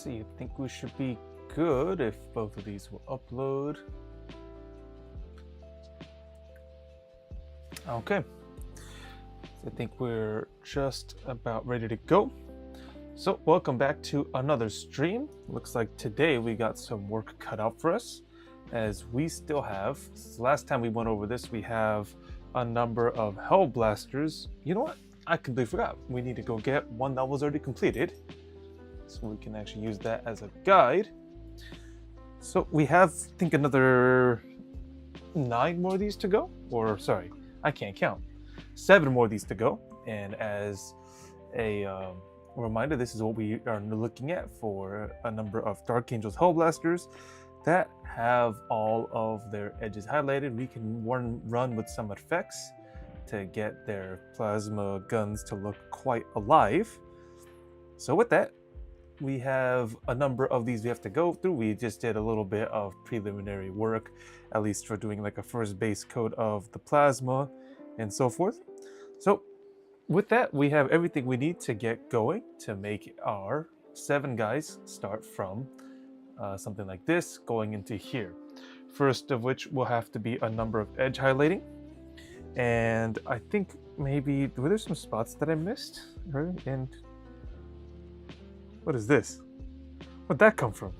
see. I think we should be good if both of these will upload. Okay. So I think we're just about ready to go. So welcome back to another stream. Looks like today we got some work cut out for us, as we still have, last time we went over this, we have a number of Hell Blasters. You know what? I completely forgot. We need to go get one that was already completed, so we can actually use that as a guide. So we have, I think, another 9 more of these to go. Or, sorry, I can't count. 7 more of these to go. And as a reminder, this is what we are looking at for a number of Dark Angels Hell Blasters that have all of their edges highlighted. We can run with some effects to get their plasma guns to look quite alive. So with that, we have a number of these we have to go through. We just did a little bit of preliminary work, at least for doing like a first base coat of the plasma and so forth. So with that, we have everything we need to get going to make our 7 guys start from something like this going into here. First of which will have to be a number of edge highlighting. And I think maybe, were there some spots that I missed? And what is this? Where'd that come from?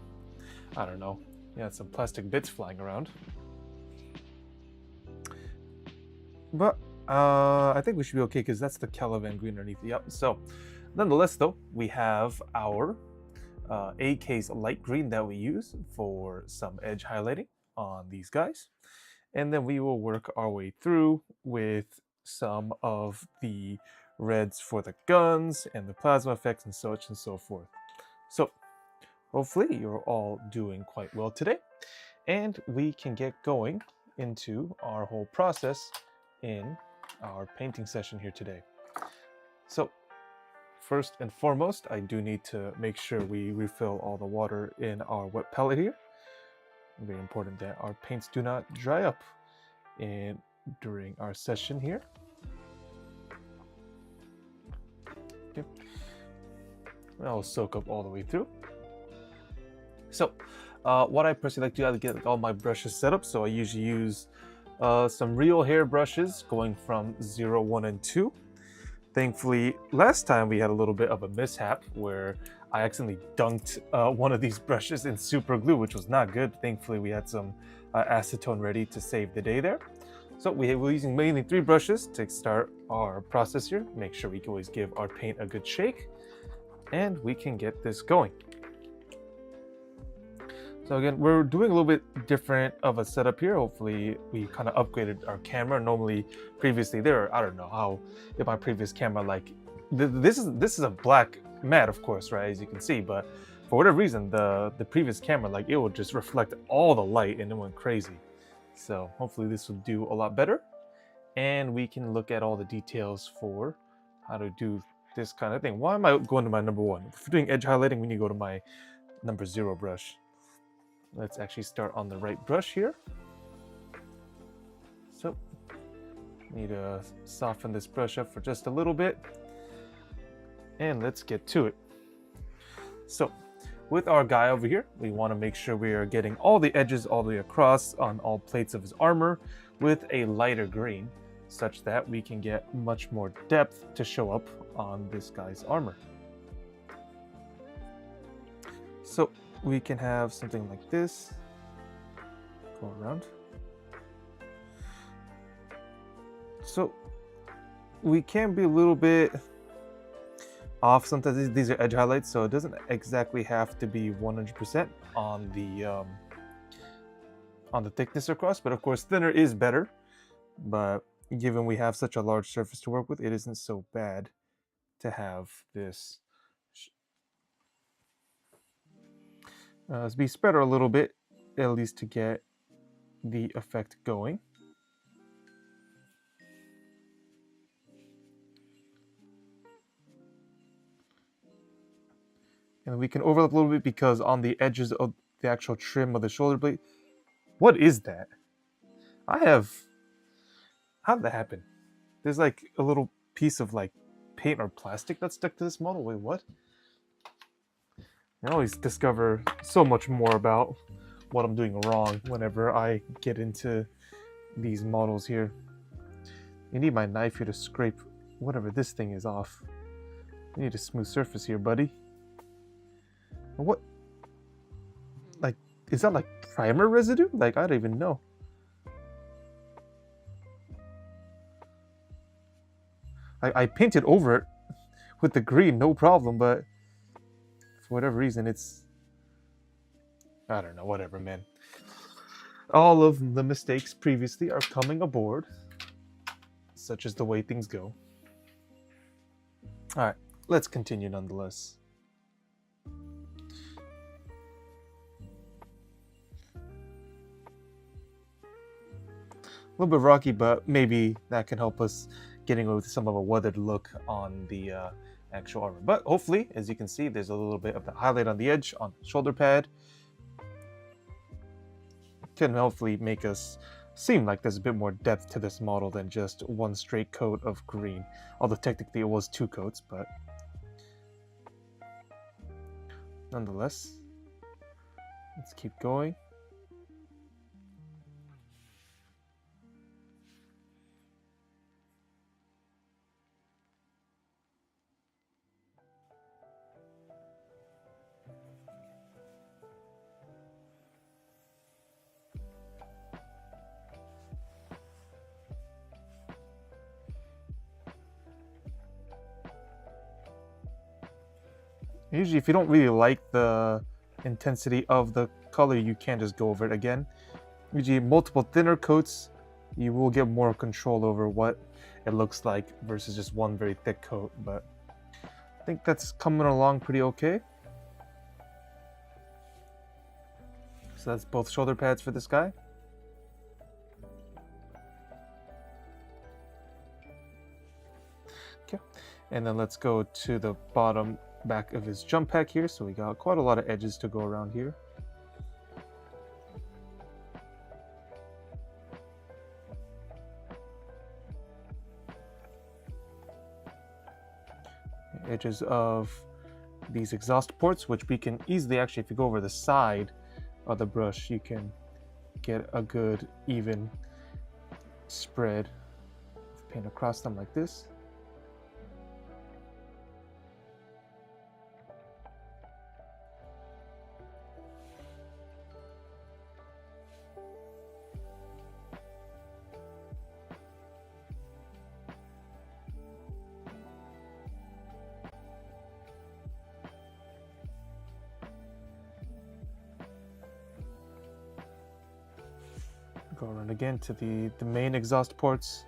I don't know. Yeah, some plastic bits flying around. But I think we should be okay because that's the Caliban green underneath. Yep. So nonetheless, though, we have our AK's light green that we use for some edge highlighting on these guys. And then we will work our way through with some of the reds for the guns and the plasma effects and such and so forth. So hopefully you're all doing quite well today, and we can get going into our whole process in our painting session here today. So first and foremost, I do need to make sure we refill all the water in our wet palette here. Very important that our paints do not dry up during our session here. Okay. I'll soak up all the way through. So what I personally like to do is get all my brushes set up. So I usually use some real hair brushes going from 0, 1, and 2. Thankfully, last time we had a little bit of a mishap where I accidentally dunked one of these brushes in super glue, which was not good. Thankfully, we had some acetone ready to save the day there. So we're using mainly 3 brushes to start our process here. Make sure we can always give our paint a good shake, and we can get this going. So again, we're doing a little bit different of a setup here. Hopefully we kind of upgraded our camera. Normally, previously I don't know how, if my previous camera, like this is a black matte, of course, right, as you can see, but for whatever reason, the previous camera, like, it would just reflect all the light and it went crazy. So hopefully this will do a lot better, and we can look at all the details for how to do this kind of thing. Why am I going to my number 1? If we're doing edge highlighting, we need to go to my number 0 brush. Let's actually start on the right brush here. So, need to soften this brush up for just a little bit, and let's get to it. So, with our guy over here, we want to make sure we are getting all the edges all the way across on all plates of his armor with a lighter green, such that we can get much more depth to show up on this guy's armor. So we can have something like this go around. So we can be a little bit off sometimes. These are edge highlights, so it doesn't exactly have to be 100% on the thickness across, but of course thinner is better. But given we have such a large surface to work with, it isn't so bad to have this be spread a little bit, at least to get the effect going. And we can overlap a little bit because on the edges of the actual trim of the shoulder blade. What is that? How did that happen? There's like a little piece of like paint or plastic that's stuck to this model. Wait, what? I always discover so much more about what I'm doing wrong whenever I get into these models here. You need my knife here to scrape whatever this thing is off. You need a smooth surface here, buddy. What? Like, is that like primer residue? Like, I don't even know. I painted over it with the green, no problem, but for whatever reason, it's... I don't know, whatever, man. All of the mistakes previously are coming aboard. Such is the way things go. Alright, let's continue nonetheless. A little bit rocky, but maybe that can help us getting away with some of a weathered look on the actual armor. But hopefully, as you can see, there's a little bit of the highlight on the edge on the shoulder pad. Can hopefully make us seem like there's a bit more depth to this model than just one straight coat of green. Although technically it was 2 coats, but nonetheless, let's keep going. Usually, if you don't really like the intensity of the color, you can just go over it again. Usually, multiple thinner coats, you will get more control over what it looks like versus just one very thick coat. But I think that's coming along pretty okay. So that's both shoulder pads for this guy. Okay, and then let's go to the bottom back of his jump pack here. So we got quite a lot of edges to go around here. Edges of these exhaust ports, which we can easily, actually, if you go over the side of the brush, you can get a good even spread of paint across them like this. Go around again to the main exhaust ports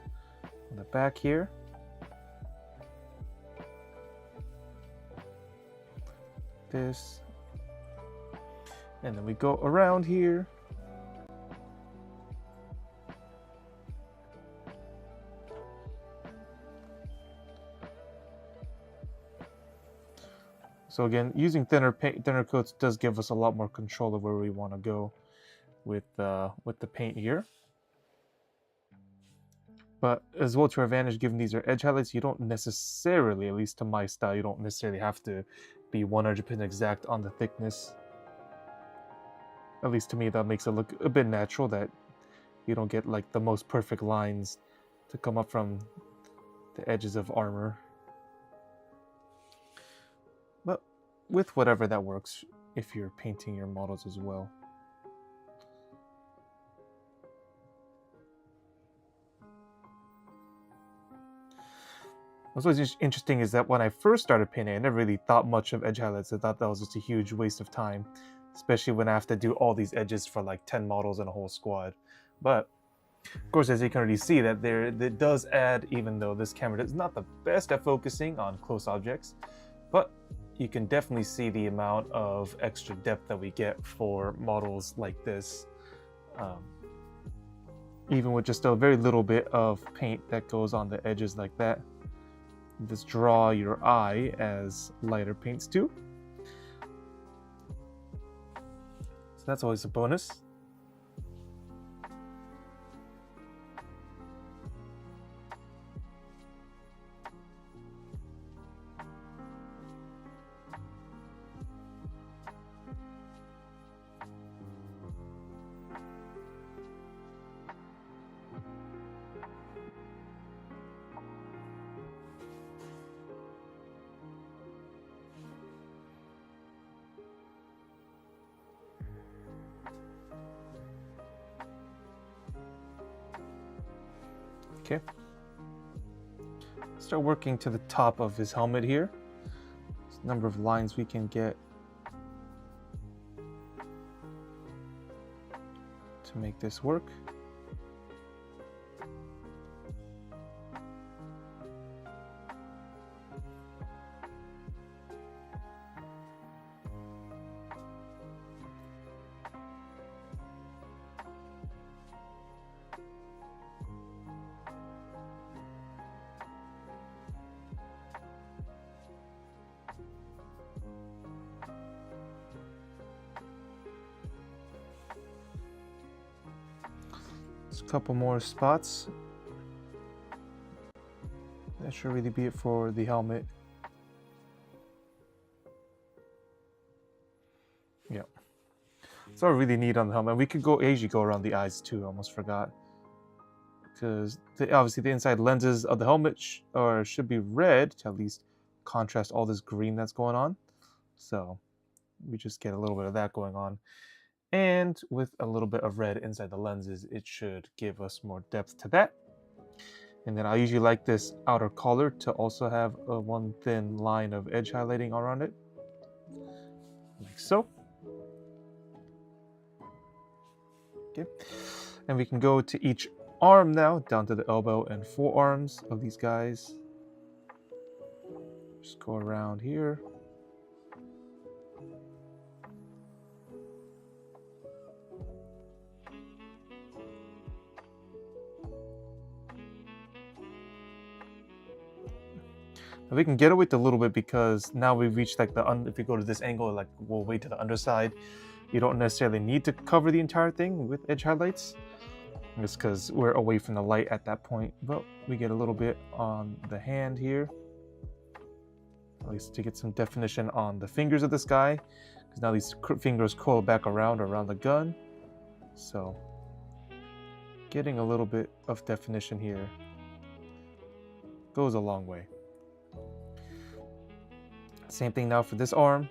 on the back here. This. And then we go around here. So again, using thinner coats does give us a lot more control of where we want to go with the paint here. But as well, to our advantage, given these are edge highlights, you don't necessarily, at least to my style, you don't necessarily have to be 100% exact on the thickness. At least to me, that makes it look a bit natural, that you don't get like the most perfect lines to come up from the edges of armor. But with whatever that works, if you're painting your models as well. What's always interesting is that when I first started painting, I never really thought much of edge highlights. I thought that was just a huge waste of time, especially when I have to do all these edges for like 10 models and a whole squad. But of course, as you can already see, that it does add, even though this camera is not the best at focusing on close objects, but you can definitely see the amount of extra depth that we get for models like this. Even with just a very little bit of paint that goes on the edges like that. Just draw your eye as lighter paints do. So that's always a bonus. Okay. Start working to the top of his helmet here. There's a number of lines we can get to make this work. A couple more spots. That should really be it for the helmet. Yeah. That's all I really need on the helmet. We could go Asia go around the eyes too. I almost forgot. Because obviously the inside lenses of the helmet should be red to at least contrast all this green that's going on. So we just get a little bit of that going on. And with a little bit of red inside the lenses, it should give us more depth to that. And then I usually like this outer collar to also have one thin line of edge highlighting around it, like so. Okay, and we can go to each arm now, down to the elbow and forearms of these guys. Just go around here. We can get away with a little bit because now we've reached like if you go to this angle, like we'll wait to the underside. You don't necessarily need to cover the entire thing with edge highlights. Just because we're away from the light at that point. But we get a little bit on the hand here. At least to get some definition on the fingers of this guy. Because now these fingers coil back around the gun. So getting a little bit of definition here goes a long way. Same thing now for this arm.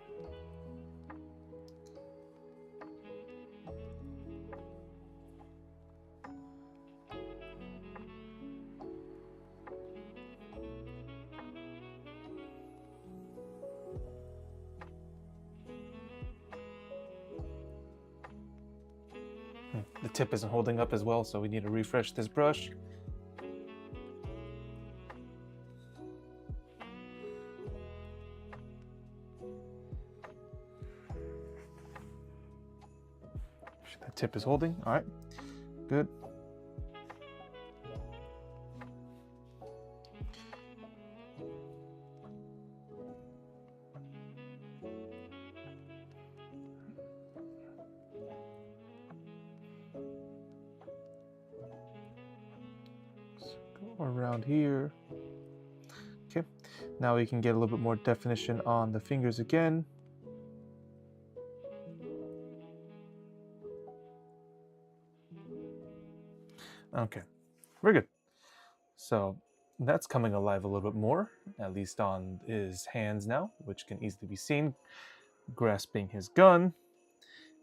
The tip isn't holding up as well, so we need to refresh this brush. That tip is holding. All right, good. Around here. Okay, now we can get a little bit more definition on the fingers again. Okay, very good. So that's coming alive a little bit more, at least on his hands now, which can easily be seen, grasping his gun.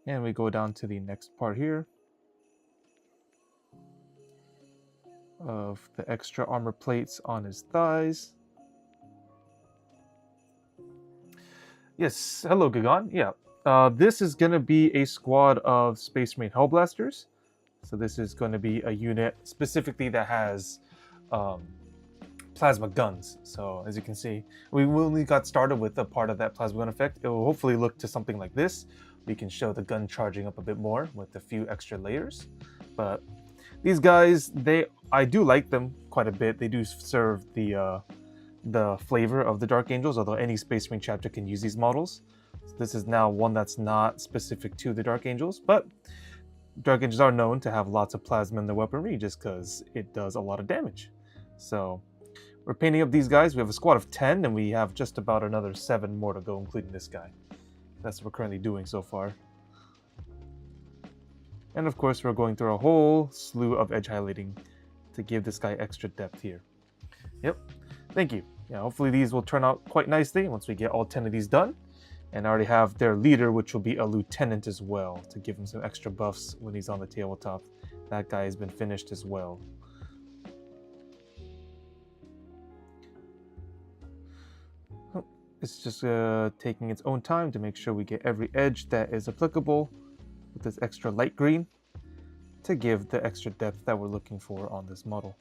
And we go down to the next part here of the extra armor plates on his thighs. Yes, hello Gagan. Yeah, this is going to be a squad of Space Marine Hellblasters. So this is going to be a unit specifically that has plasma guns. So as you can see, we only got started with a part of that plasma gun effect. It will hopefully look to something like this. We can show the gun charging up a bit more with a few extra layers. But these guys, I do like them quite a bit. They do serve the flavor of the Dark Angels, although any Space Marine chapter can use these models. So this is now one that's not specific to the Dark Angels, but Dark Angels are known to have lots of plasma in their weaponry just because it does a lot of damage. So we're painting up these guys. We have a squad of 10 and we have just about another 7 more to go, including this guy. That's what we're currently doing so far. And of course, we're going through a whole slew of edge highlighting to give this guy extra depth here. Yep, thank you. Yeah, hopefully these will turn out quite nicely once we get all 10 of these done. And I already have their leader, which will be a lieutenant as well, to give him some extra buffs when he's on the tabletop. That guy has been finished as well. It's just taking its own time to make sure we get every edge that is applicable with this extra light green to give the extra depth that we're looking for on this model.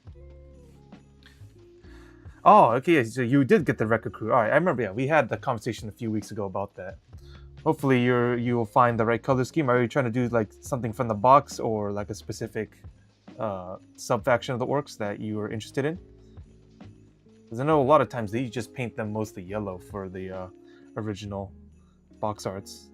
Oh, okay, so you did get the record crew. All right, I remember, yeah, we had the conversation a few weeks ago about that. Hopefully you'll find the right color scheme. Are you trying to do like something from the box or like a specific sub-faction of the orcs that you are interested in? Because I know a lot of times they just paint them mostly yellow for the original box arts.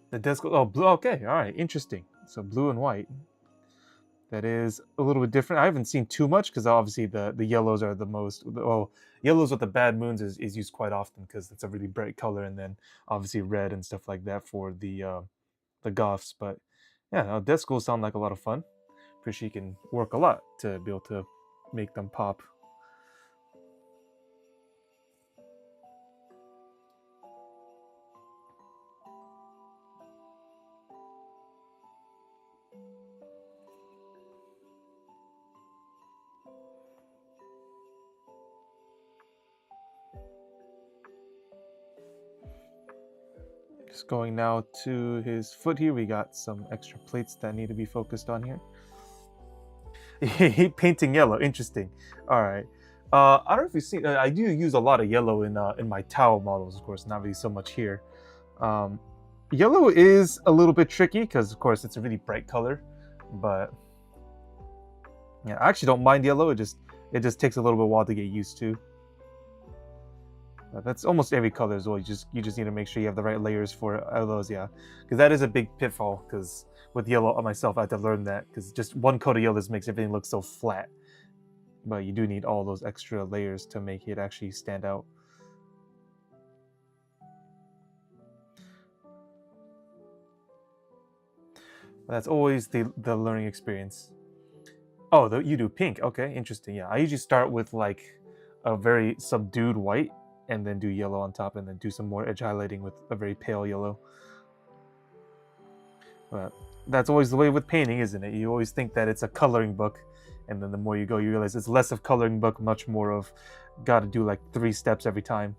The disc, oh, blue. Okay, all right, interesting. So blue and white. That is a little bit different. I haven't seen too much because obviously the yellows are the most. Well, yellows with the bad moons is used quite often because it's a really bright color, and then obviously red and stuff like that for the goths. But yeah, no, discs sound like a lot of fun. Pretty sure you can work a lot to be able to make them pop. Just going now to his foot here, we got some extra plates that need to be focused on here. Painting yellow, interesting. All right. I don't know if you've seen. I do use a lot of yellow in my Tau models, of course, not really so much here. Yellow is a little bit tricky because, of course, it's a really bright color. But yeah, I actually don't mind yellow. It just takes a little bit while to get used to. That's almost every color as well. You just need to make sure you have the right layers for those, yeah. Because that is a big pitfall. Because with yellow myself, I had to learn that because just one coat of yellow just makes everything look so flat. But you do need all those extra layers to make it actually stand out. That's always the learning experience. Oh, you do pink. Okay, interesting. Yeah, I usually start with like a very subdued white and then do yellow on top and then do some more edge highlighting with a very pale yellow. But that's always the way with painting, isn't it? You always think that it's a coloring book, and then the more you go, you realize it's less of coloring book, much more of got to do like 3 steps every time.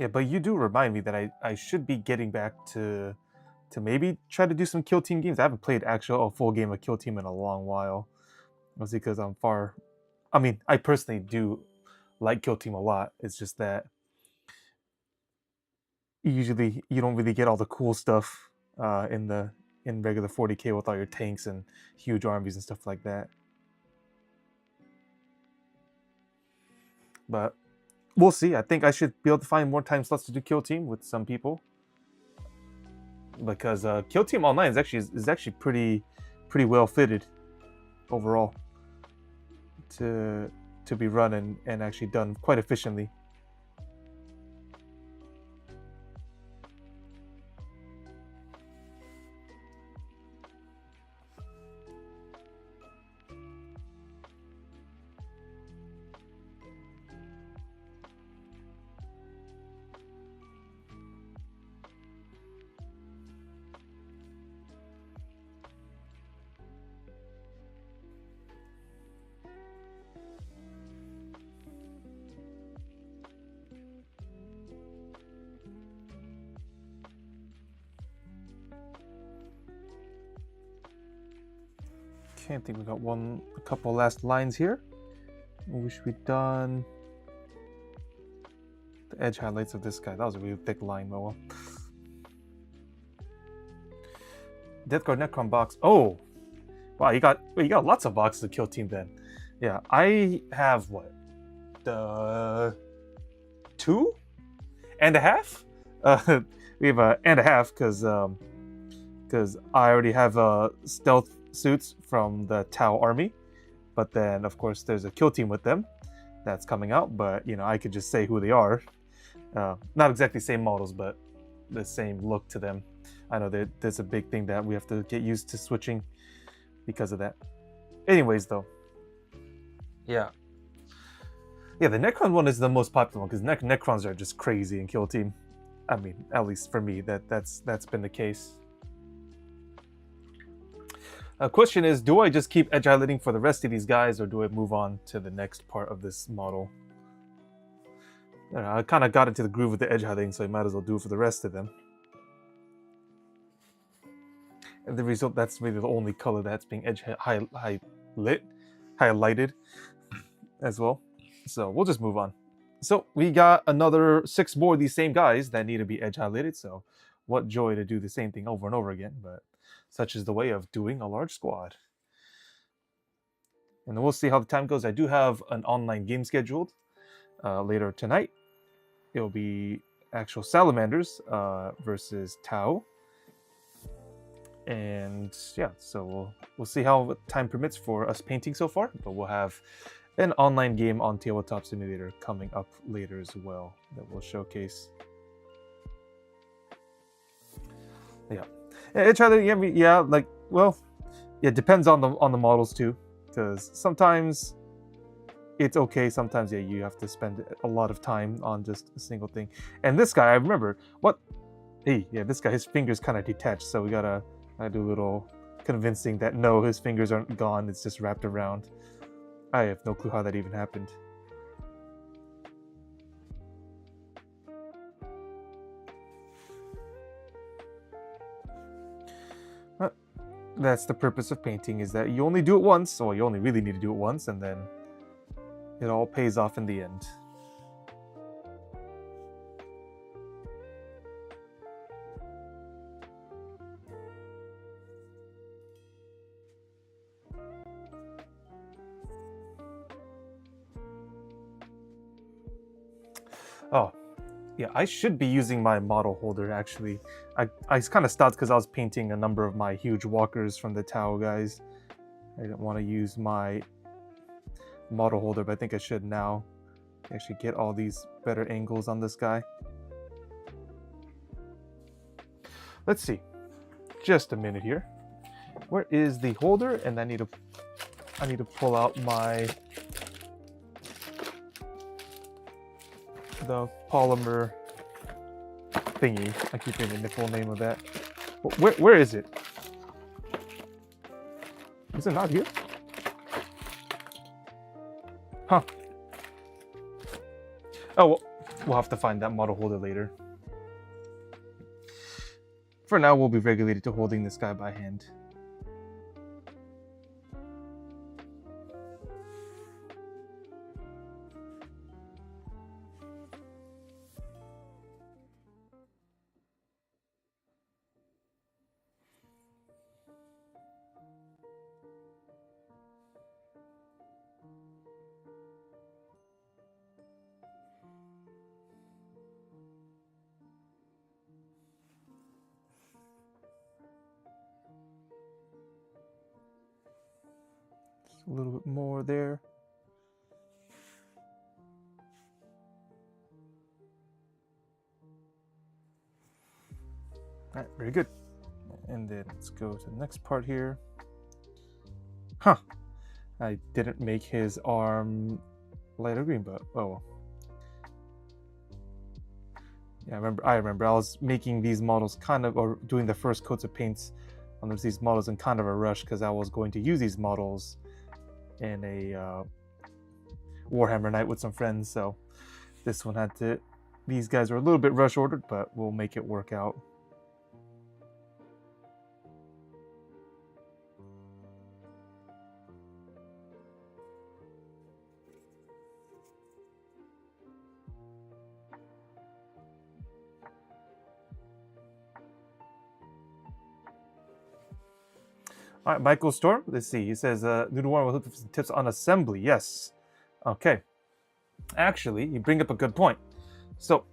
Yeah, but you do remind me that I should be getting back to maybe try to do some Kill Team games. I haven't played a full game of Kill Team in a long while. Mostly because I'm far. I mean, I personally do like Kill Team a lot. It's just that usually you don't really get all the cool stuff in regular 40k with all your tanks and huge armies and stuff like that. But we'll see. I think I should be able to find more time slots to do Kill Team with some people because Kill Team Online is actually pretty well fitted overall to be run and actually done quite efficiently. Okay, I think we got a couple last lines here. We should be done. The edge highlights of this guy. That was a really thick line, Moa. Death Guard Necron box. Oh, wow! You got lots of boxes to kill team then. Yeah, I have what? The 2.5. We have a and a half because I already have stealth suits from the Tau army, but then of course there's a kill team with them that's coming out. But you know, I could just say who they are. Not exactly same models, but the same look to them. I know that there's a big thing that we have to get used to switching because of that. Anyways, though, yeah, the Necron one is the most popular one because Necrons are just crazy in kill team. I mean, at least for me, that's been the case. Question is, do I just keep edge highlighting for the rest of these guys, or do I move on to the next part of this model? I kind of got into the groove with the edge highlighting, so I might as well do it for the rest of them. And the result, that's maybe the only color that's being edge highlighted as well. So we'll just move on. So we got another 6 more of these same guys that need to be edge highlighted. So what joy to do the same thing over and over again, but such is the way of doing a large squad. And then we'll see how the time goes. I do have an online game scheduled later tonight. It'll be actual salamanders versus Tau. And yeah, so we'll see how time permits for us painting so far, but we'll have an online game on Tabletop Simulator coming up later as well that we'll showcase. Yeah, it's rather yeah, like, well, it depends on the models too, because sometimes it's okay, sometimes yeah, you have to spend a lot of time on just a single thing. And this guy, I remember this guy, his fingers kind of detached, so we gotta do a little convincing that no, his fingers aren't gone, it's just wrapped around. I have no clue how that even happened. That's the purpose of painting, is that you only do it once, or you only really need to do it once, and then it all pays off in the end. Oh, yeah, I should be using my model holder, actually. I kind of stopped because I was painting a number of my huge walkers from the Tau guys. I didn't want to use my model holder, but I think I should now. Actually get all these better angles on this guy. Let's see. Just a minute here. Where is the holder? And I need to pull out the polymer thingy. I keep forgetting the full name of that. Where is it? Is it not here? Huh. Oh, well, we'll have to find that model holder later. For now, we'll be regulated to holding this guy by hand. A little bit more there. All right, very good. And then let's go to the next part here. Huh. I didn't make his arm lighter green, but oh well. Yeah, I remember I was making these models or doing the first coats of paints on these models in kind of a rush because I was going to use these models in a Warhammer night with some friends, so this one these guys are a little bit rush ordered, but we'll make it work out. All right, Michael Storm. Let's see. He says, Noodle Warren will look for some tips on assembly. Yes. Okay. Actually, you bring up a good point. So,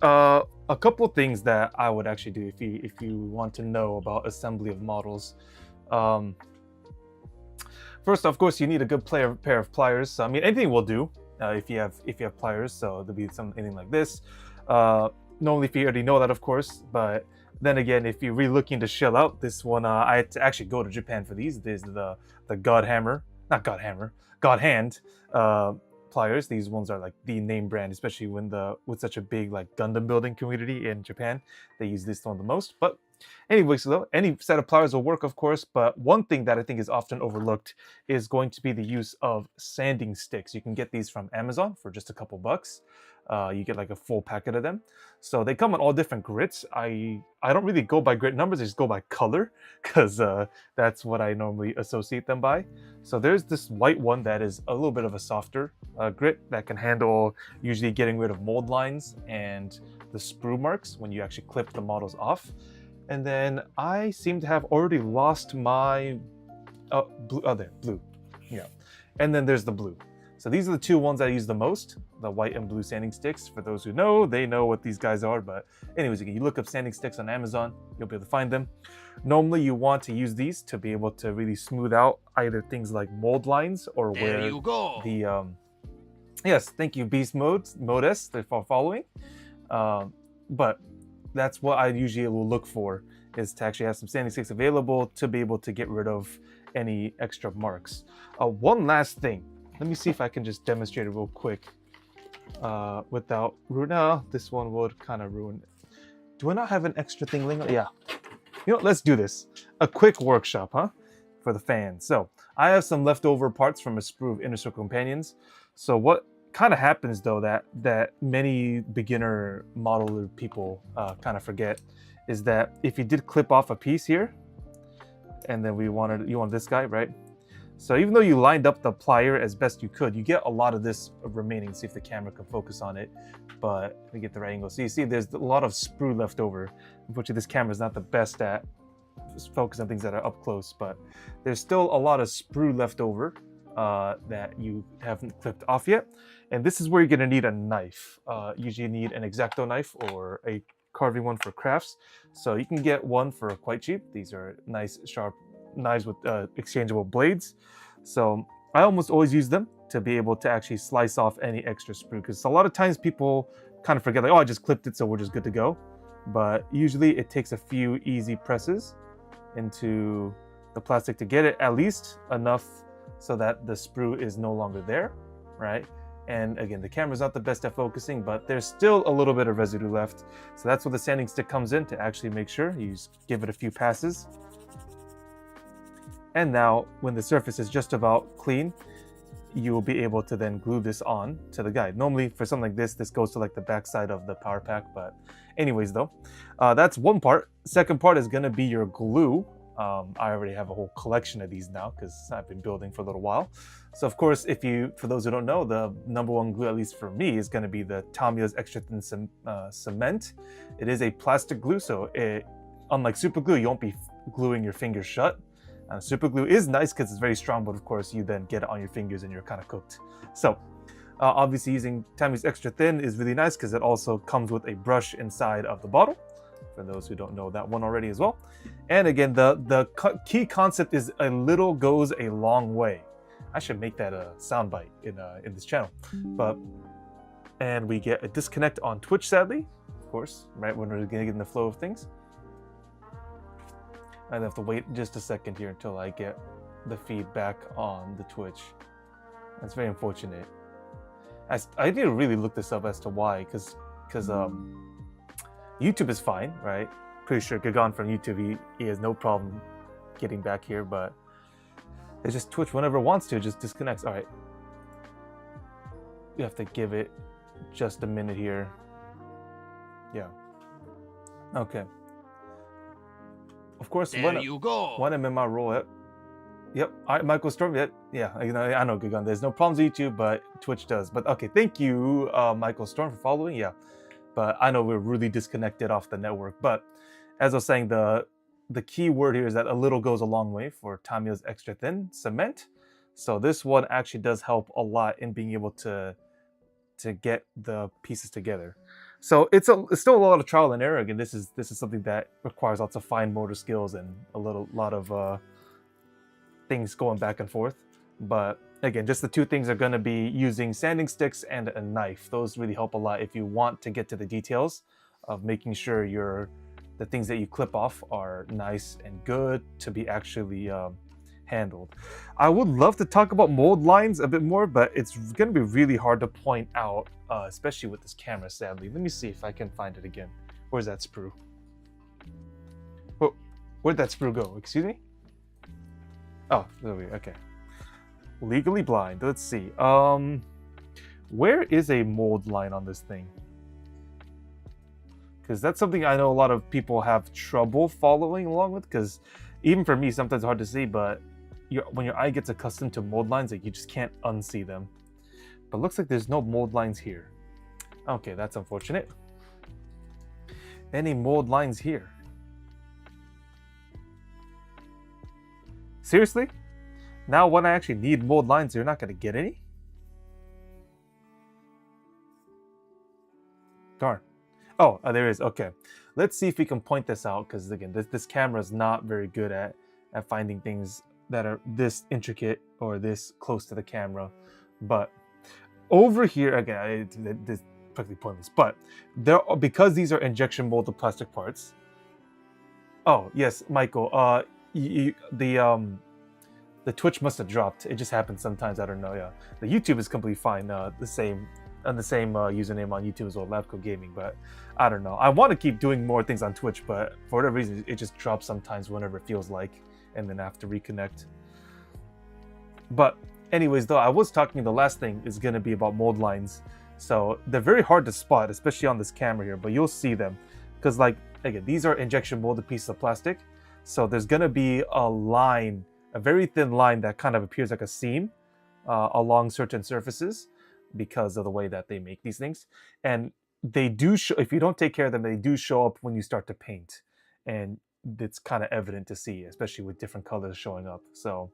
a couple of things that I would actually do if you want to know about assembly of models. First, of course, you need a good pair of pliers. So, I mean, anything will do if you have pliers. So there'll be anything like this. Normally, if you already know that, of course. But then again, if you're really looking to shell out, this one I had to actually go to Japan for these. There's the God Hammer, not God Hammer, God Hand pliers. These ones are like the name brand, especially with such a big like Gundam building community in Japan. They use this one the most. But anyways, though, any set of pliers will work, of course. But one thing that I think is often overlooked is going to be the use of sanding sticks. You can get these from Amazon for just a couple bucks. You get like a full packet of them. So they come in all different grits. I don't really go by grit numbers, I just go by color because that's what I normally associate them by. So there's this white one that is a little bit of a softer grit that can handle usually getting rid of mold lines and the sprue marks when you actually clip the models off. And then I seem to have already lost my blue. Yeah. And then there's the blue. So these are the two ones I use the most, the white and blue sanding sticks. For those who know, they know what these guys are. But anyways, you look up sanding sticks on Amazon, you'll be able to find them. Normally, you want to use these to be able to really smooth out either things like mold lines or where you go. The yes, thank you, Beast Modus, for following. But that's what I usually will look for, is to actually have some sanding sticks available to be able to get rid of any extra marks. One last thing. Let me see if I can just demonstrate it real quick without ruin. No, this one would kind of ruin it. Do I not have an extra thing? Yeah. You know, let's do this. A quick workshop, huh? For the fans. So I have some leftover parts from a sprue of Inner Circle Companions. So what kind of happens though that many beginner modeler people kind of forget is that if you did clip off a piece here, and then you want this guy, right? So even though you lined up the plier as best you could, you get a lot of this remaining. See if the camera can focus on it, but let me get the right angle. So you see there's a lot of sprue left over. Unfortunately, this camera is not the best at focusing on things that are up close, but there's still a lot of sprue left over that you haven't clipped off yet. And this is where you're gonna need a knife. Usually you need an X-Acto knife or a carving one for crafts. So you can get one for quite cheap. These are nice, sharp knives with exchangeable blades. So I almost always use them to be able to actually slice off any extra sprue, because a lot of times people kind of forget, like, oh, I just clipped it, so we're just good to go. But usually it takes a few easy presses into the plastic to get it at least enough so that the sprue is no longer there, right? And again, the camera's not the best at focusing, but there's still a little bit of residue left. So that's where the sanding stick comes in, to actually make sure you just give it a few passes. And now when the surface is just about clean, you will be able to then glue this on to the guide. Normally for something like this goes to like the back side of the power pack, but anyways though, that's one part. Second part is gonna be your glue. I already have a whole collection of these now because I've been building for a little while. So of course, for those who don't know, the number one glue, at least for me, is gonna be the Tamiya's Extra Thin Cement. It is a plastic glue, so unlike super glue, you won't be gluing your fingers shut. Super glue is nice because it's very strong, but of course you then get it on your fingers and you're kind of cooked. So obviously using Tamiya's Extra Thin is really nice because it also comes with a brush inside of the bottle, for those who don't know that one already as well. And again, the key concept is a little goes a long way. I should make that a soundbite in this channel. And we get a disconnect on Twitch, sadly, of course, right when we're gonna get in the flow of things. I have to wait just a second here until I get the feedback on the Twitch. That's very unfortunate. I need to really look this up as to why, because YouTube is fine, right? Pretty sure Gagan from YouTube, he has no problem getting back here, but it's just Twitch, whenever it wants to, it just disconnects. All right. You have to give it just a minute here. Yeah. Okay. Of course, there you go. When I'm in my role, yep. All right, Michael Storm, yeah. I know, Gagan. There's no problems with YouTube, but Twitch does. But okay, thank you, Michael Storm, for following. Yeah, but I know we're really disconnected off the network. But as I was saying, the key word here is that a little goes a long way for Tamiya's extra thin cement. So this one actually does help a lot in being able to get the pieces together. So it's still a lot of trial and error. Again, this is something that requires lots of fine motor skills and a lot of things going back and forth. But again, just the two things are going to be using sanding sticks and a knife. Those really help a lot if you want to get to the details of making sure the things that you clip off are nice and good to be actually handled. I would love to talk about mold lines a bit more, but it's going to be really hard to point out, especially with this camera, sadly. Let me see if I can find it again. Where's that sprue? Oh, where'd that sprue go? Excuse me? Oh, there we go. Okay. Legally blind. Let's see. Where is a mold line on this thing? Because that's something I know a lot of people have trouble following along with, because even for me, sometimes it's hard to see, but when your eye gets accustomed to mold lines, like, you just can't unsee them. But looks like there's no mold lines here. Okay, that's unfortunate. Any mold lines here? Seriously? Now when I actually need mold lines, you're not going to get any? Darn. Oh, there is. Okay. Let's see if we can point this out, because again, this camera is not very good at finding things that are this intricate or this close to the camera. But over here, again, this is perfectly pointless, but because these are injection molded plastic parts. Oh, yes, Michael. The Twitch must have dropped. It just happens sometimes. I don't know. Yeah, the YouTube is completely fine. The same username on YouTube as well, Labco Gaming. But I don't know. I want to keep doing more things on Twitch, but for whatever reason, it just drops sometimes whenever it feels like, and then I have to reconnect. But anyways, though, I was talking. The last thing is going to be about mold lines. So they're very hard to spot, especially on this camera here. But you'll see them because, like, again, these are injection molded pieces of plastic. So there's going to be a line, a very thin line that kind of appears like a seam along certain surfaces because of the way that they make these things. And they do show, if you don't take care of them, they do show up when you start to paint. And it's kind of evident to see, especially with different colors showing up. So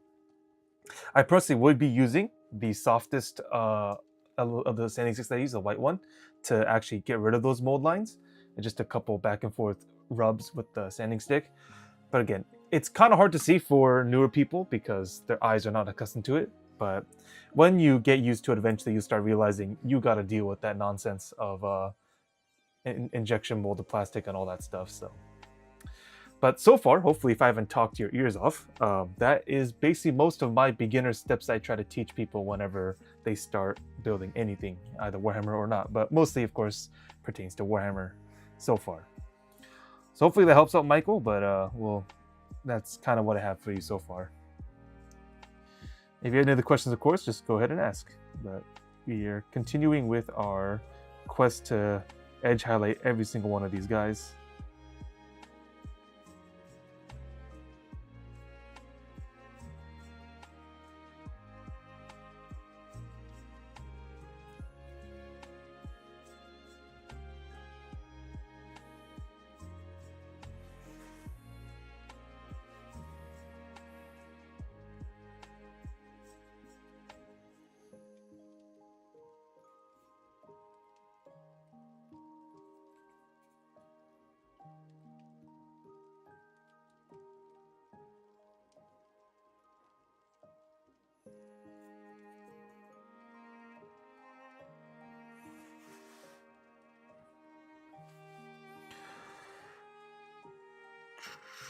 I personally would be using the softest of the sanding sticks that I use, the white one, to actually get rid of those mold lines. And just a couple back and forth rubs with the sanding stick. But again, it's kind of hard to see for newer people because their eyes are not accustomed to it. But when you get used to it, eventually you start realizing you got to deal with that nonsense of injection molded plastic and all that stuff. So, but so far, hopefully, if I haven't talked your ears off, that is basically most of my beginner steps I try to teach people whenever they start building anything, either Warhammer or not. But mostly, of course, pertains to Warhammer so far. So hopefully that helps out, Michael. But well, that's kind of what I have for you so far. If you have any other questions, of course, just go ahead and ask. But we are continuing with our quest to edge highlight every single one of these guys.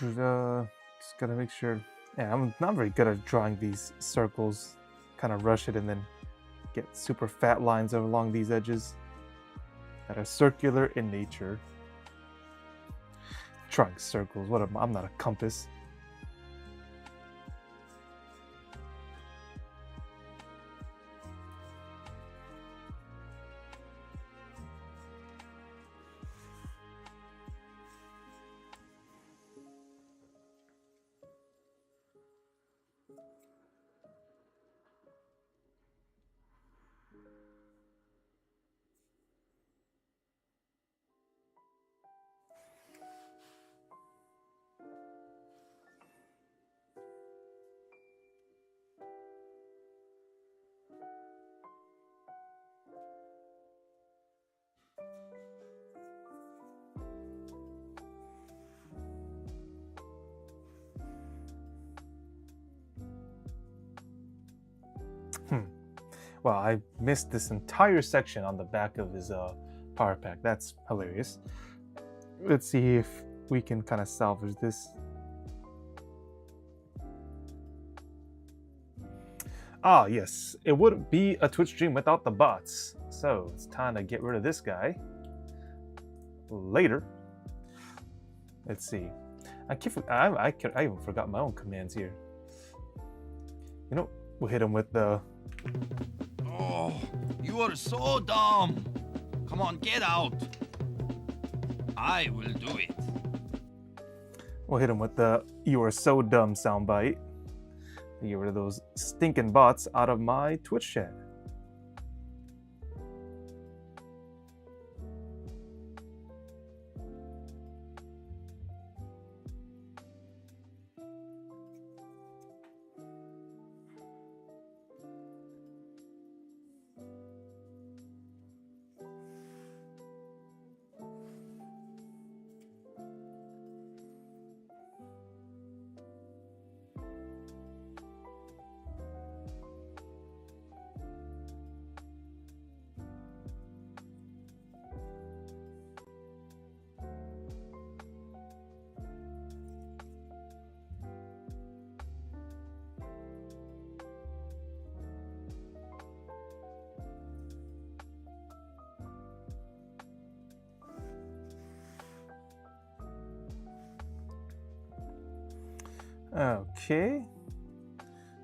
Just gotta make sure. Yeah, I'm not very good at drawing these circles. Kind of rush it and then get super fat lines along these edges that are circular in nature. Drawing circles. What am I? I'm not a compass. Wow, I missed this entire section on the back of his power pack. That's hilarious. Let's see if we can kind of salvage this. Ah, yes. It wouldn't be a Twitch stream without the bots. So it's time to get rid of this guy. Later. Let's see. I even forgot my own commands here. You know, we'll hit him with the... Oh, you are so dumb. Come on, get out. I will do it. We'll hit him with the "you are so dumb" soundbite. Get rid of those stinking bots out of my Twitch chat. Okay.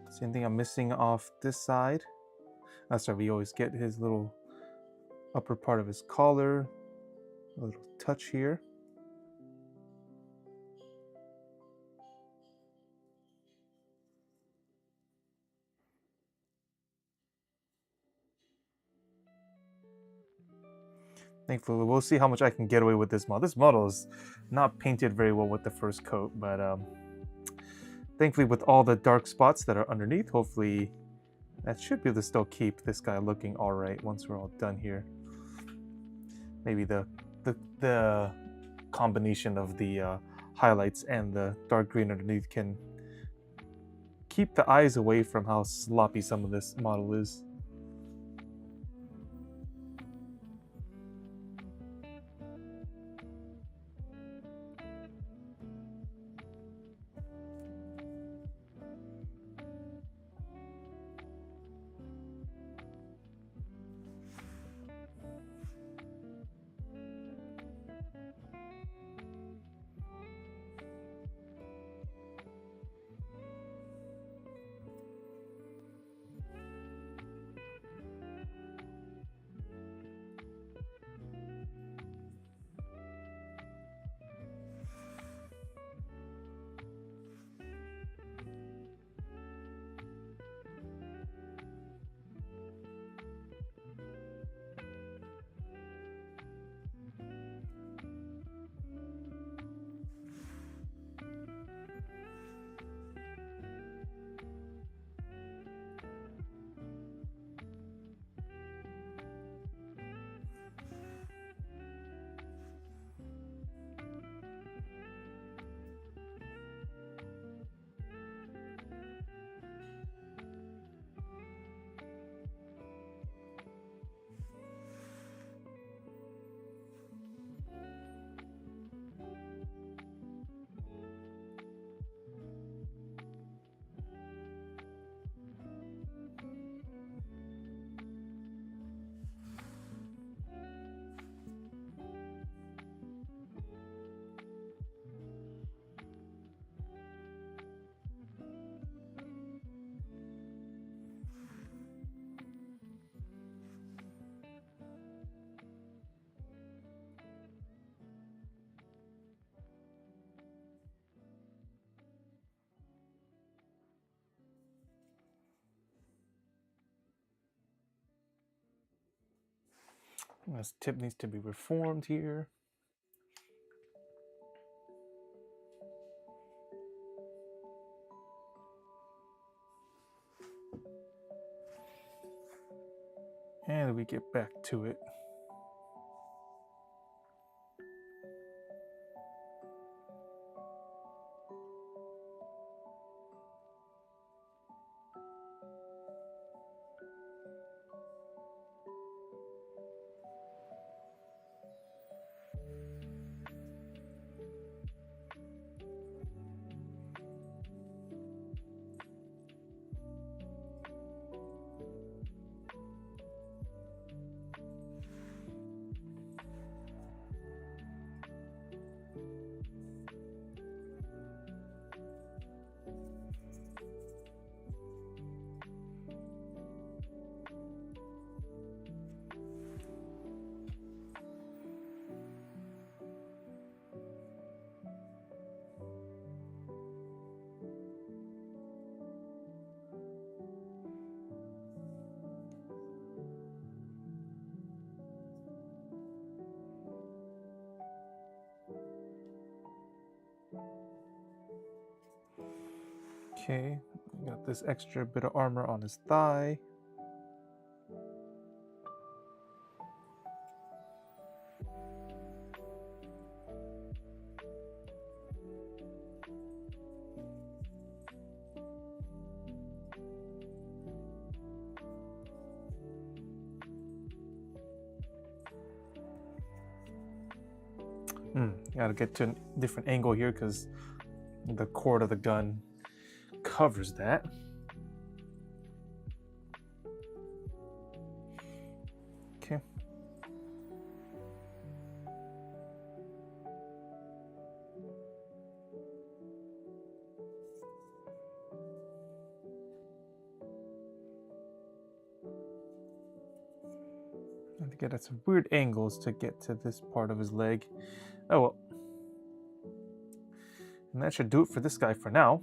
Is anything I'm missing off this side? That's right, we always get his little upper part of his collar. A little touch here. Thankfully, we'll see how much I can get away with this model. This model is not painted very well with the first coat, but thankfully with all the dark spots that are underneath, hopefully that should be able to still keep this guy looking all right once we're all done here. Maybe the combination of the highlights and the dark green underneath can keep the eyes away from how sloppy some of this model is. This tip needs to be reformed here. And we get back to it. Okay, got this extra bit of armor on his thigh. Gotta get to a different angle here because the cord of the gun covers that. Okay. I have to get at some weird angles to get to this part of his leg. Oh well. And that should do it for this guy for now.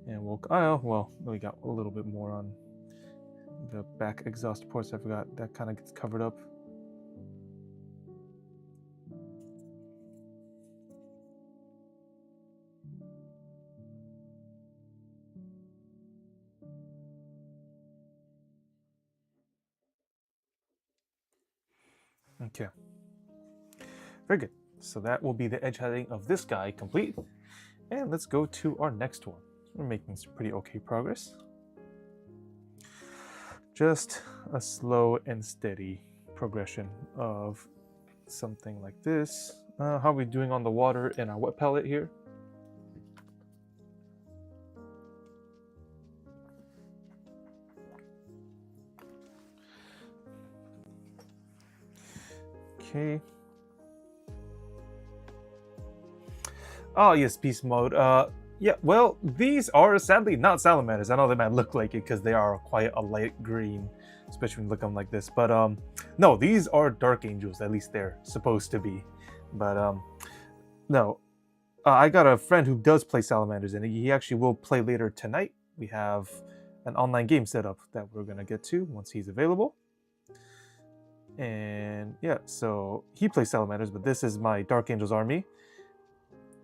And we'll, oh, well, we got a little bit more on the back exhaust ports. I forgot that kind of gets covered up. Okay. Very good. So that will be the edge heading of this guy complete. And let's go to our next one. We're making some pretty okay progress. Just a slow and steady progression of something like this. How are we doing on the water in our wet pellet here? Okay. Oh yes, beast mode. Yeah, well, these are sadly not salamanders. I know they might look like it because they are quite a light green, especially when you look at them like this. But no, these are dark angels. At least they're supposed to be. But no, I got a friend who does play salamanders, and he actually will play later tonight. We have an online game set up that we're gonna get to once he's available. And yeah, so he plays salamanders, but this is my Dark Angels army.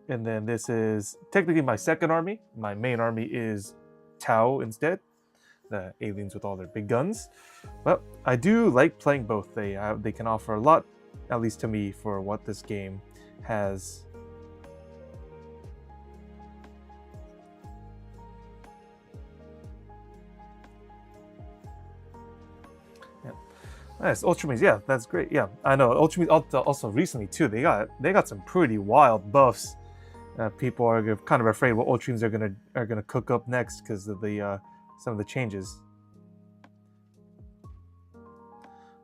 And then this is technically my second army. My main army is Tau instead, the aliens with all their big guns. But I do like playing both. They can offer a lot, at least to me, for what this game has. Yeah, nice Ultramarines. Yeah, that's great. Yeah, I know Ultramarines also recently too. They got some pretty wild buffs. People are kind of afraid what Ultramarines are gonna cook up next because of the some of the changes.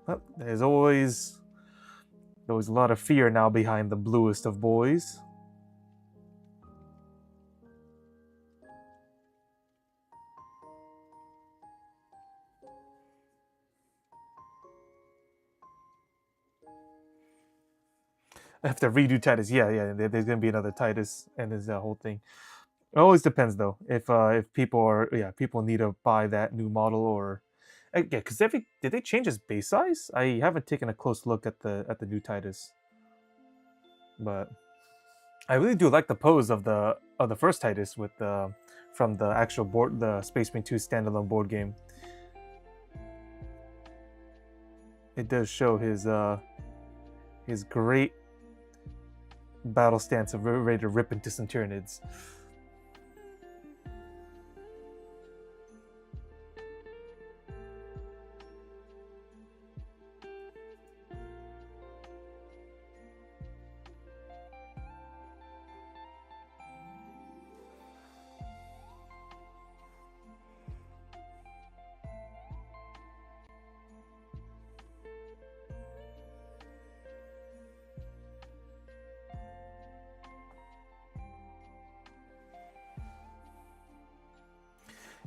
But there's always a lot of fear now behind the bluest of boys. I have to redo Titus. Yeah. There's gonna be another Titus, and there's that whole thing. It always depends though. If people need to buy that new model or yeah, because did they change his base size? I haven't taken a close look at the new Titus, but I really do like the pose of the first Titus with the from the actual board, the Space Marine 2 standalone board game. It does show his great battle stance of ready to rip into some Tyranids.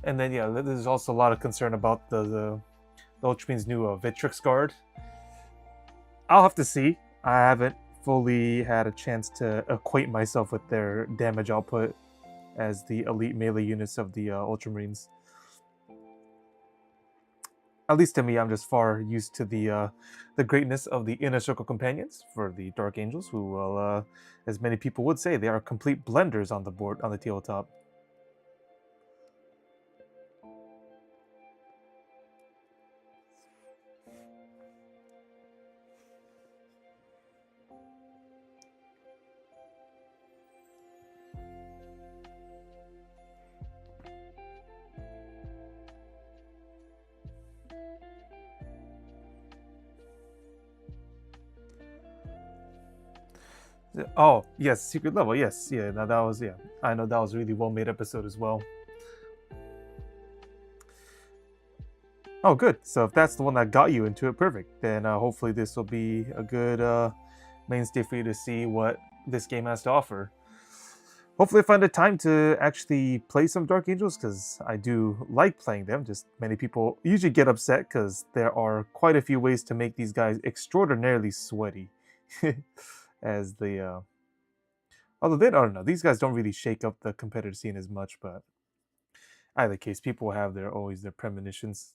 And then yeah, there's also a lot of concern about the Ultramarines' new Victrix Guard. I'll have to see. I haven't fully had a chance to acquaint myself with their damage output as the elite melee units of the Ultramarines. At least to me, I'm just far used to the greatness of the Inner Circle Companions for the Dark Angels, who will, as many people would say, they are complete blenders on the board on the tabletop. Oh, yes, secret level. Yes, yeah. Now that was yeah. I know that was a really well made episode as well. Oh, good. So if that's the one that got you into it, perfect. Then hopefully this will be a good mainstay for you to see what this game has to offer. Hopefully, I find a time to actually play some Dark Angels because I do like playing them. Just many people usually get upset because there are quite a few ways to make these guys extraordinarily sweaty. As the although they don't know, these guys don't really shake up the competitive scene as much, but either case, people have their always their premonitions.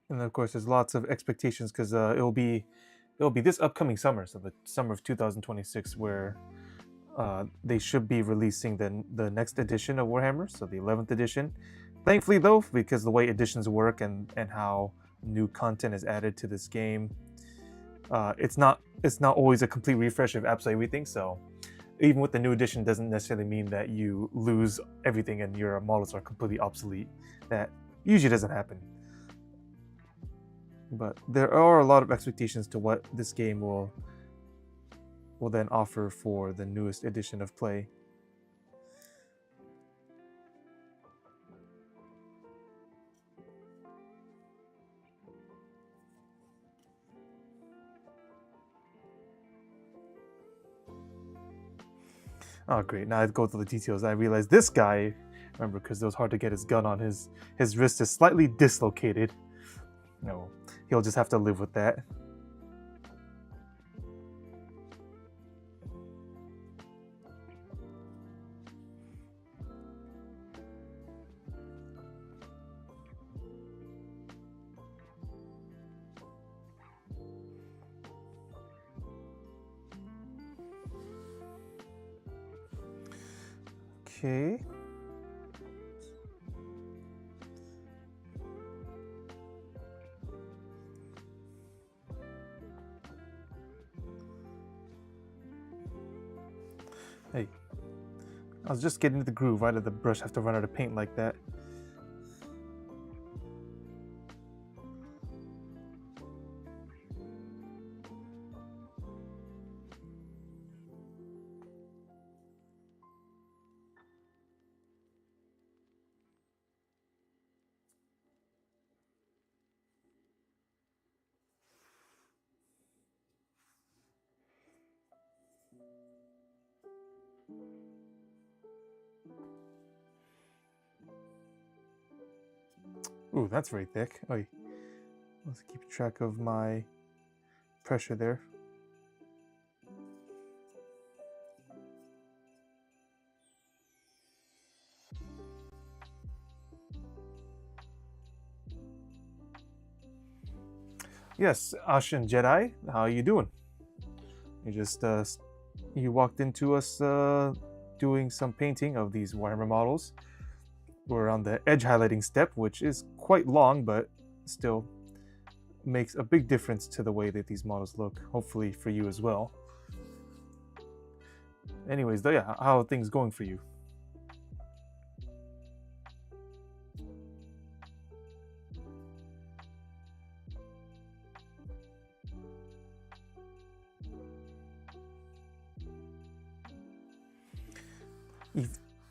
And of course, there's lots of expectations because it'll be this upcoming summer, so the summer of 2026, where they should be releasing the next edition of Warhammer, so the 11th edition. Thankfully, though, because the way editions work and how new content is added to this game, it's not always a complete refresh of absolutely everything. So even with the new edition, doesn't necessarily mean that you lose everything and your models are completely obsolete. That usually doesn't happen. But there are a lot of expectations to what this game will then offer for the newest edition of play. Oh, great. Now I go through the details. I realize this guy, remember, because it was hard to get his gun on, his wrist is slightly dislocated. No, he'll just have to live with that. Okay. Hey, I was just getting into the groove. Why did the brush have to run out of paint like that? Ooh, that's very thick. Oh, let's keep track of my pressure there. Yes, Ashen Jedi, how you doing? You just you walked into us doing some painting of these Warhammer models. We're on the edge highlighting step, which is quite long, but still makes a big difference to the way that these models look. Hopefully for you as well. Anyways, though, yeah, how are things going for you?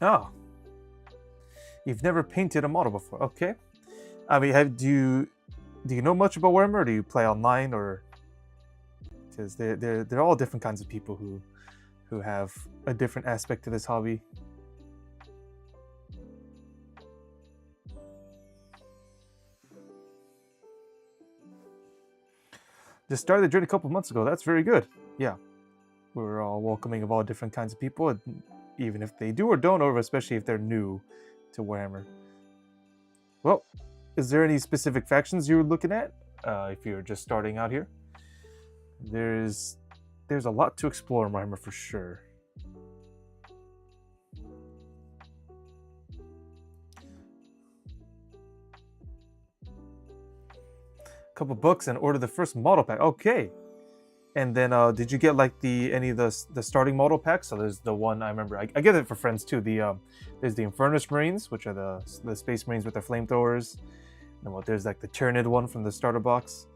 Oh, you've never painted a model before. Okay. I mean, do you know much about Warhammer? Or do you play online, or because they're all different kinds of people who have a different aspect to this hobby. Just started the journey a couple months ago. That's very good. Yeah, we're all welcoming of all different kinds of people, even if they do or don't, or especially if they're new to Warhammer. Well, is there any specific factions you're looking at? If you're just starting out here, there's a lot to explore in Warhammer for sure. Couple books and order the first model pack. Okay. And then, did you get like any of the starting model packs? So there's the one I remember. I get it for friends too. There's the Infernus Marines, which are the Space Marines with their flamethrowers. And well, there's like the Tyranid one from the starter box,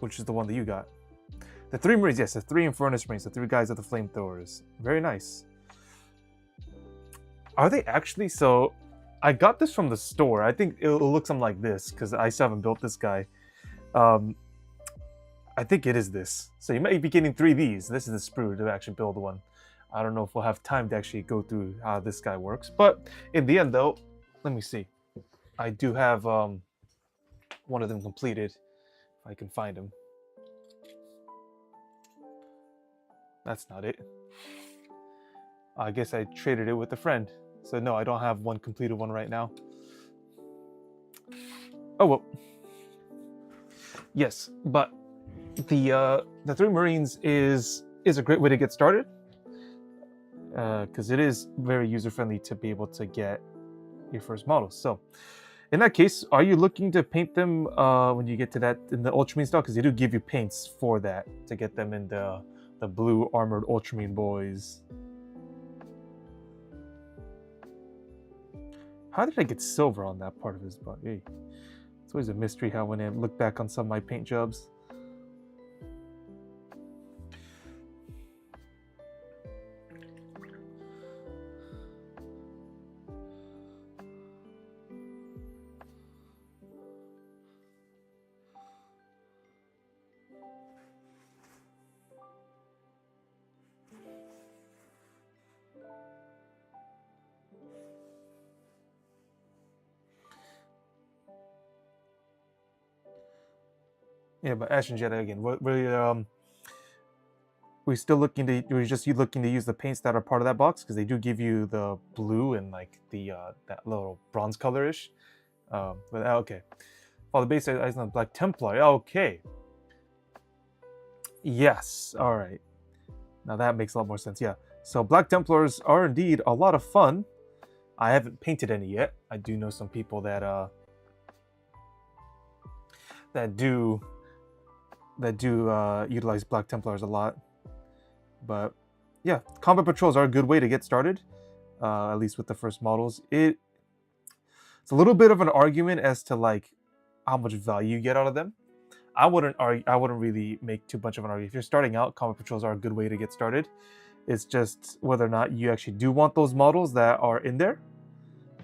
which is the one that you got. The 3 Marines, yes, the 3 Infernus Marines, the 3 guys with the flamethrowers. Very nice. Are they actually? So, I got this from the store. I think it'll look something like this because I still haven't built this guy. I think it is this. So you might be getting 3 of these. This is the sprue to actually build one. I don't know if we'll have time to actually go through how this guy works. But in the end, though, let me see. I do have one of them completed. If I can find him. That's not it. I guess I traded it with a friend. So no, I don't have one completed one right now. Oh well. Yes, but the 3 Marines is a great way to get started. Because it is very user-friendly to be able to get your first models. So in that case, are you looking to paint them when you get to that in the Ultramarine style? Because they do give you paints for that to get them in the blue armored Ultramarine boys. How did I get silver on that part of his body? It's always a mystery how when I look back on some of my paint jobs. Yeah, but Ashen Jedi again. We're still looking to. We're just looking to use the paints that are part of that box because they do give you the blue and like the that little bronze colorish. But okay. Follow the base eyes on Black Templar. Okay. Yes. All right. Now that makes a lot more sense. Yeah. So Black Templars are indeed a lot of fun. I haven't painted any yet. I do know some people that do utilize Black Templars a lot. But yeah, combat patrols are a good way to get started, at least with the first models. It's a little bit of an argument as to like how much value you get out of them. I wouldn't really make too much of an argument. If you're starting out, combat patrols are a good way to get started. It's just whether or not you actually do want those models that are in there,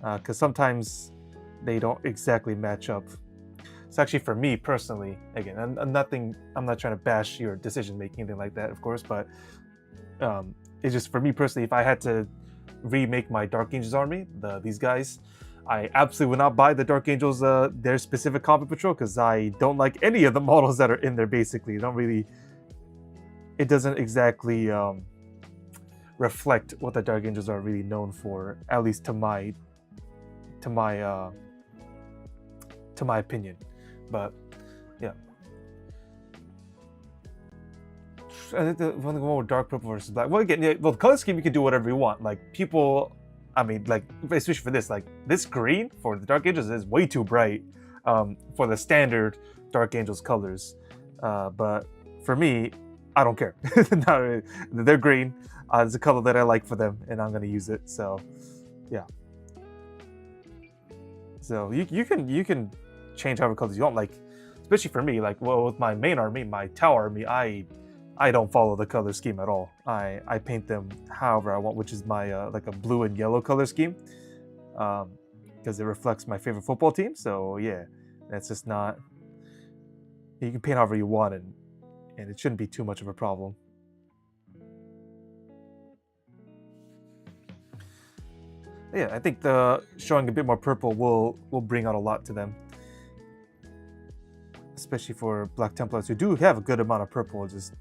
because sometimes they don't exactly match up. It's actually for me personally, again, I'm not trying to bash your decision making, anything like that, of course, but it's just for me personally, if I had to remake my Dark Angels army, these guys, I absolutely would not buy the Dark Angels, their specific combat patrol, because I don't like any of the models that are in there, basically. It doesn't exactly reflect what the Dark Angels are really known for, at least to my opinion. But yeah, I think the one with dark purple versus black. Well, again, yeah, well, the color scheme you can do whatever you want. Like people, I mean, like especially for this, like this green for the Dark Angels is way too bright for the standard Dark Angels colors. But for me, I don't care. They're green. It's a color that I like for them, and I'm gonna use it. So, yeah. So you can change however colors you want. Like, especially for me, like well, with my main army, my Tau army, I don't follow the color scheme at all. I paint them however I want, which is my like a blue and yellow color scheme, because it reflects my favorite football team. So yeah, that's just not. You can paint however you want, and it shouldn't be too much of a problem. Yeah, I think the showing a bit more purple will bring out a lot to them, especially for Black Templars who do have a good amount of purple. It just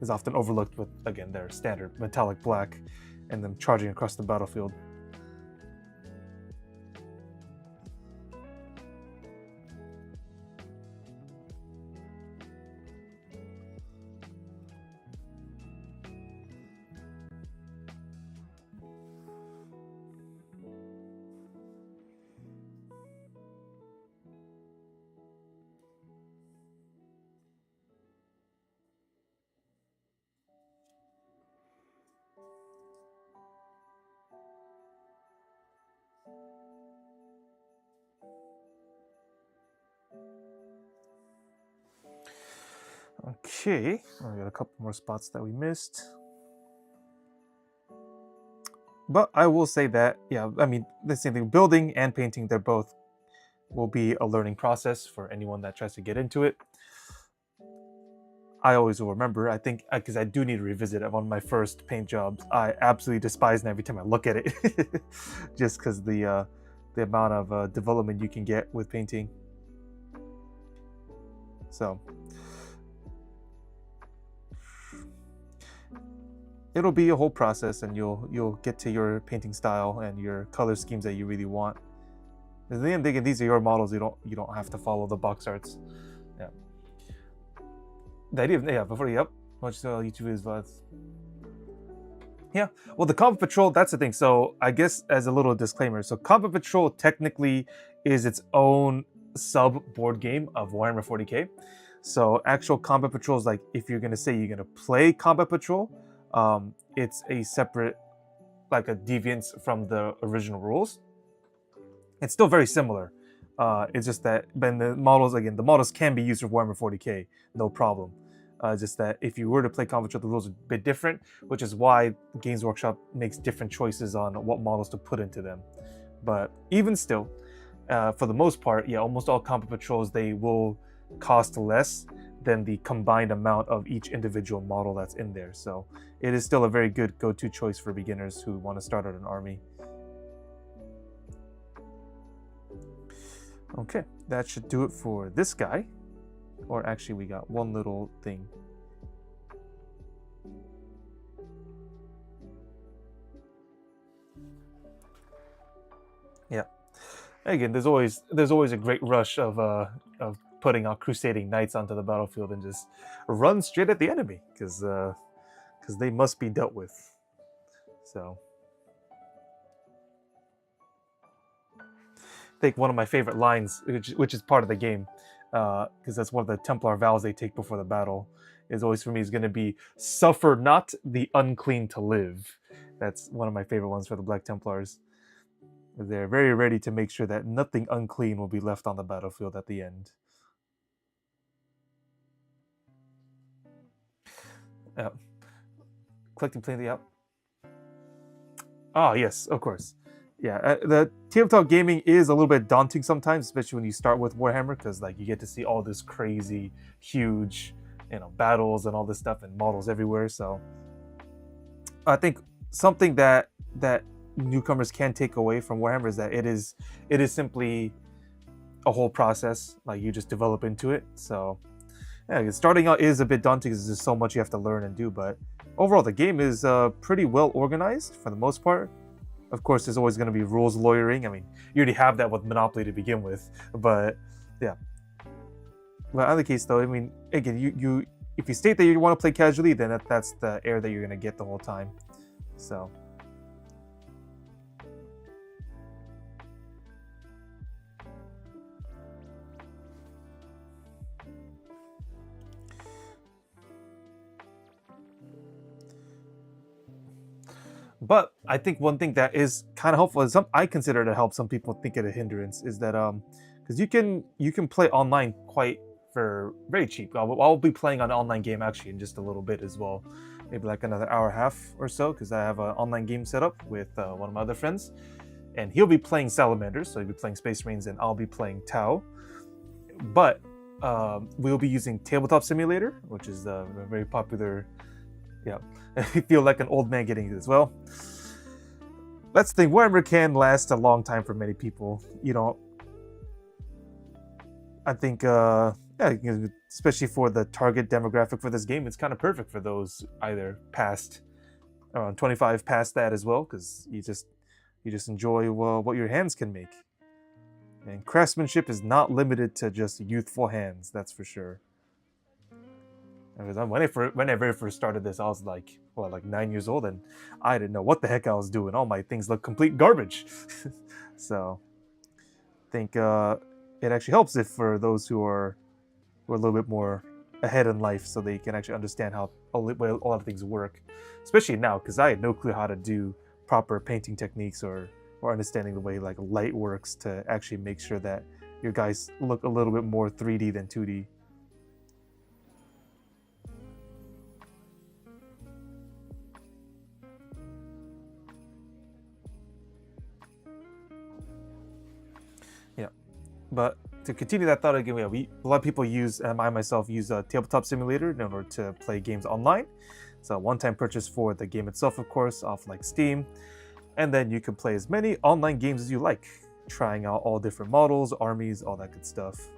is often overlooked with, again, their standard metallic black and them charging across the battlefield. Okay, we got a couple more spots that we missed. But I will say that, yeah, I mean, the same thing, building and painting, they're both will be a learning process for anyone that tries to get into it. I always will remember, I think, because I do need to revisit it. One of my first paint jobs, I absolutely despise it every time I look at it, just because the amount of development you can get with painting. So it'll be a whole process, and you'll get to your painting style and your color schemes that you really want. And then again, these are your models. You don't have to follow the box arts. Yeah. The idea of, yeah, before you up, watch YouTube videos, but yeah. Well, the Combat Patrol, that's the thing. So I guess as a little disclaimer, so Combat Patrol technically is its own sub board game of Warhammer 40k. So actual Combat Patrol is like, if you're gonna say you're gonna play Combat Patrol, it's a separate, like a deviance from the original rules. It's still very similar. It's just that, but the models can be used for Warhammer 40k, no problem. Just that if you were to play Combat Patrol, the rules are a bit different, which is why Games Workshop makes different choices on what models to put into them. But even still, for the most part, yeah, almost all Combat Patrols, they will cost less than the combined amount of each individual model that's in there. So it is still a very good go-to choice for beginners who want to start out an army. Okay, that should do it for this guy. Or actually, we got one little thing. Yeah. Again, there's always a great rush of putting out Crusading Knights onto the battlefield and just run straight at the enemy, because they must be dealt with. So I think one of my favorite lines, which is part of the game, because that's one of the Templar vows they take before the battle, is always for me is going to be "Suffer not the unclean to live." That's one of my favorite ones for the Black Templars. They're very ready to make sure that nothing unclean will be left on the battlefield at the end. Collecting plenty up. Oh yes, of course. Yeah, the tabletop gaming is a little bit daunting sometimes, especially when you start with Warhammer, because like you get to see all this crazy, huge, battles and all this stuff and models everywhere. So I think something that newcomers can take away from Warhammer is that it is simply a whole process. Like you just develop into it. So yeah, starting out is a bit daunting because there's so much you have to learn and do. But overall, the game is pretty well organized for the most part. Of course, there's always going to be rules lawyering. I mean, you already have that with Monopoly to begin with, but yeah. But in other case, though, I mean, again, you if you state that you want to play casually, then that's the air that you're going to get the whole time. So. But I think one thing that is kind of helpful is I consider to help some people think it a hindrance is that because you can play online quite for very cheap. I'll be playing an online game actually in just a little bit as well, maybe like another hour and a half or so, because I have an online game set up with one of my other friends, and he'll be playing Salamanders, so he'll be playing Space Marines, and I'll be playing Tau. But we'll be using Tabletop Simulator, which is a very popular. Yeah, I feel like an old man getting this. Well, that's the thing. Warhammer can last a long time for many people. I think, yeah, especially for the target demographic for this game, it's kind of perfect for those either past around 25, past that as well, because you just enjoy what your hands can make. And craftsmanship is not limited to just youthful hands, that's for sure. When I very first started this, I was like 9 years old, and I didn't know what the heck I was doing. All my things look complete garbage. So I think it actually helps if for those who are a little bit more ahead in life, so they can actually understand how a lot of things work. Especially now, because I had no clue how to do proper painting techniques or understanding the way like light works to actually make sure that your guys look a little bit more 3D than 2D. But to continue that thought again, a lot of people use, and I myself use a Tabletop Simulator in order to play games online. It's a one-time purchase for the game itself, of course, off like Steam. And then you can play as many online games as you like, trying out all different models, armies, all that good stuff.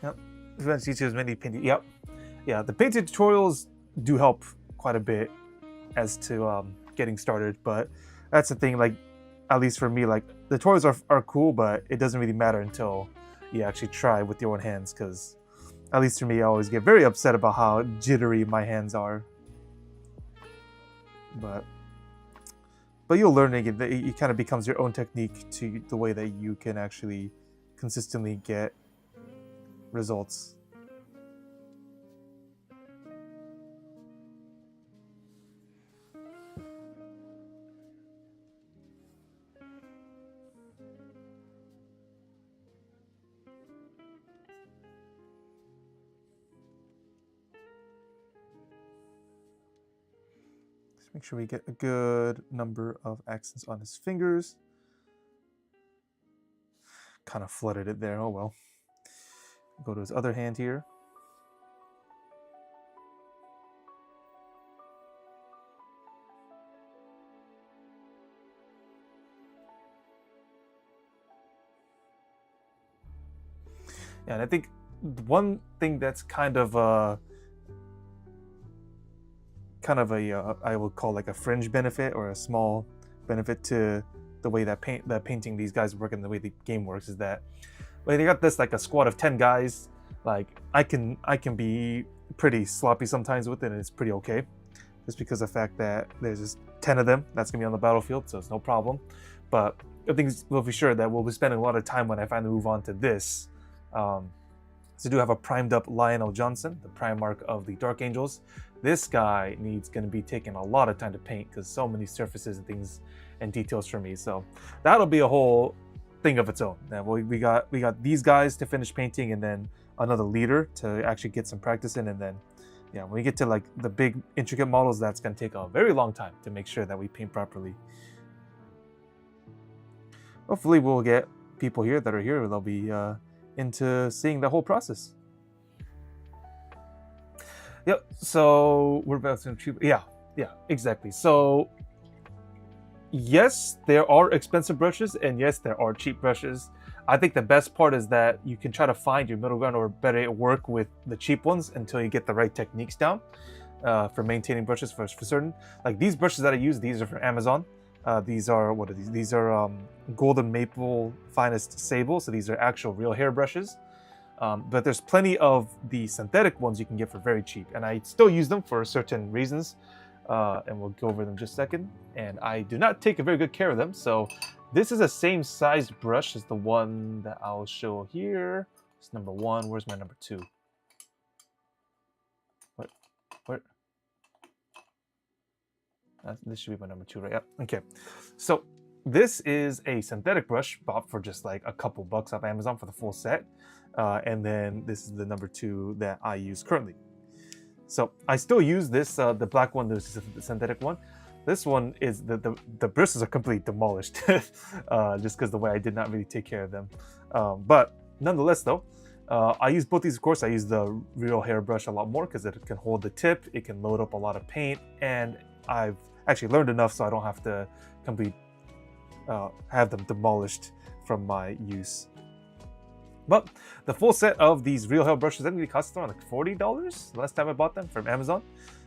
Yep. Events teach you as many painting. Yep. Yeah, the painting tutorials do help quite a bit as to getting started, but that's the thing, like, at least for me, like, the tutorials are cool, but it doesn't really matter until you actually try with your own hands, because at least for me, I always get very upset about how jittery my hands are. But you'll learn it. It kind of becomes your own technique to the way that you can actually consistently get results. Just make sure we get a good number of accents on his fingers. Kind of flooded it there. Oh well. Go to his other hand here. Yeah, and I think one thing that's kind of a I would call like a fringe benefit or a small benefit to the way that painting these guys work and the way the game works is that like they got this like a squad of 10 guys. Like I can be pretty sloppy sometimes with it, and it's pretty okay, just because of the fact that there's just 10 of them that's gonna be on the battlefield, so it's no problem. But I think we'll be sure that we'll be spending a lot of time when I finally move on to this. So I do have a primed up Lionel Johnson, the Primarch of the Dark Angels. This guy going to be taking a lot of time to paint because so many surfaces and things and details for me. So that'll be a whole thing of its own. Now we got these guys to finish painting, and then another leader to actually get some practice in, and then yeah, when we get to like the big intricate models, that's going to take a very long time to make sure that we paint properly. Hopefully we'll get people here that are here. They'll be into seeing the whole process. Yep. So we're about to achieve. Yeah, exactly. So yes, there are expensive brushes, and yes, there are cheap brushes. I think the best part is that you can try to find your middle ground, or better work with the cheap ones until you get the right techniques down for maintaining brushes for certain. Like these brushes that I use, these are from Amazon. These are, what are these? These are Golden Maple Finest Sable. So these are actual real hair brushes. But there's plenty of the synthetic ones you can get for very cheap. And I still use them for certain reasons. And we'll go over them in just a second. And I do not take a very good care of them. So this is the same sized brush as the one that I'll show here. It's number 1. Where's my number 2? Where? This should be my number 2, right? Yep. Okay. So this is a synthetic brush bought for just like a couple bucks off Amazon for the full set. And then this is the number 2 that I use currently. So I still use this, the black one, this is the synthetic one. This one is, the bristles are completely demolished just because the way I did not really take care of them. But nonetheless though, I use both these, of course. I use the real hair brush a lot more because it can hold the tip, it can load up a lot of paint, and I've actually learned enough so I don't have to have them demolished from my use. But the full set of these real hair brushes, I think they cost around like $40 last time I bought them from Amazon.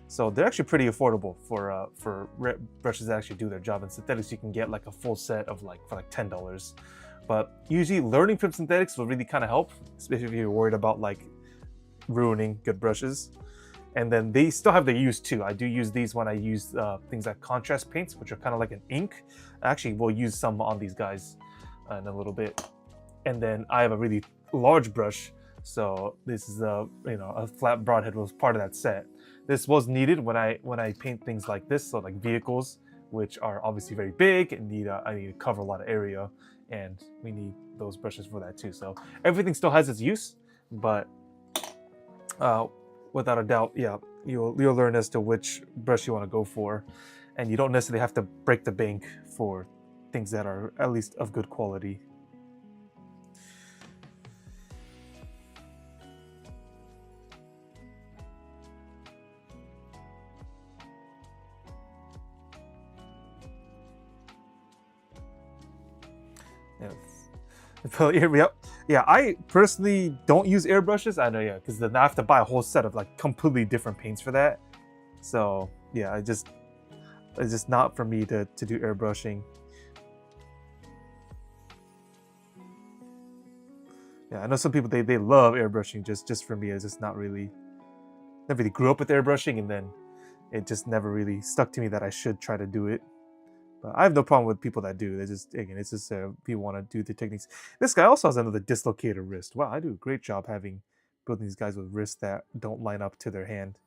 So they're actually pretty affordable for brushes that actually do their job. And synthetics, you can get like a full set of for like $10. But usually learning from synthetics will really kind of help, especially if you're worried about like ruining good brushes. And then they still have their use too. I do use these when I use things like contrast paints, which are kind of like an ink. Actually, we'll use some on these guys in a little bit. And then I have a really large brush, so this is a flat broadhead was part of that set. This was needed when I paint things like this, so like vehicles, which are obviously very big and I need to cover a lot of area, and we need those brushes for that too. So everything still has its use, but without a doubt, yeah, you'll learn as to which brush you want to go for, and you don't necessarily have to break the bank for things that are at least of good quality. Yes. Yep. Yeah, I personally don't use airbrushes. I know, yeah, because then I have to buy a whole set of like completely different paints for that. So yeah, it's just not for me to do airbrushing. Yeah, I know some people they love airbrushing. Just for me, it's just not really. Never really grew up with airbrushing, and then it just never really stuck to me that I should try to do it. But I have no problem with people that do. They just, again, it's just people want to do the techniques. This guy also has another dislocated wrist. Wow, I do a great job building these guys with wrists that don't line up to their hand.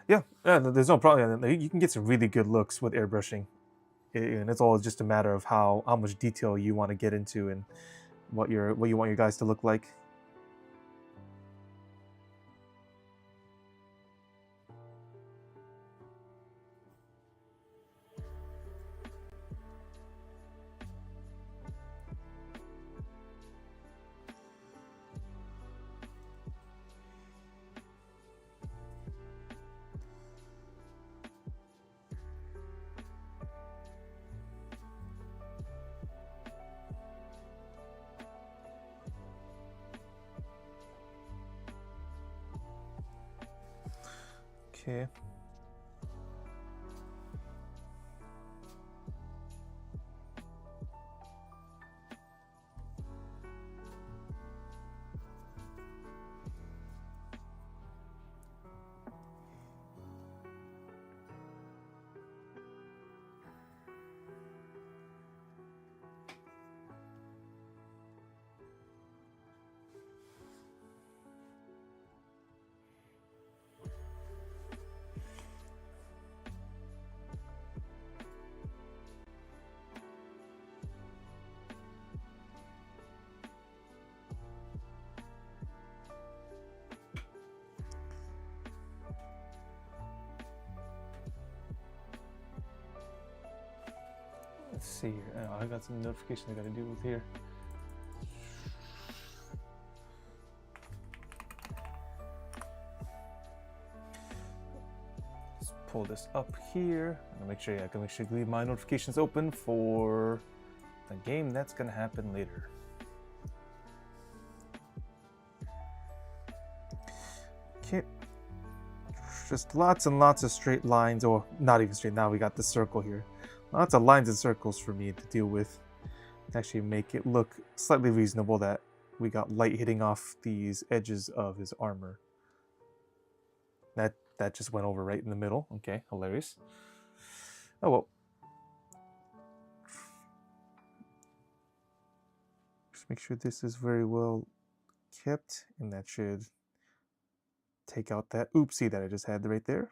Yeah, there's no problem. You can get some really good looks with airbrushing, and it's all just a matter of how much detail you want to get into and what you want your guys to look like. Okay. Let's see here. Oh, I got some notifications I got to deal with here. Let's pull this up here. I'm gonna make sure, I can make sure to leave my notifications open for the game that's gonna happen later. Okay. Just lots and lots of straight lines, or not even straight. Now we got the circle here. Lots of lines and circles for me to deal with. Actually make it look slightly reasonable that we got light hitting off these edges of his armor. That just went over right in the middle. Okay, hilarious. Oh well. Just make sure this is very well kept, and that should take out that oopsie that I just had right there.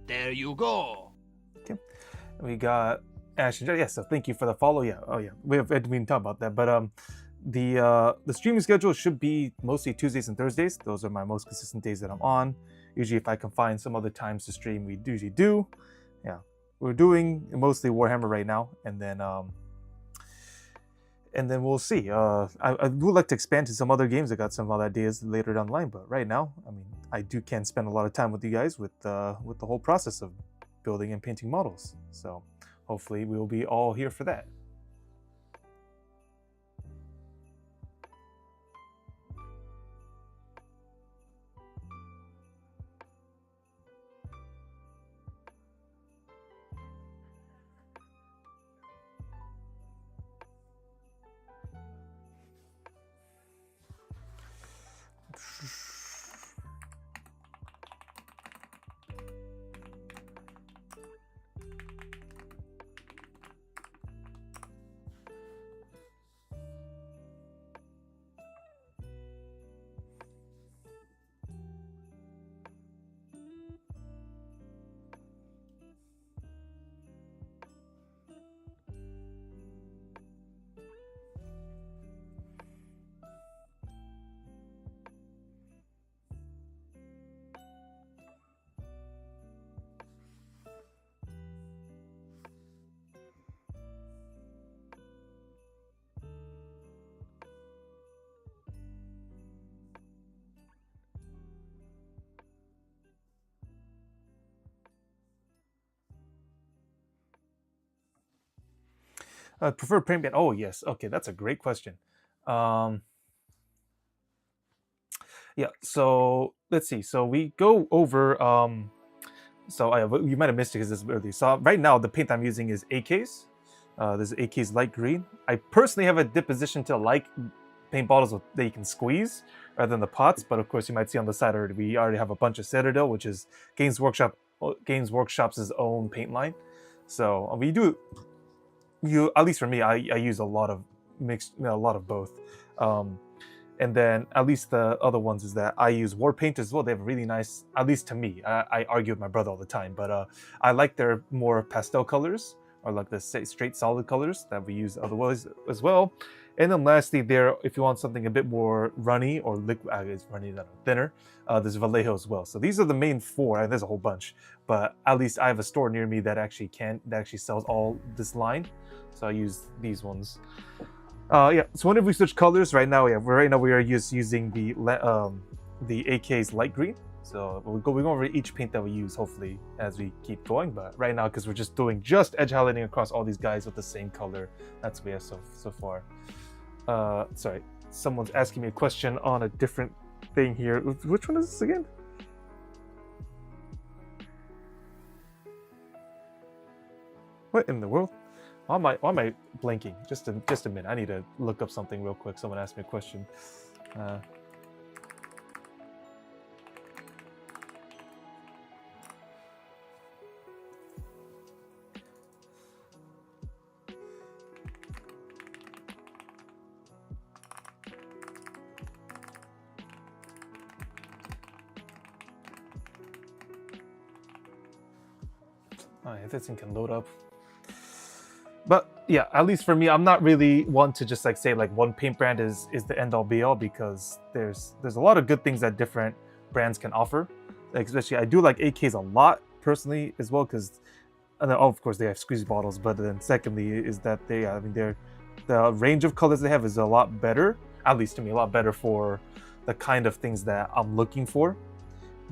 There you go. Okay, we got Ash and Jay. Yeah, so thank you for the follow. Yeah, oh yeah, we didn't even talk about that, but the streaming schedule should be mostly Tuesdays and Thursdays. Those are my most consistent days that I'm on. Usually, if I can find some other times to stream, we usually do. Yeah, we're doing mostly Warhammer right now, and then and then we'll see. I would like to expand to some other games. I got some other ideas later down the line, but right now, I mean, I can spend a lot of time with you guys with the whole process of building and painting models. So hopefully we will be all here for that. Preferred paint band. Oh yes, okay, that's a great question. Yeah, so let's see. So we go over. So you might have missed it because this is early. So right now the paint I'm using is AK's. This is AK's light green. I personally have a disposition to like paint bottles that you can squeeze rather than the pots. But of course, you might see on the side already we already have a bunch of Citadel, which is Games Workshop's own paint line. So we do. At least for me, I use a lot of a lot of both. And then at least the other ones is that I use Warpaint as well. They have really nice, at least to me. I argue with my brother all the time, but I like their more pastel colors or like the straight solid colors that we use otherwise as well. And then lastly, there, if you want something a bit more runny or liquid, I guess runny, thinner, there's Vallejo as well. So these are the main four, and there's a whole bunch. But at least I have a store near me that actually sells all this line. So I use these ones. Yeah. So whenever we switch colors, right now we are just using the AK's light green. So we're going over each paint that we use, hopefully, as we keep going. But right now, because we're just doing edge highlighting across all these guys with the same color, that's what we have so far. Sorry, someone's asking me a question on a different thing here. Which one is this again? What in the world? Why am I blanking? Just a minute. I need to look up something real quick. Someone asked me a question. If this thing can load up. But yeah, at least for me, I'm not really one to just like say like one paint brand is the end all be all, because there's a lot of good things that different brands can offer. Like especially, I do like AK's a lot personally as well, because of course they have squeeze bottles, but then secondly is that the range of colors they have is a lot better, at least to me, a lot better for the kind of things that I'm looking for.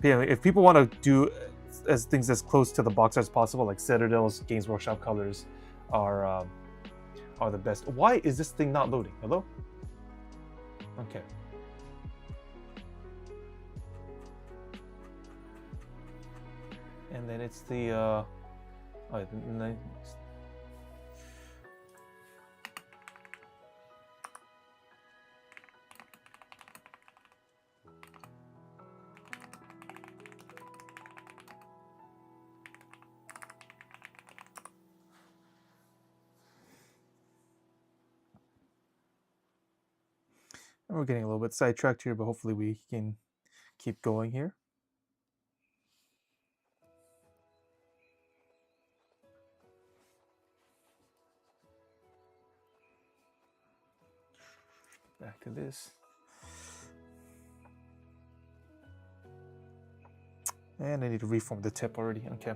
If people want to do things as close to the box as possible, like Citadel's Games Workshop colors are the best. Why is this thing not loading? Hello? Okay. And then it's the we're getting a little bit sidetracked here, but hopefully we can keep going here. Back to this. And I need to reform the tip already. Okay.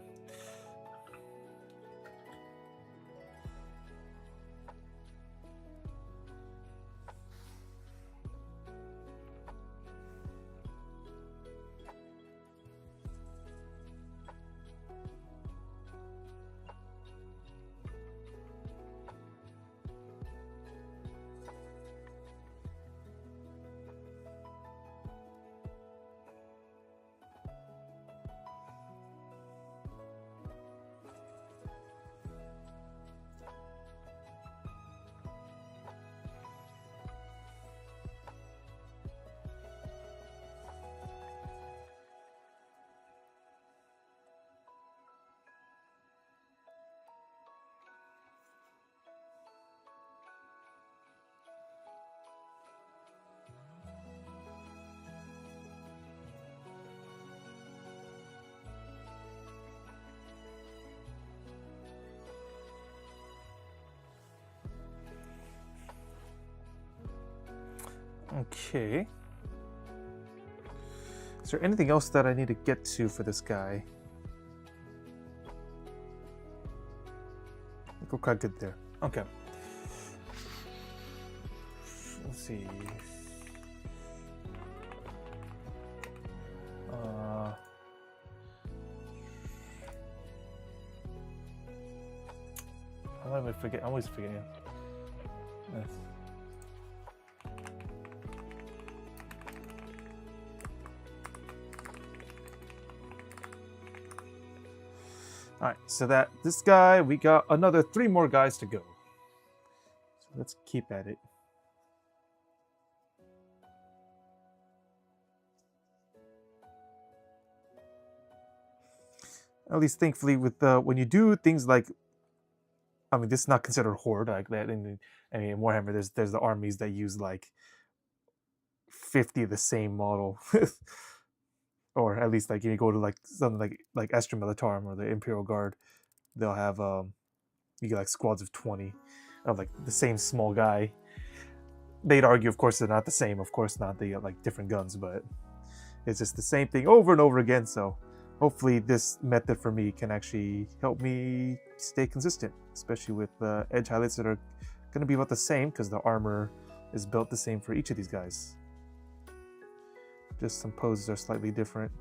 Okay. Is there anything else that I need to get to for this guy? I think we're quite good there. Okay. Let's see. I always forget. I always forget. Yeah. Yes. All right. So that this guy, we got another 3 more guys to go. So let's keep at it. At least, thankfully, with when you do things like, I mean, this is not considered horde like that. In Warhammer, there's the armies that use like 50 of the same model, or at least like you go to like something like Astra Militarum or the Imperial Guard, they'll have you get like squads of 20 of like the same small guy. They'd argue, of course, they're not the same. Of course, not. They got like different guns, but it's just the same thing over and over again. So hopefully this method for me can actually help me stay consistent, especially with edge highlights that are going to be about the same because the armor is built the same for each of these guys. Just some poses are slightly different.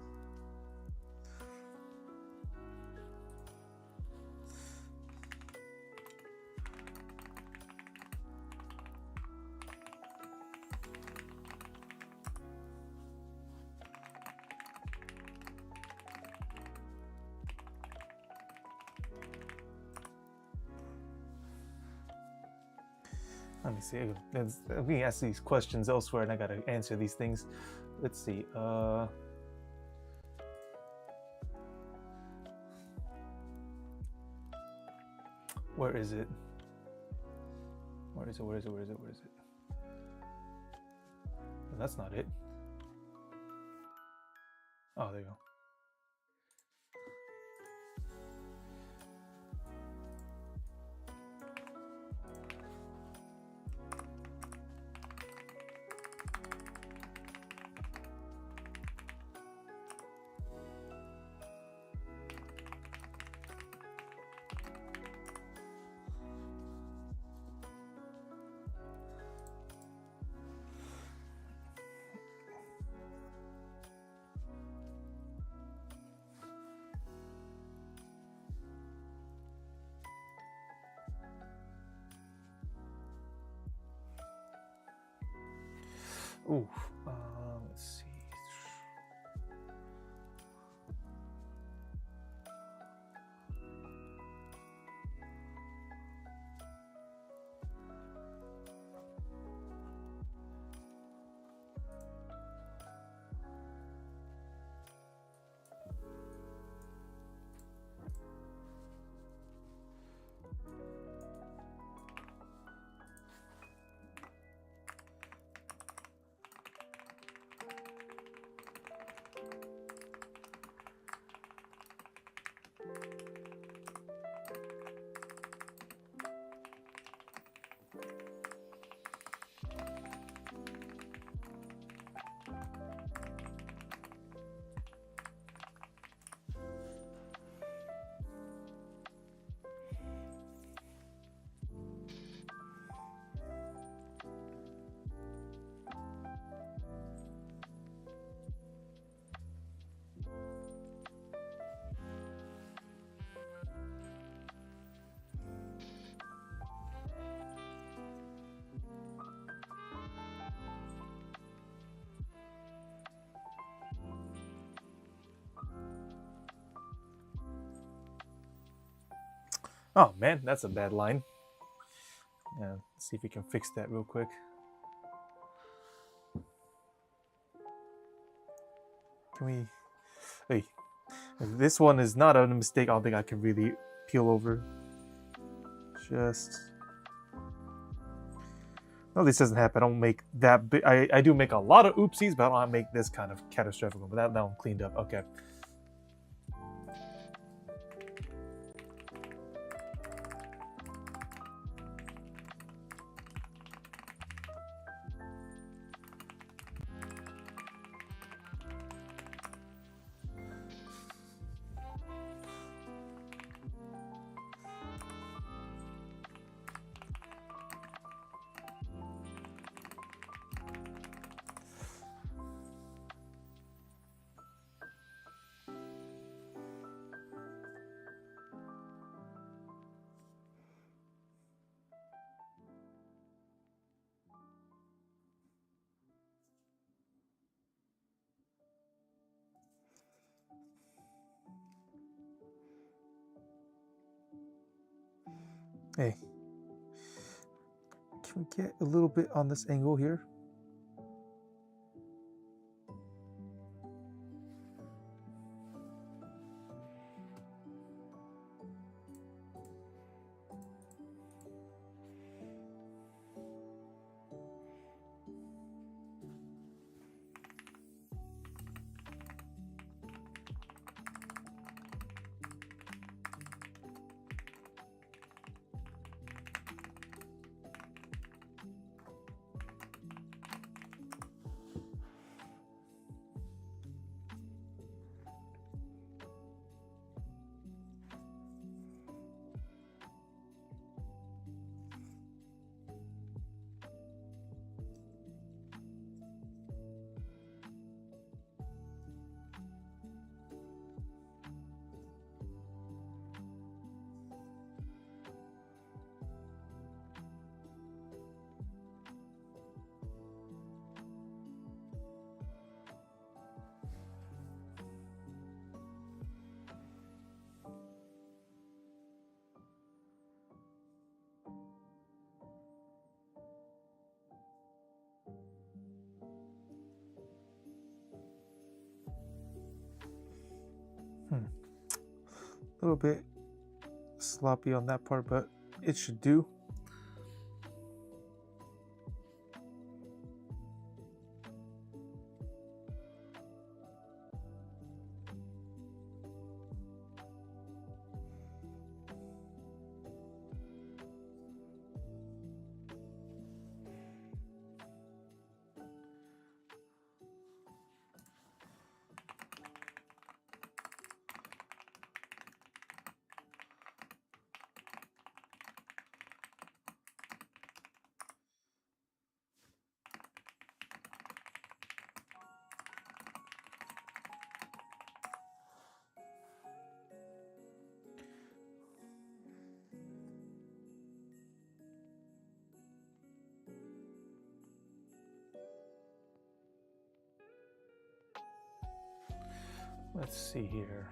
Let me see. We can ask these questions elsewhere, and I gotta answer these things. Let's see. Where is it? Where is it? Where is it? Where is it? Where is it? Oh, that's not it. Oh, there you go. Ooh, let's see. Oh man, that's a bad line. Yeah, let's see if we can fix that real quick. Can we? Hey, this one is not a mistake. I don't think I can really peel over. Just. No, this doesn't happen. I don't make that big. I do make a lot of oopsies, but I don't make this kind of catastrophic one. But that one cleaned up. Okay. Hey, can we get a little bit on this angle here? A little bit sloppy on that part, but it should do. Let's see here.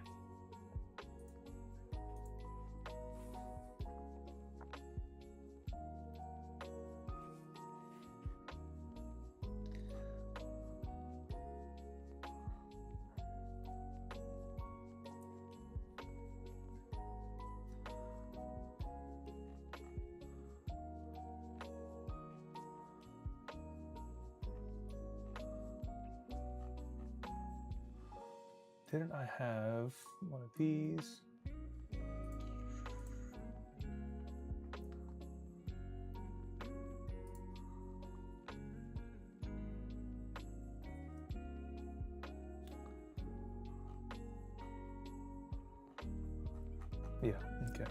Didn't I have one of these? Yeah, okay.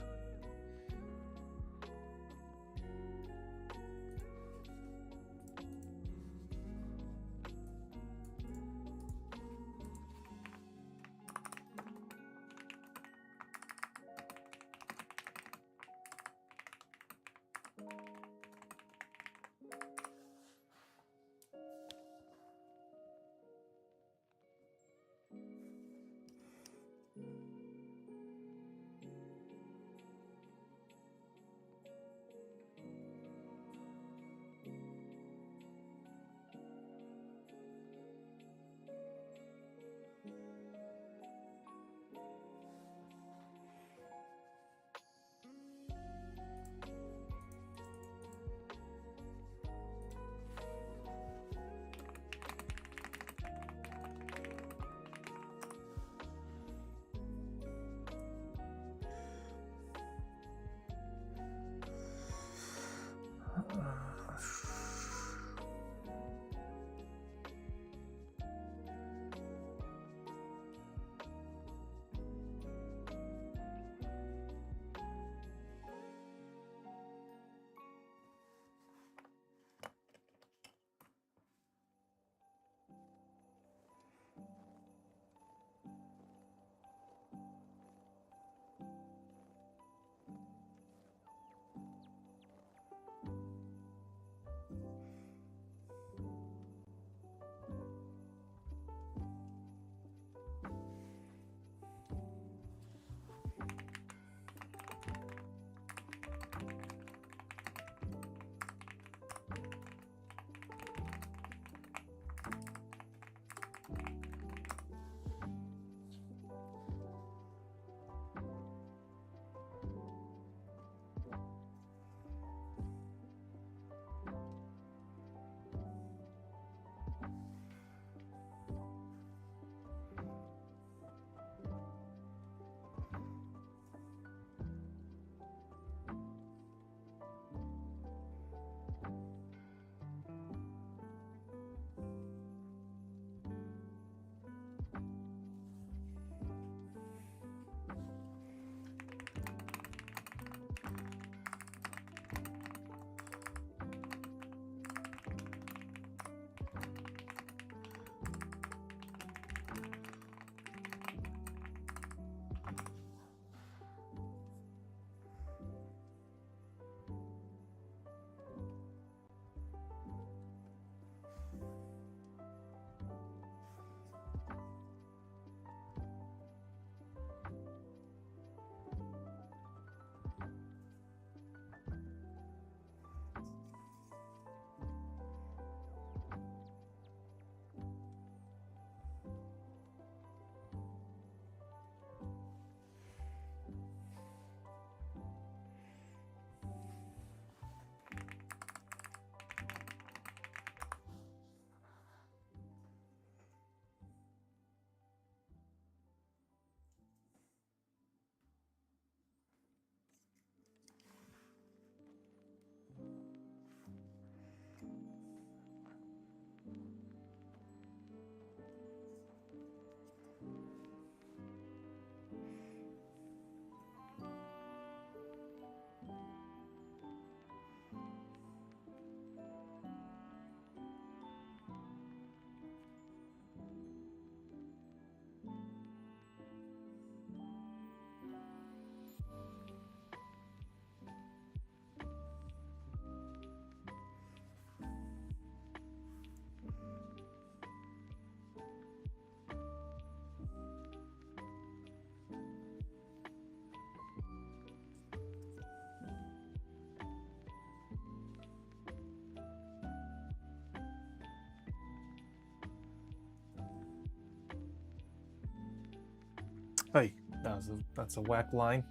That's a whack line.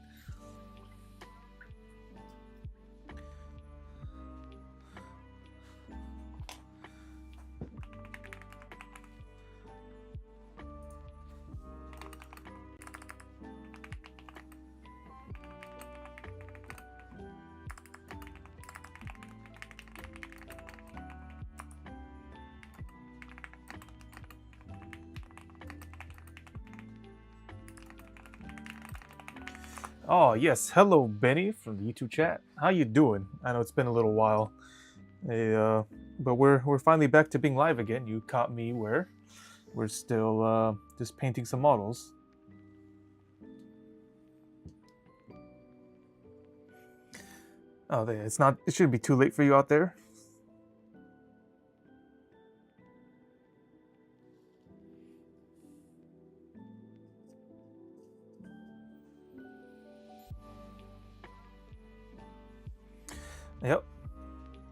Oh yes, hello Benny from the YouTube chat. How you doing? I know it's been a little while, but we're finally back to being live again. You caught me where we're still just painting some models. Oh, it's not. It shouldn't be too late for you out there. Yep.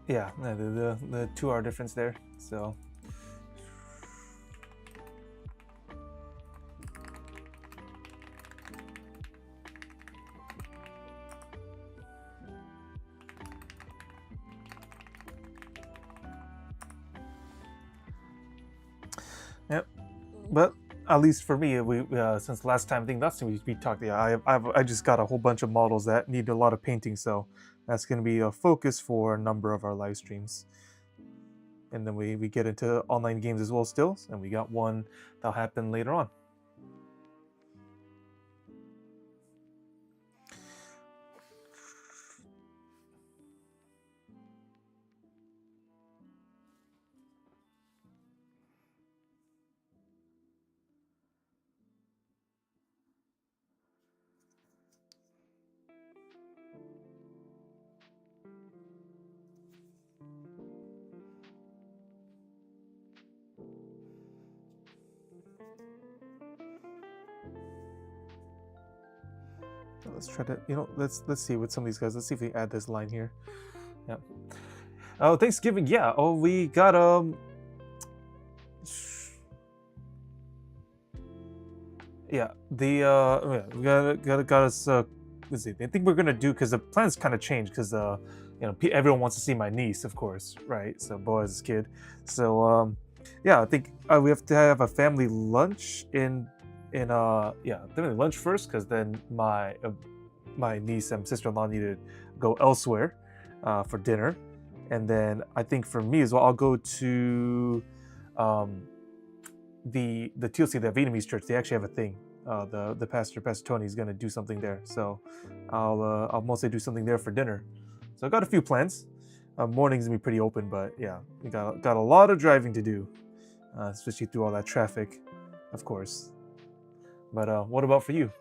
Yeah, the 2-hour difference there. So. Yep. But at least for me, we since last time, I think last time we talked, yeah, I just got a whole bunch of models that need a lot of painting, so that's going to be a focus for a number of our live streams. And then we get into online games as well still, and we got one that'll happen later on. Let's try to, let's see with some of these guys. Let's see if we add this line here. Yeah. Oh, Thanksgiving. Yeah. Oh, we got yeah. We got us. Let's see. I think we're gonna do, because the plans kind of changed, because everyone wants to see my niece, of course, right? So Boaz's kid. So yeah, I think we have to have a family lunch family lunch first, because then my niece and sister-in-law need to go elsewhere for dinner, and then I think for me as well, I'll go to the TLC, the Vietnamese church. They actually have a thing. The Pastor Tony is going to do something there, so I'll mostly do something there for dinner. So I got a few plans. Morning's gonna be pretty open, but yeah, we got a lot of driving to do, especially through all that traffic, of course. But what about for you?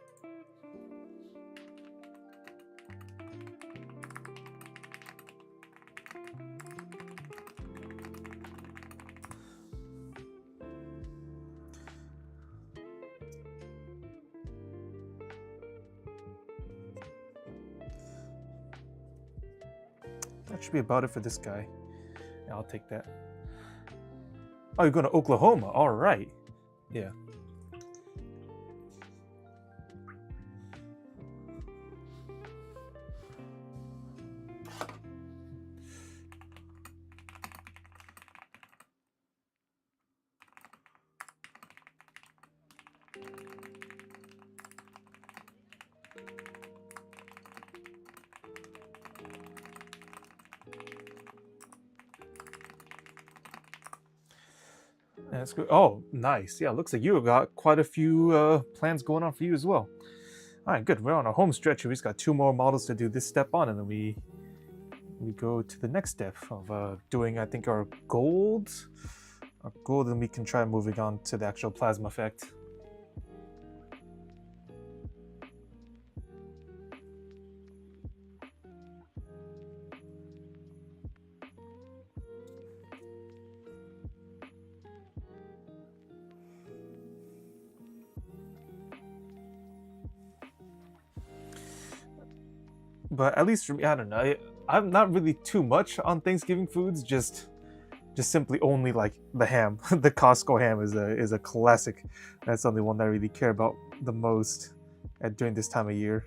That should be about it for this guy. Yeah, I'll take that. Oh, you're going to Oklahoma. All right. Yeah. That's good. Oh, nice. Yeah, looks like you got quite a few plans going on for you as well. All right, good. We're on a home stretch. We just got 2 more models to do this step on, and then we go to the next step of doing, I think, our gold. And we can try moving on to the actual plasma effect. But at least for me, I don't know. I'm not really too much on Thanksgiving foods. Just simply only like the ham. The Costco ham is a classic. That's the only one that I really care about the most. during this time of year.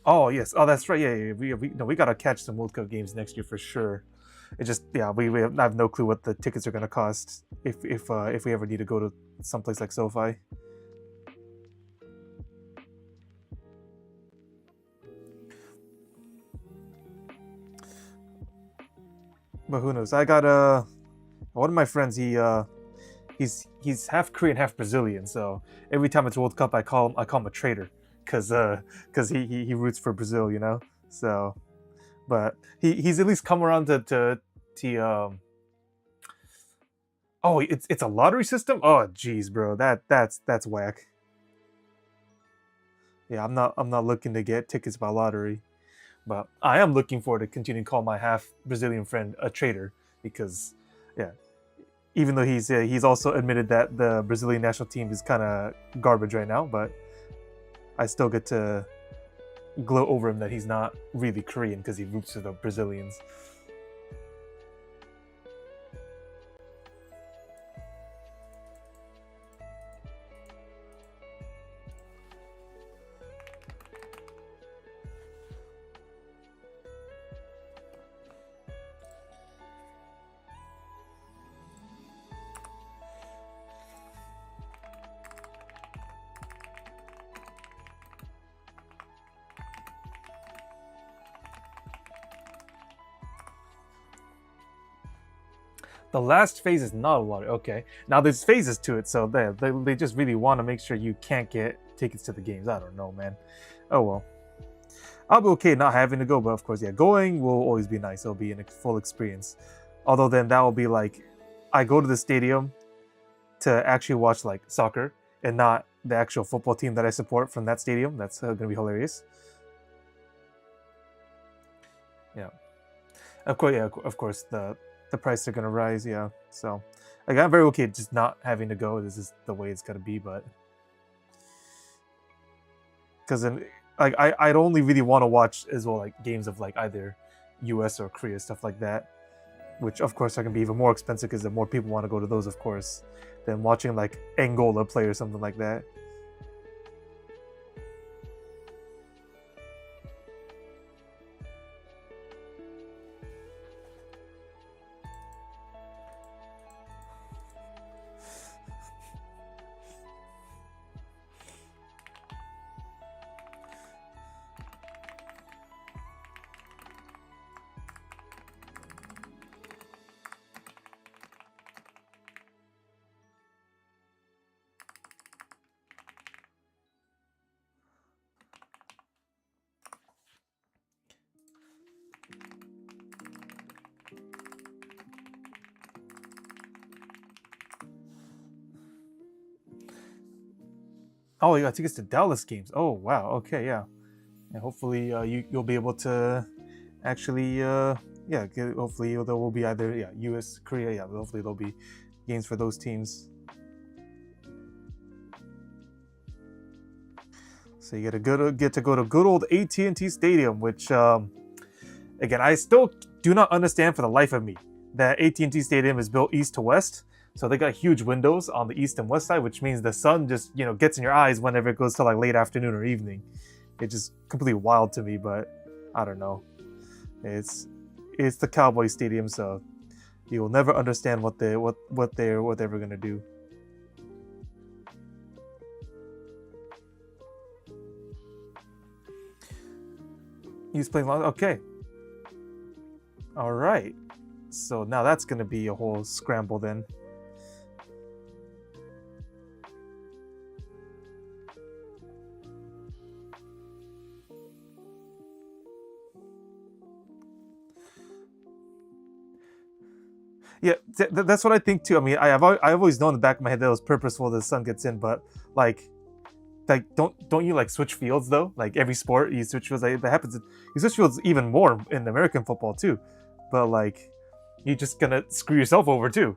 Oh yes, oh that's right. Yeah. We gotta catch some World Cup games next year for sure. It just I have no clue what the tickets are gonna cost if we ever need to go to someplace like SoFi. But who knows? I got one of my friends. He's half Korean, half Brazilian. So every time it's World Cup, I call him a traitor because he roots for Brazil, you know. So, but he's at least come around to oh, it's a lottery system. Oh, jeez, bro, that's whack. Yeah, I'm not looking to get tickets by lottery, but I am looking forward to continuing to call my half Brazilian friend a traitor because, yeah, even though he's also admitted that the Brazilian national team is kind of garbage right now, but I still get to gloat over him that he's not really Korean because he roots for the Brazilians. The last phase is not a lottery. Okay, now there's phases to it, so they just really want to make sure you can't get tickets to the games. I don't know, man. Oh well. I'll be okay not having to go, but of course, yeah, going will always be nice. It'll be a full experience. Although then that will be like, I go to the stadium to actually watch like soccer and not the actual football team that I support from that stadium. That's going to be hilarious. Yeah, of course, yeah, of course the prices are going to rise. Yeah, so like I'm very okay just not having to go. This is the way it's going to be, but because then like I'd only really want to watch as well like games of like either US or Korea, stuff like that, which of course are going to be even more expensive because the more people want to go to those, of course, than watching like Angola play or something like that. Oh, you got tickets to Dallas games. Oh wow, okay, yeah. And hopefully you'll be able to actually hopefully there will be either US, Korea, yeah, hopefully there'll be games for those teams. So you get to go to good old AT&T Stadium, which again I still do not understand for the life of me that AT&T Stadium is built east to west. So they got huge windows on the east and west side, which means the sun just gets in your eyes whenever it goes to like late afternoon or evening. It's just completely wild to me, but I don't know. It's the Cowboy Stadium, so you will never understand what they're gonna do. He's playing long. Okay. All right. So now that's gonna be a whole scramble then. Yeah, that's what I think too. I mean, I've always known in the back of my head that it was purposeful that the sun gets in, but like don't you like switch fields though? Like every sport you switch fields. Like, that happens. You switch fields even more in American football too, but like you're just gonna screw yourself over too.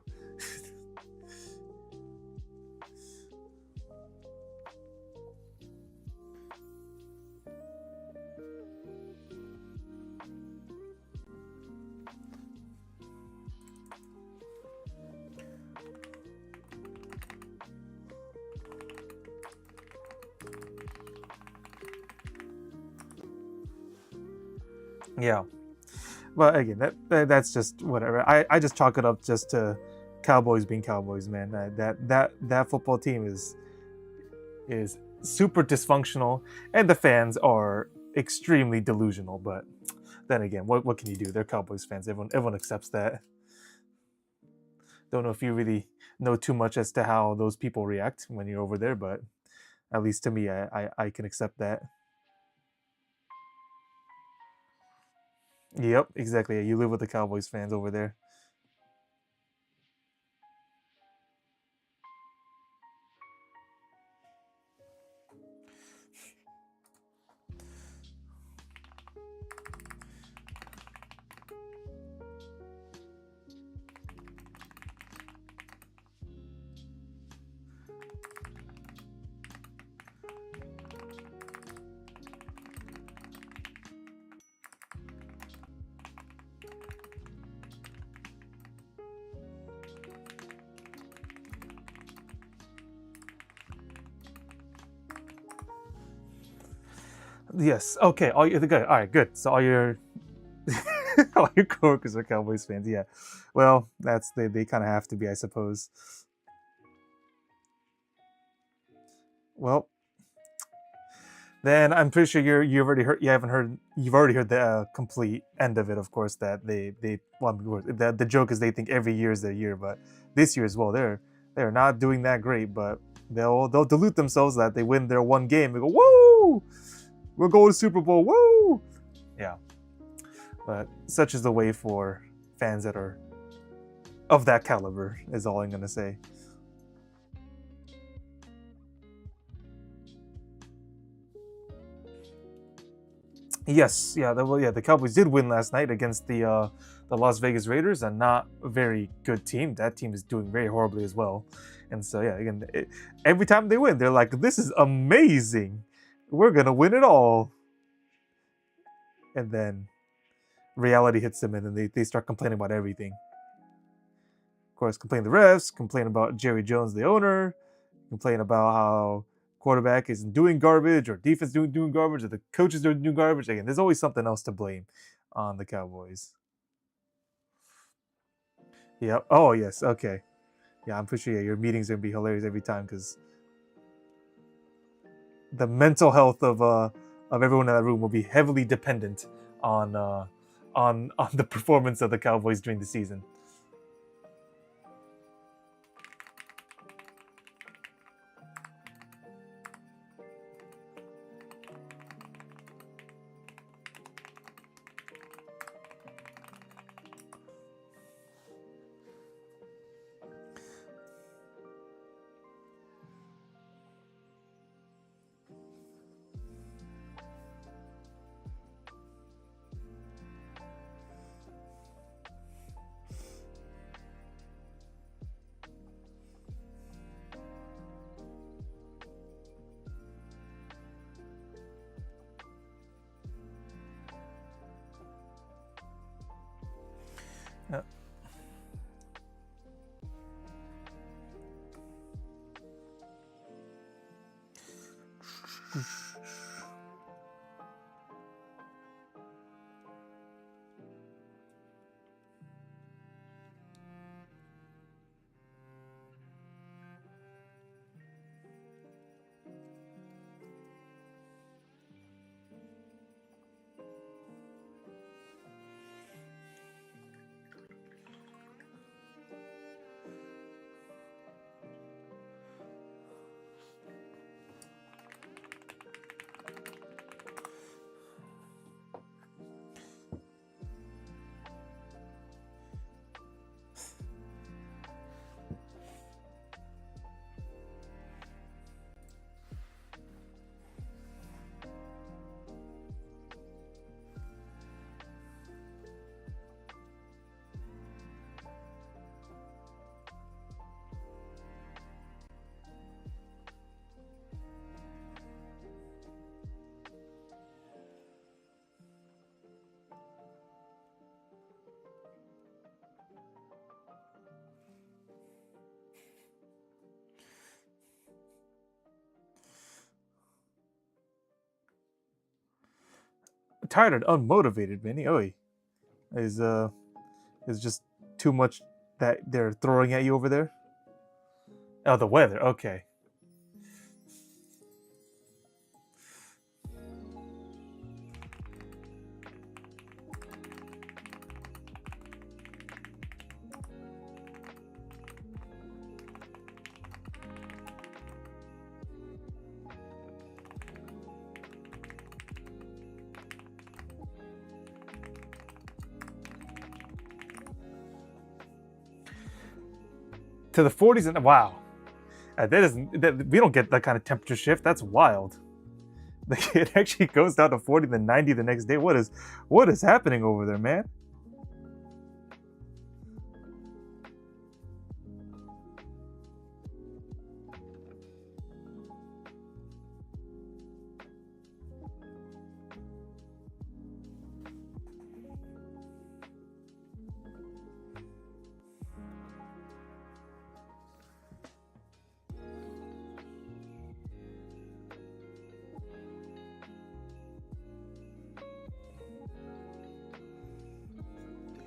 Yeah. But again, that's just whatever. I just chalk it up just to Cowboys being Cowboys, man. That football team is super dysfunctional, and the fans are extremely delusional. But then again, what can you do? They're Cowboys fans. Everyone accepts that. Don't know if you really know too much as to how those people react when you're over there, but at least to me, I can accept that. Yep, exactly. You live with the Cowboys fans over there. Yes. Okay. All you good. All right. Good. So all your all your coworkers are Cowboys fans. Yeah. Well, that's they kind of have to be, I suppose. Well, then I'm pretty sure you've already heard. You haven't heard. You've already heard the complete end of it. Of course, that they well, the joke is they think every year is their year, but this year as well, they're not doing that great. But they'll dilute themselves that they win their one game. They go, woo! We're going to Super Bowl. Woo! Yeah. But such is the way for fans that are of that caliber, is all I'm gonna say. Yes, yeah, the Cowboys did win last night against the Las Vegas Raiders, a not very good team. That team is doing very horribly as well, and so yeah, again, every time they win, they're like, "This is amazing, we're gonna win it all," and then reality hits them, and then they start complaining about everything. Of course, complain the refs, complain about Jerry Jones, the owner, complain about how quarterback isn't doing garbage or defense doing garbage or the coaches are doing garbage. Again, there's always something else to blame on the Cowboys. Yep. Oh yes. Okay. Yeah, I'm pretty sure your meetings are gonna be hilarious every time because the mental health of everyone in that room will be heavily dependent on on the performance of the Cowboys during the season. Yeah. Tired and unmotivated, Vinny. Oi. Is just too much that they're throwing at you over there? Oh, the weather. Okay. To the 40s and wow. That isn't that we don't get that kind of temperature shift. That's wild. Like, it actually goes down to 40 then 90 the next day. What is happening over there, man?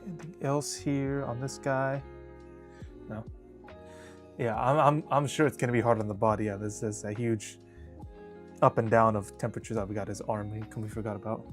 Anything else here on this guy? No. Yeah, I'm sure it's gonna be hard on the body. Yeah, there's a huge up and down of temperatures that we got his arm. We completely forgot about.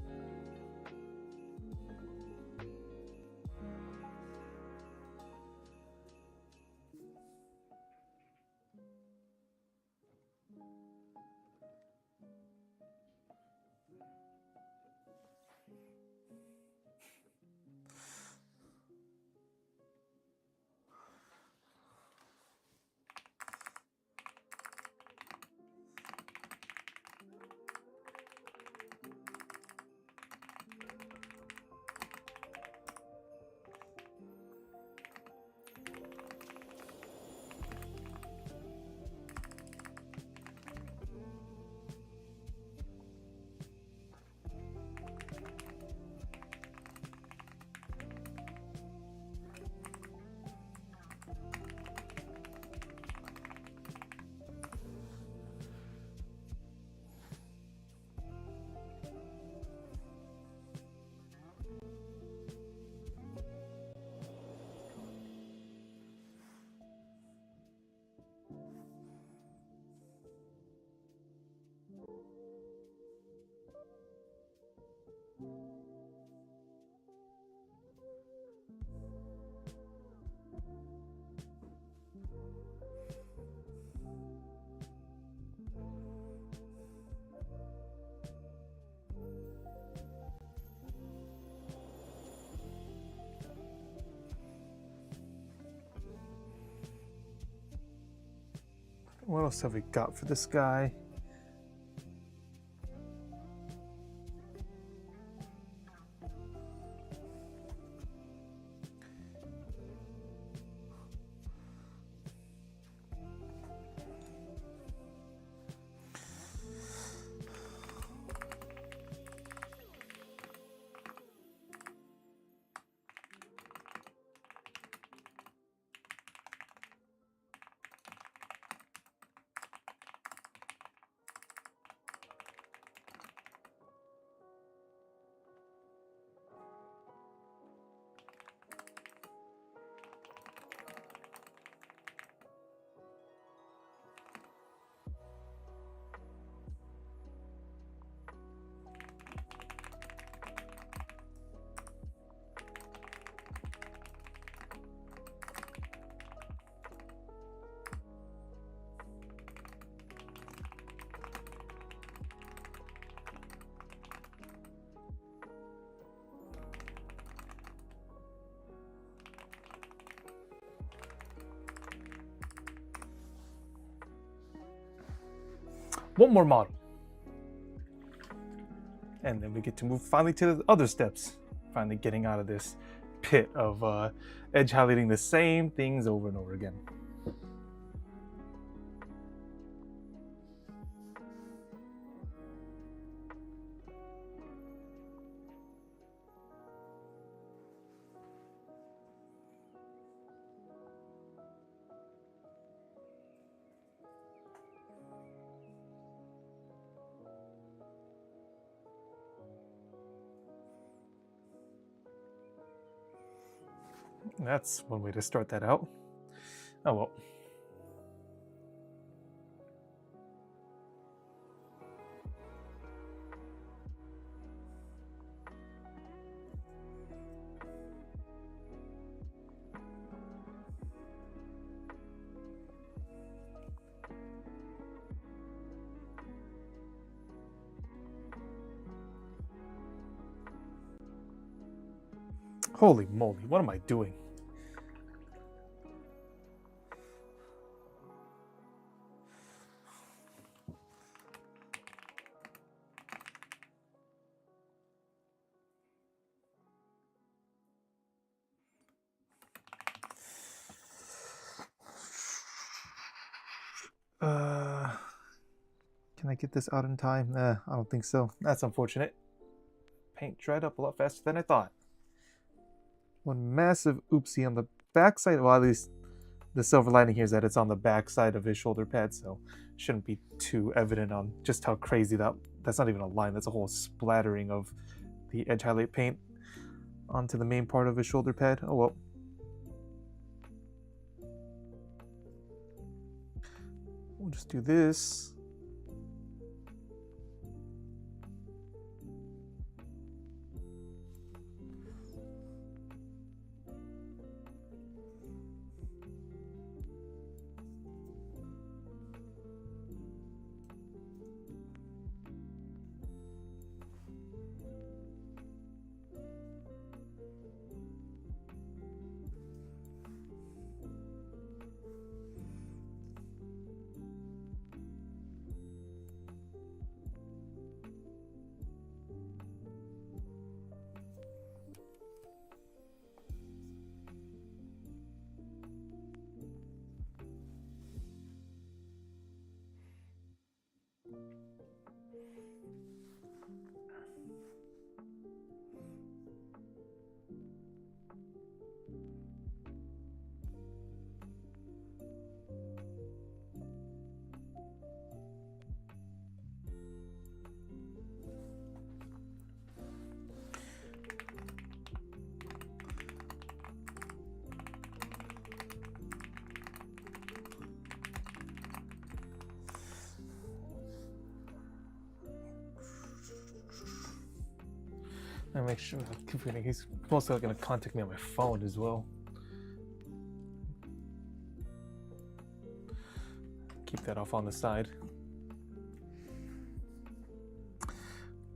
What else have we got for this guy? One more model. And then we get to move finally to the other steps. Finally getting out of this pit of edge highlighting the same things over and over again. That's one way to start that out. Oh well. Holy moly, what am I doing? Can I get this out in time? I don't think so. That's unfortunate. Paint dried up a lot faster than I thought. One massive oopsie on the backside. Well, at least the silver lining here is that it's on the backside of his shoulder pad, so shouldn't be too evident on just how crazy that's not even a line. That's a whole splattering of the edge highlight paint onto the main part of his shoulder pad. Oh well. We'll just do this. I make sure he's most likely going to contact me on my phone as well. Keep that off on the side.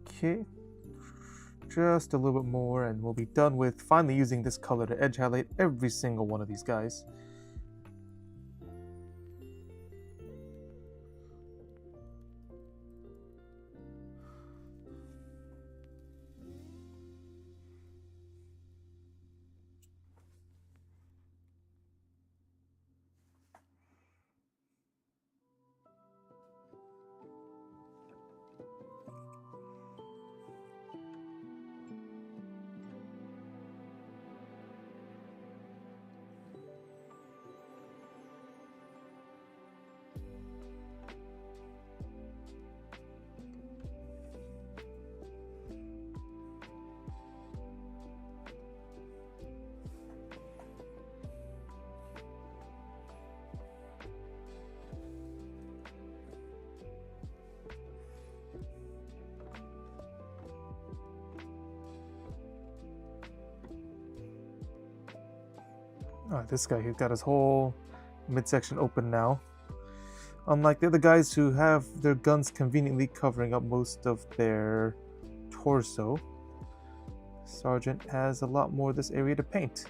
Okay, just a little bit more and we'll be done with finally using this color to edge highlight every single one of these guys. This guy, he's got his whole midsection open now. Unlike the other guys who have their guns conveniently covering up most of their torso, Sergeant has a lot more of this area to paint.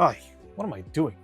Ay, what am I doing?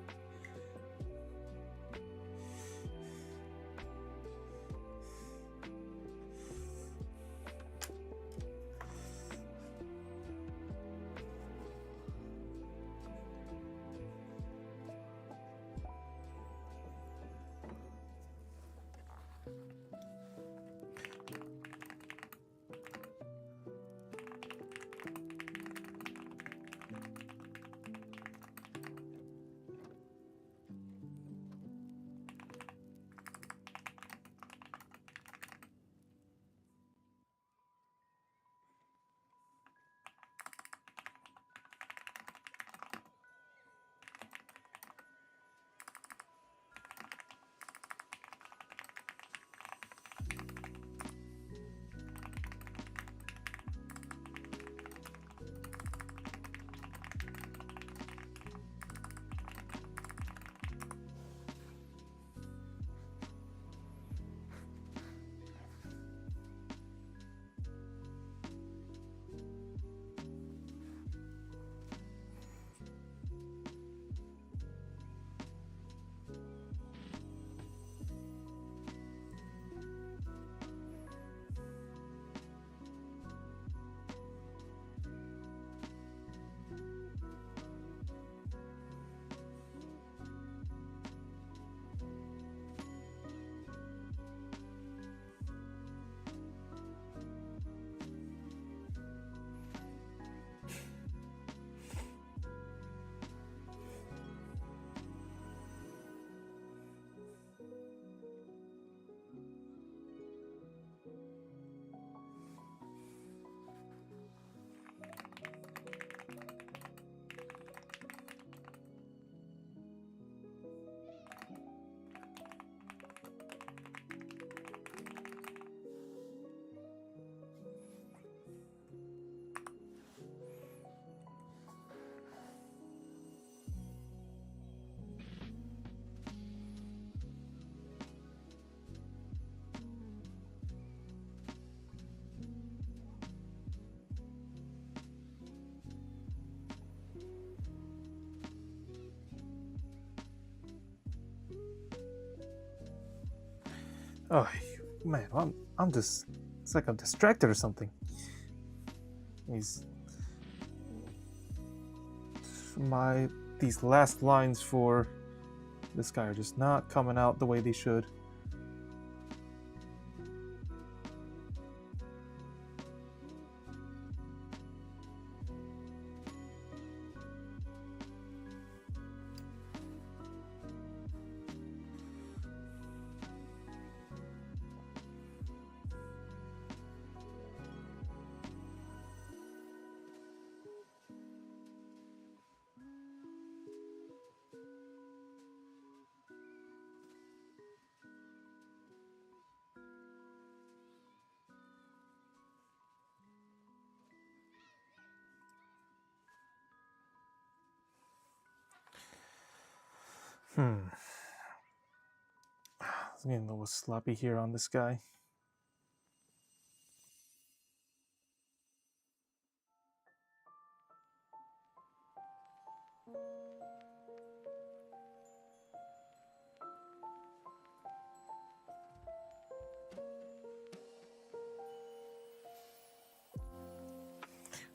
Oh, man, I'm just, it's like I'm distracted or something. These last lines for this guy are just not coming out the way they should. It's getting a little sloppy here on this guy.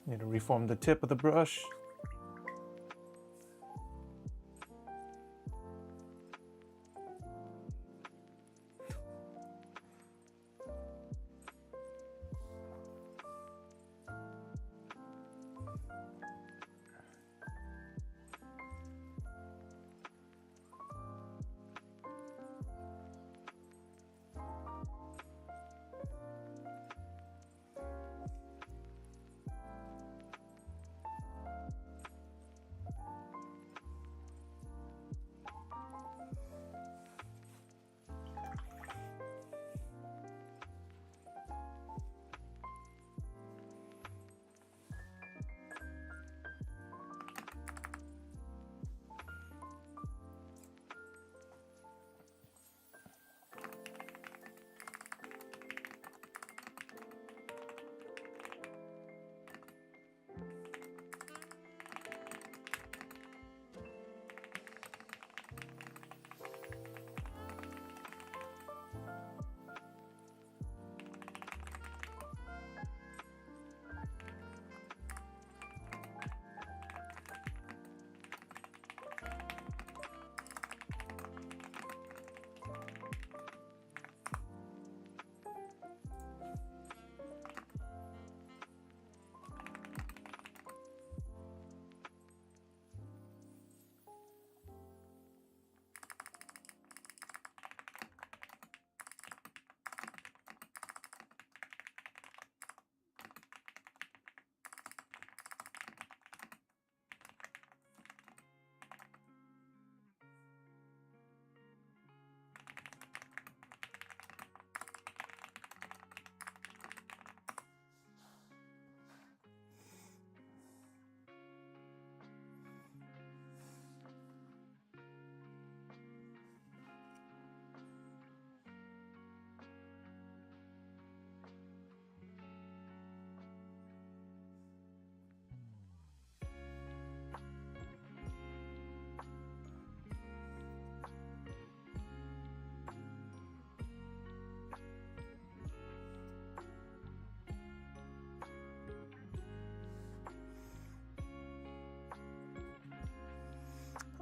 Need to reform the tip of the brush.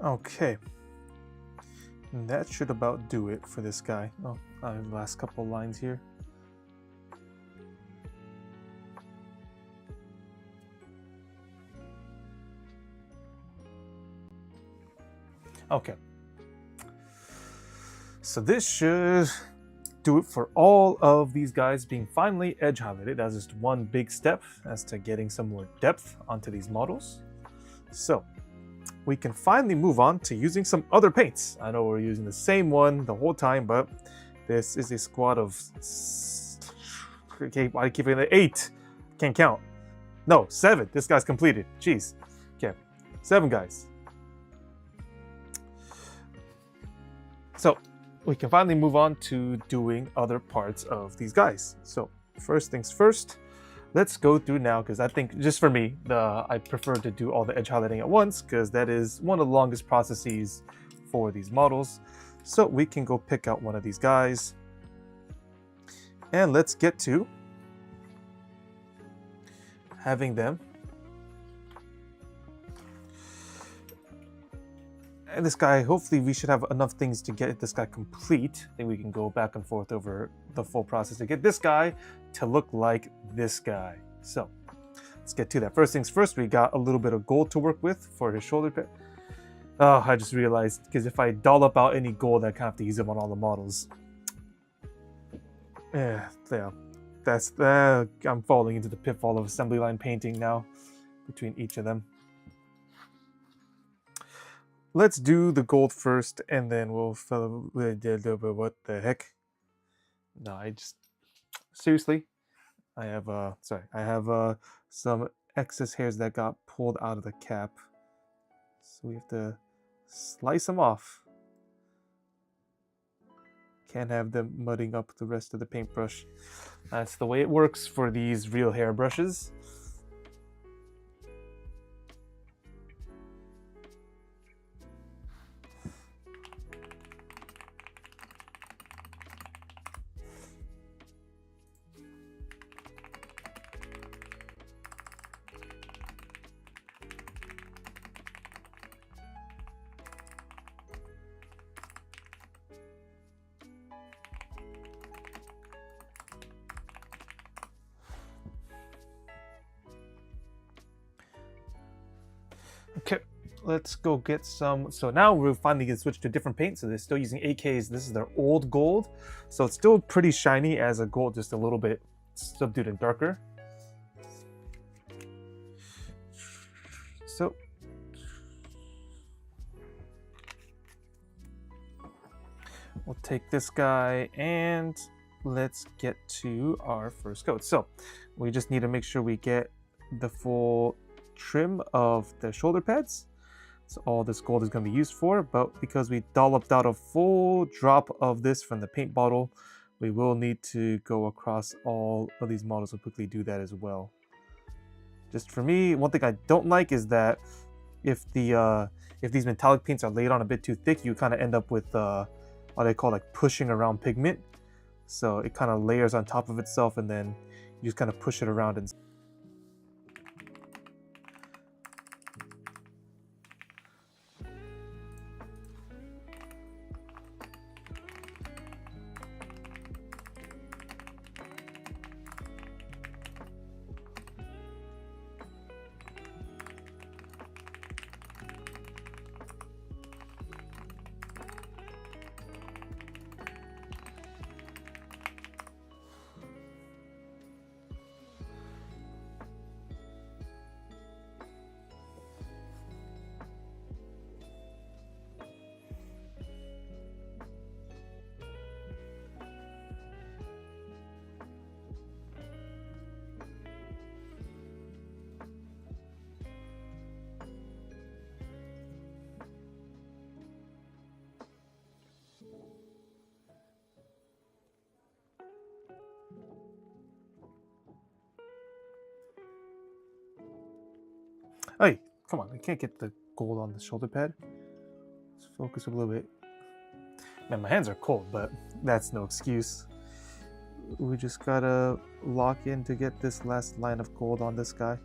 Okay. And that should about do it for this guy. Oh, last couple lines here. Okay. So this should do it for all of these guys being finally edge highlighted. That's just one big step as to getting some more depth onto these models. So we can finally move on to using some other paints. I know we're using the same one the whole time, but this is a squad of, okay, I keep it 8. Can't count. No, 7. This guy's completed. Jeez. Okay, 7 guys. So we can finally move on to doing other parts of these guys. So first things first, let's go through now, because I think just for me, I prefer to do all the edge highlighting at once, because that is one of the longest processes for these models. So we can go pick out one of these guys. And let's get to having them. And this guy, hopefully we should have enough things to get this guy complete. I think we can go back and forth over the full process to get this guy to look like this guy. So let's get to that. First things first, we got a little bit of gold to work with for his shoulder pad. Oh, I just realized, because if I dollop out any gold, I kind of have to use them on all the models. Yeah, that's I'm falling into the pitfall of assembly line painting now between each of them. Let's do the gold first, and then we'll fill what the heck? No, I just seriously, I have some excess hairs that got pulled out of the cap, so we have to slice them off. Can't have them mudding up the rest of the paintbrush. That's the way it works for these real hair brushes. Okay, let's go get some. So now we're finally going to switch to a different paint. So they're still using AKs. This is their old gold. So it's still pretty shiny as a gold, just a little bit subdued and darker. So we'll take this guy and let's get to our first coat. So we just need to make sure we get the full trim of the shoulder pads. So all this gold is going to be used for, but because we dolloped out a full drop of this from the paint bottle, we will need to go across all of these models and quickly do that as well. Just for me, one thing I don't like is that if these metallic paints are laid on a bit too thick, you kind of end up with what I call like pushing around pigment. So it kind of layers on top of itself, and then you just kind of push it around and hey, come on, I can't get the gold on the shoulder pad. Let's focus a little bit. Man, my hands are cold, but that's no excuse. We just gotta lock in to get this last line of gold on this guy.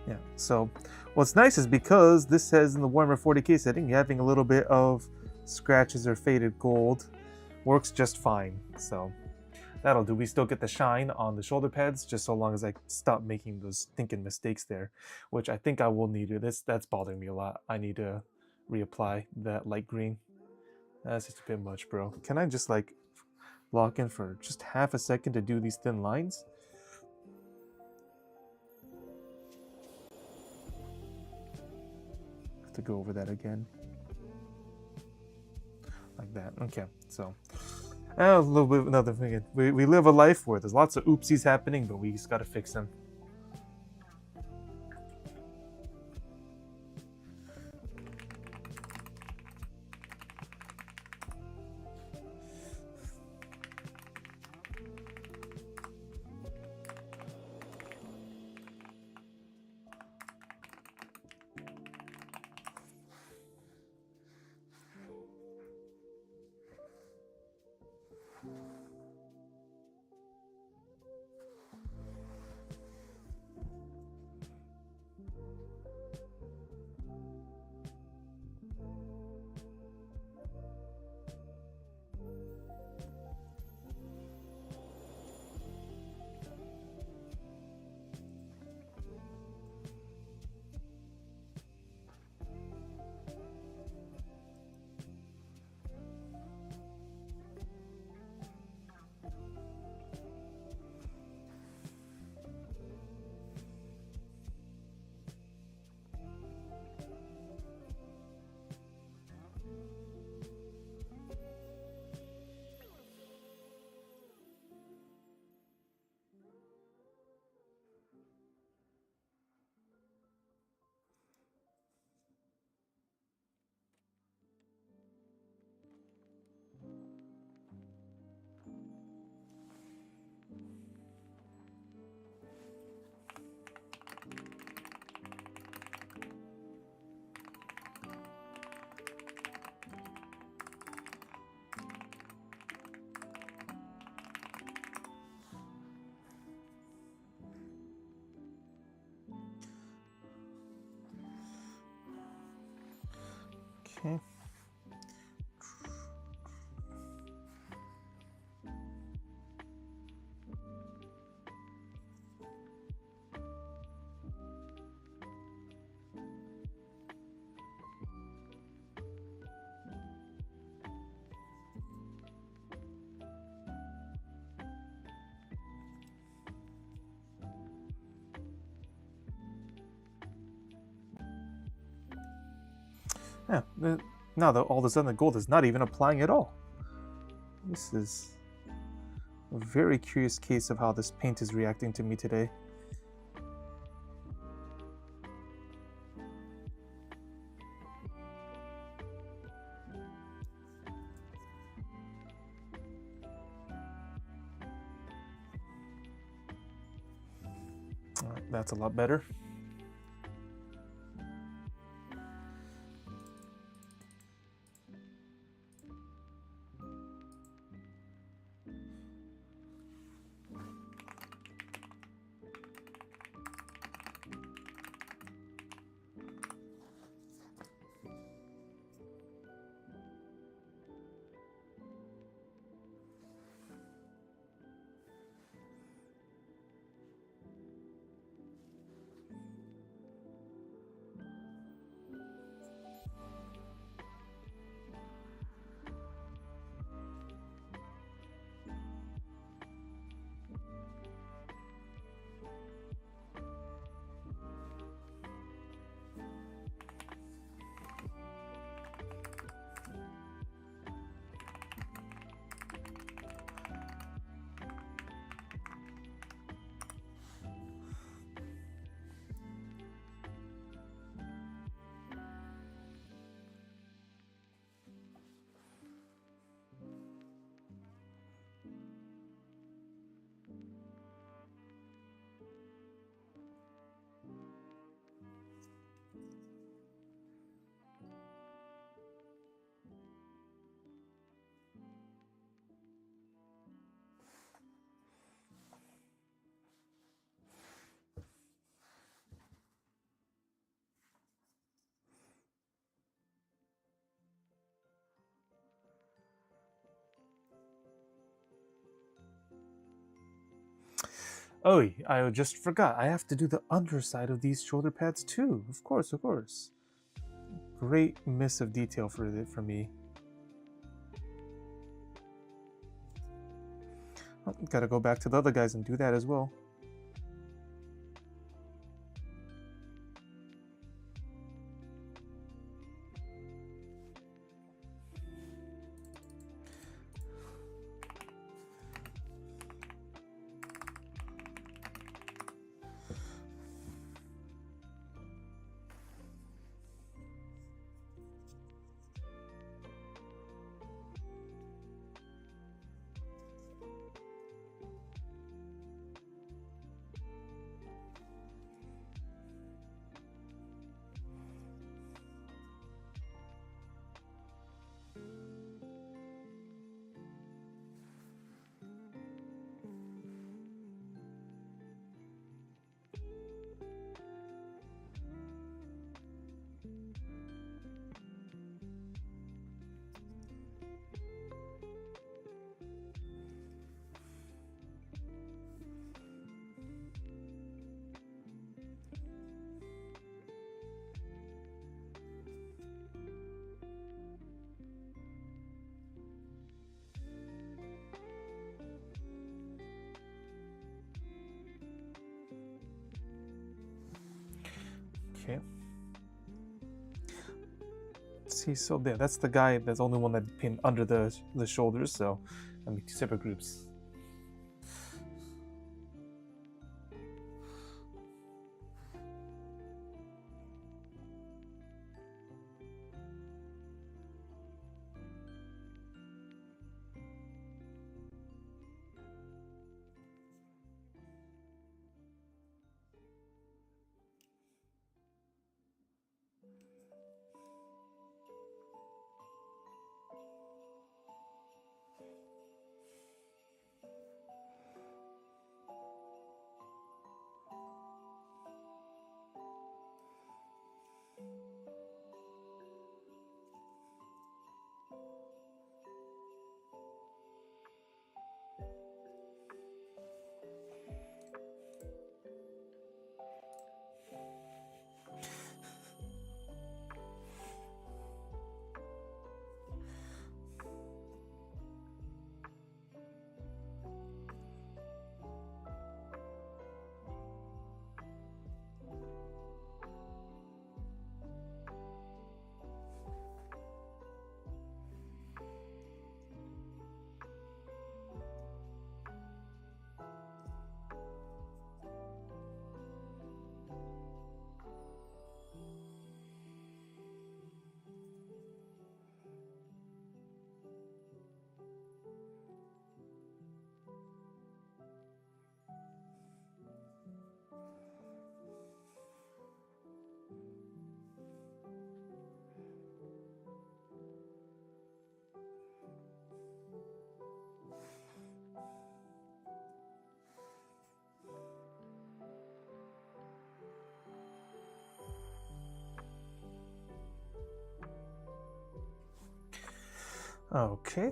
Yeah, so what's nice is because this says in the Warhammer 40k setting, having a little bit of scratches or faded gold works just fine. So that'll do. We still get the shine on the shoulder pads, just so long as I stop making those stinking mistakes there, which I think I will need to. That's bothering me a lot. I need to reapply that light green. That's just a bit much, bro. Can I just like lock in for just half a second to do these thin lines? Have to go over that again. Like that. Okay, so a little bit another thing. We live a life where there's lots of oopsies happening, but we just gotta fix them. Okay. Yeah, now that all of a sudden the gold is not even applying at all. This is a very curious case of how this paint is reacting to me today. All right, that's a lot better. Oh, I just forgot. I have to do the underside of these shoulder pads too. Of course, of course. Great miss of detail for me. Oh, gotta go back to the other guys and do that as well. Okay. See, so there, that's the guy. That's the only one that pinned under the shoulders. So, I mean, 2 separate groups. Okay.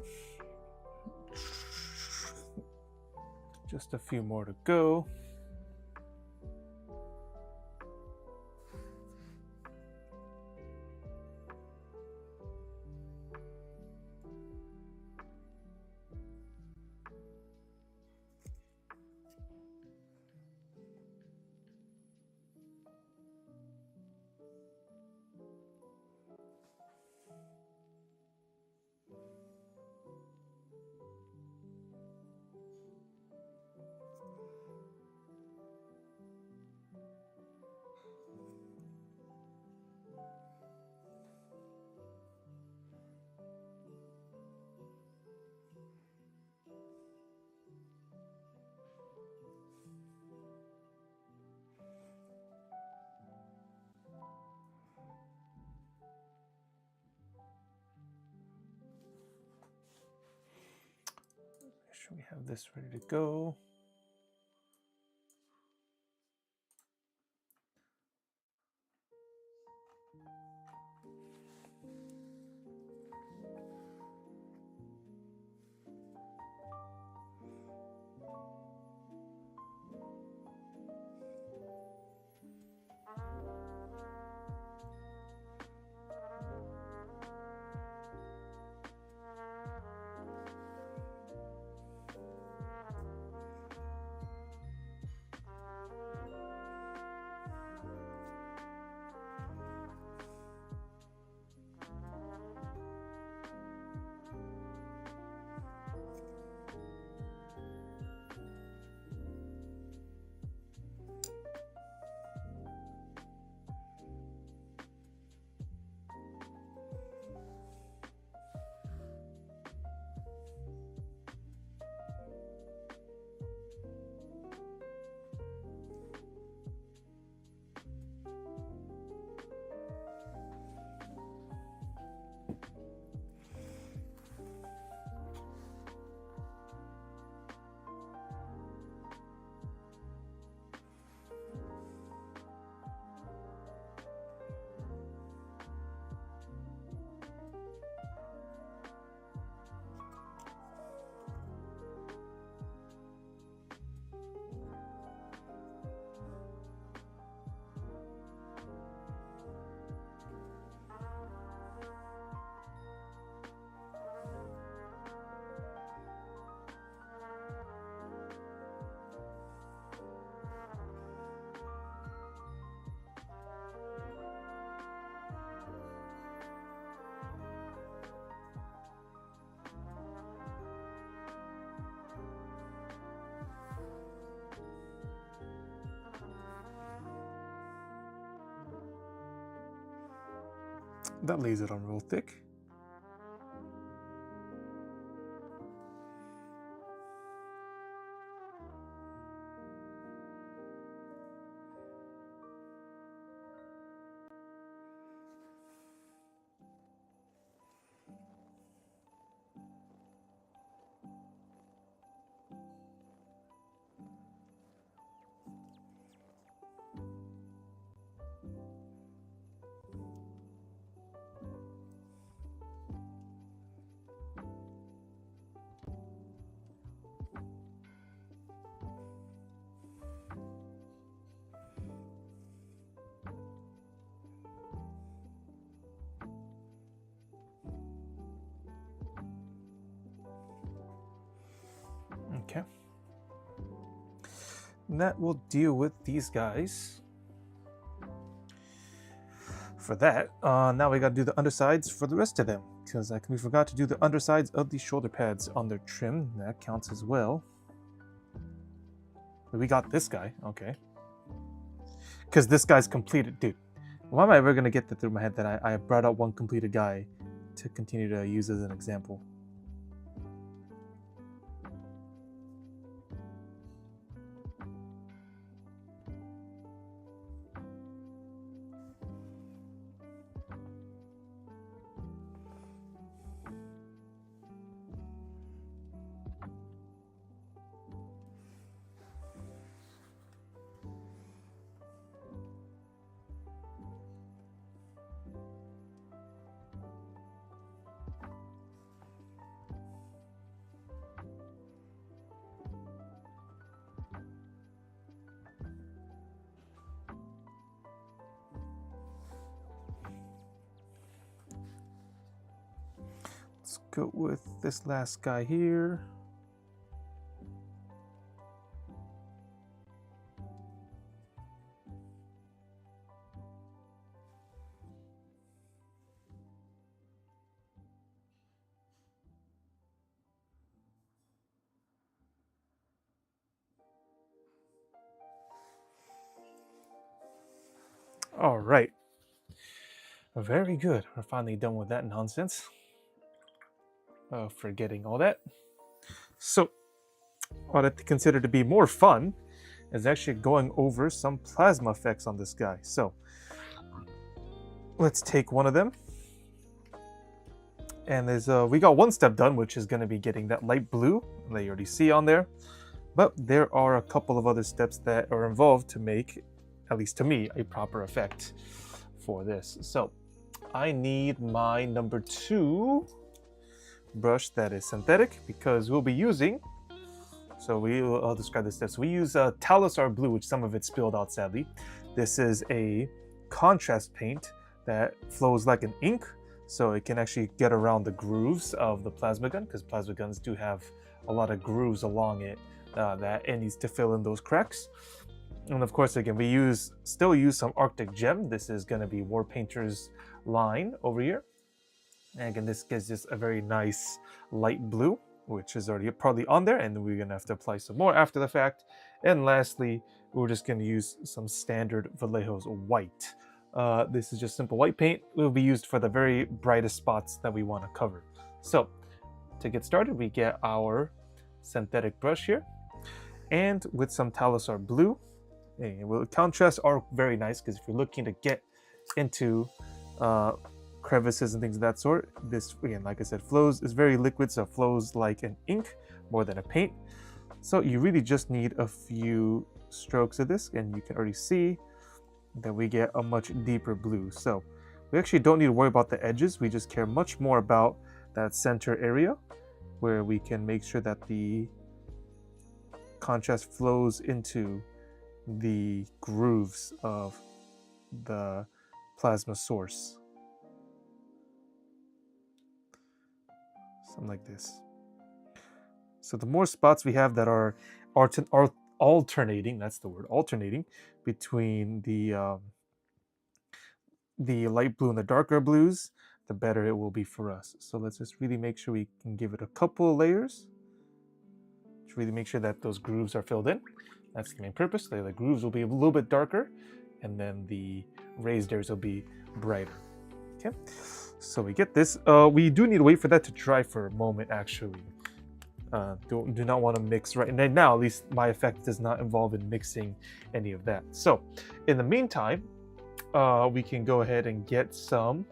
Just a few more to go. Should we have this ready to go? That lays it on real thick. Okay. And that will deal with these guys. For that, now we gotta do the undersides for the rest of them, because we forgot to do the undersides of the shoulder pads on their trim. That counts as well. We got this guy, okay. Because this guy's completed, dude. Why am I ever gonna get that through my head that I brought out one completed guy to continue to use as an example? Let's go with this last guy here. All right. Very good. We're finally done with that nonsense. Forgetting all that. So, what I consider to be more fun is actually going over some plasma effects on this guy. So, let's take one of them. And there's we got one step done, which is going to be getting that light blue that you already see on there. But there are a couple of other steps that are involved to make, at least to me, a proper effect for this. So, I need my number 2 brush that is synthetic, because we'll be using, I'll describe the steps. We use Talos Blue, which some of it spilled out sadly. This is a contrast paint that flows like an ink, so it can actually get around the grooves of the plasma gun, because plasma guns do have a lot of grooves along it that it needs to fill in those cracks. And of course, again, we still use some Arctic Gem. This is going to be Warpainter's line over here. And again, this gives us a very nice light blue, which is already probably on there, and we're going to have to apply some more after the fact. And lastly, we're just going to use some standard Vallejo's white. This is just simple white paint. It will be used for the very brightest spots that we want to cover. So, to get started, we get our synthetic brush here, and with some Talos Blue. And contrasts are very nice, because if you're looking to get into crevices and things of that sort, this, again, like I said, is very liquid, so it flows like an ink more than a paint. So you really just need a few strokes of this, and you can already see that we get a much deeper blue. So we actually don't need to worry about the edges. We just care much more about that center area, where we can make sure that the contrast flows into the grooves of the plasma source. Something like this. So the more spots we have that are alternating, that's the word, alternating between the light blue and the darker blues, the better it will be for us. So let's just really make sure we can give it a couple of layers to really make sure that those grooves are filled in. That's the main purpose. The grooves will be a little bit darker, and then the raised areas will be brighter. Okay, so we get this. We do need to wait for that to dry for a moment, actually. Do not want to mix right now. At least my effect does not involve in mixing any of that. So, in the meantime, we can go ahead and get some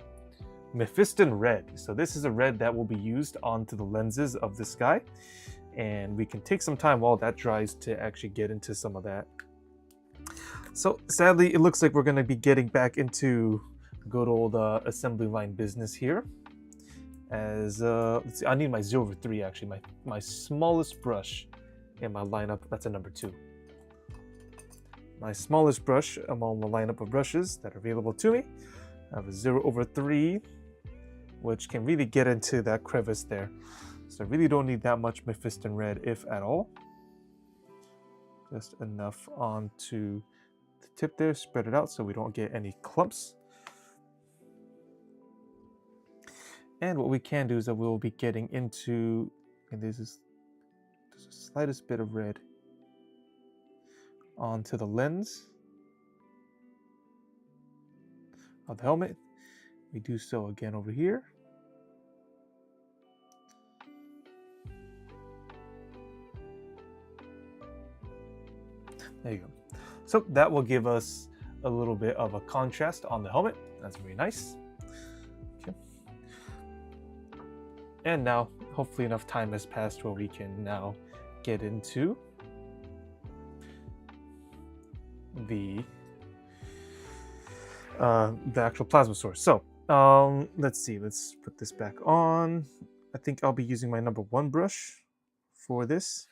Mephiston Red. So this is a red that will be used onto the lenses of this guy, and we can take some time while that dries to actually get into some of that. So sadly, it looks like we're going to be getting back into good old assembly line business here. As let's see, I need my 0/3 actually, my smallest brush in my lineup. That's a number 2. My smallest brush among the lineup of brushes that are available to me. I have a 0/3, which can really get into that crevice there. So I really don't need that much Mephiston Red, if at all. Just enough onto the tip there, spread it out so we don't get any clumps. And what we can do is that we'll be getting into, and there's the slightest bit of red onto the lens of the helmet. We do so again over here. There you go. So that will give us a little bit of a contrast on the helmet. That's very nice. Okay. And now, hopefully enough time has passed where we can now get into the actual plasma source. So let's see, let's put this back on. I think I'll be using my number 1 brush for this.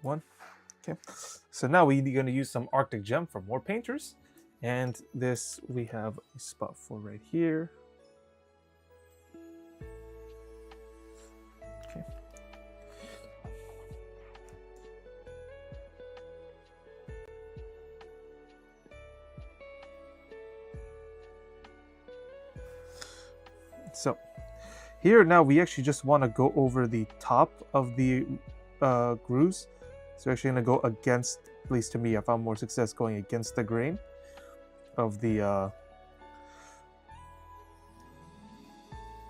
1. Okay, so now we're going to use some Arctic Gem from War Painters, and this we have a spot for right here. Okay. So here now we actually just want to go over the top of the grooves. So we're actually going to go against, at least to me, I found more success going against the grain of the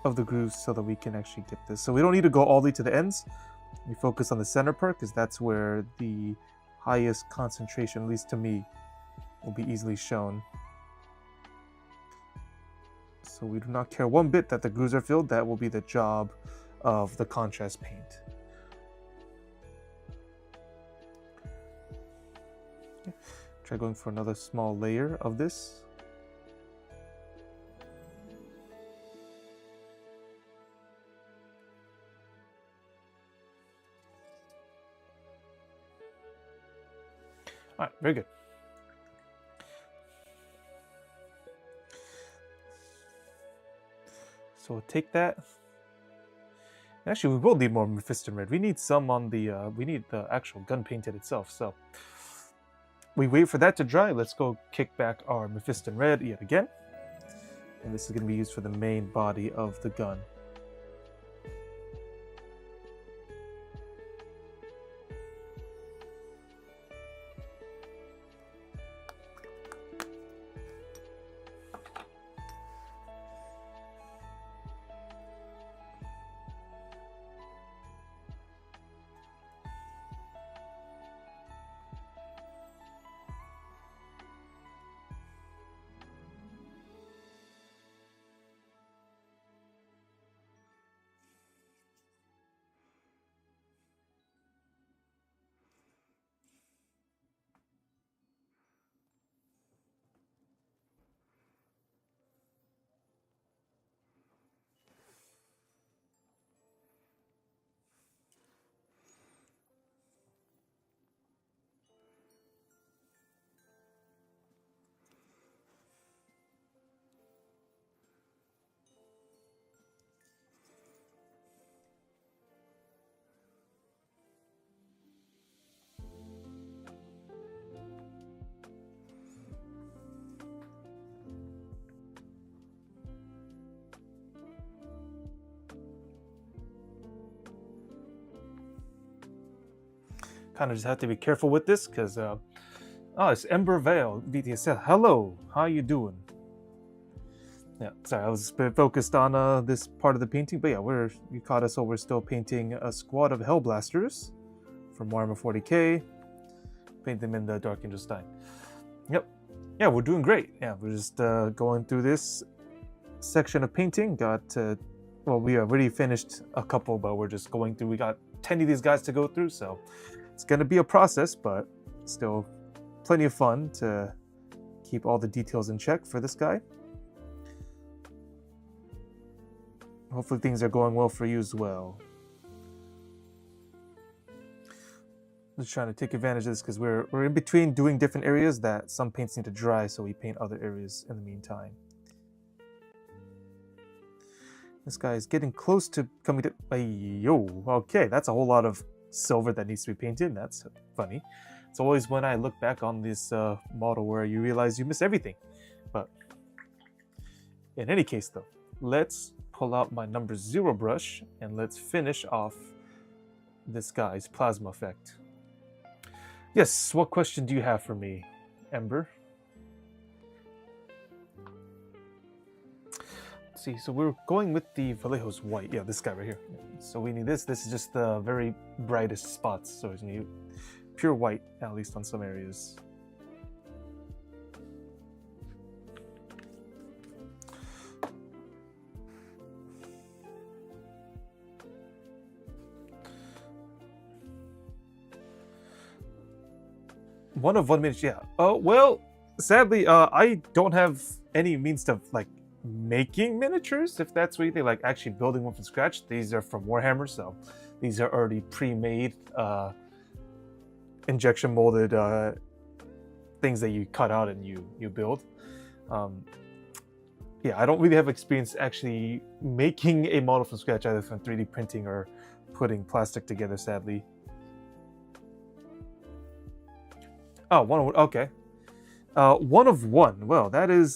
grooves so that we can actually get this. So we don't need to go all the way to the ends. We focus on the center part because that's where the highest concentration, at least to me, will be easily shown. So we do not care one bit that the grooves are filled. That will be the job of the contrast paint. Okay. Try going for another small layer of this. All right, very good. So we'll take that. Actually, we will need more Mephiston Red. We need some on the, we need the actual gun painted itself. So we wait for that to dry. Let's go kick back our Mephiston Red yet again. And this is going to be used for the main body of the gun. Kind of just have to be careful with this because Oh, it's Ember Vale, VTSL. Hello, how you doing? Yeah, sorry, I was a bit focused on this part of the painting, but yeah, you caught us over still painting a squad of Hellblasters from Warhammer 40k. Paint them in the Dark Angel Stein. Yep. Yeah, we're doing great. Yeah, we're just going through this section of painting. Well, we already finished a couple, but we're just going through. We got 10 of these guys to go through, so it's going to be a process, but still plenty of fun to keep all the details in check for this guy. Hopefully things are going well for you as well. Just trying to take advantage of this because we're in between doing different areas that some paints need to dry, so we paint other areas in the meantime. This guy is getting close to coming to... Yo, okay, that's a whole lot of silver that needs to be painted. That's funny. It's always when I look back on this model where you realize you miss everything. But in any case, though, let's pull out my number 0 brush and let's finish off this guy's plasma effect. Yes, what question do you have for me, Ember? Let's see, so we're going with the Vallejo's white. Yeah, this guy right here. So we need this. This is just the very brightest spots. So it's going to be pure white, at least on some areas. One of 1 minute, yeah. Oh, well, sadly, I don't have any means of, like, making miniatures, if that's what you think, like, actually building one from scratch. These are from Warhammer, so these are already pre-made, injection molded things that you cut out and you build. Yeah, I don't really have experience actually making a model from scratch, either from 3D printing or putting plastic together, sadly. Oh, okay. 1 of 1. Well, that is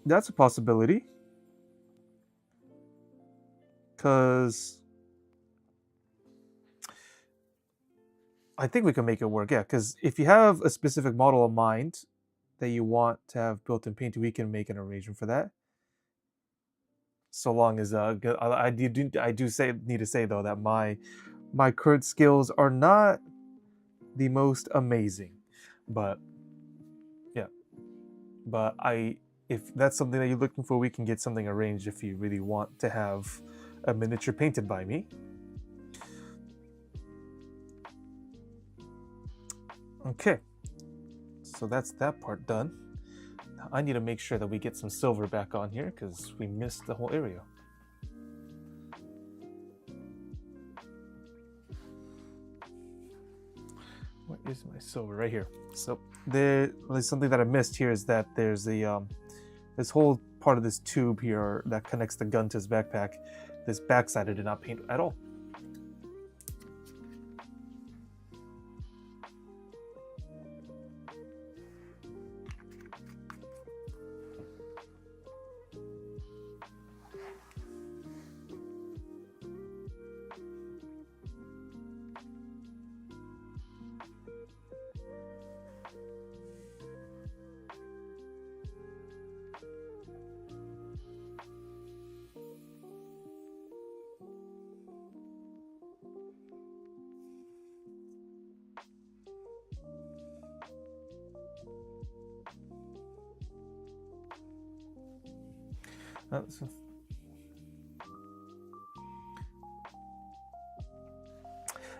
that's a possibility. Cause I think we can make it work, yeah, because if you have a specific model in mind that you want to have built in Painter, we can make an arrangement for that. So long as I do need to say though that my current skills are not the most amazing, but yeah, but if that's something that you're looking for, we can get something arranged if you really want to have a miniature painted by me. Okay, so that's that part done. Now I need to make sure that we get some silver back on here because we missed the whole area. Where is my silver? Right here. So there's something that I missed here is that there's the this whole part of this tube here that connects the gun to his backpack. This backside I did not paint at all.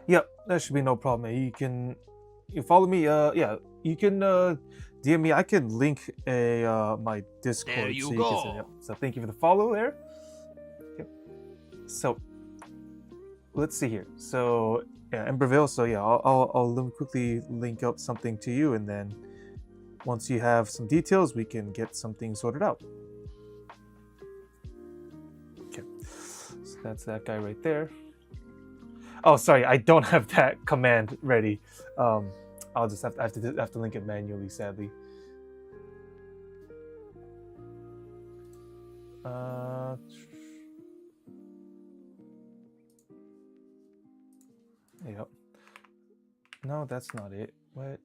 Yep, that should be no problem. You follow me. Yeah, you can DM me. I can link my Discord. There you so go. Can, yep. So thank you for the follow there. Yep. So let's see here. So yeah, Emberville. So yeah, I'll quickly link up something to you, and then once you have some details, we can get something sorted out. Okay, so that's that guy right there. Oh, sorry, I don't have that command ready. I'll just have to link it manually, sadly. Yep. No, that's not it. What?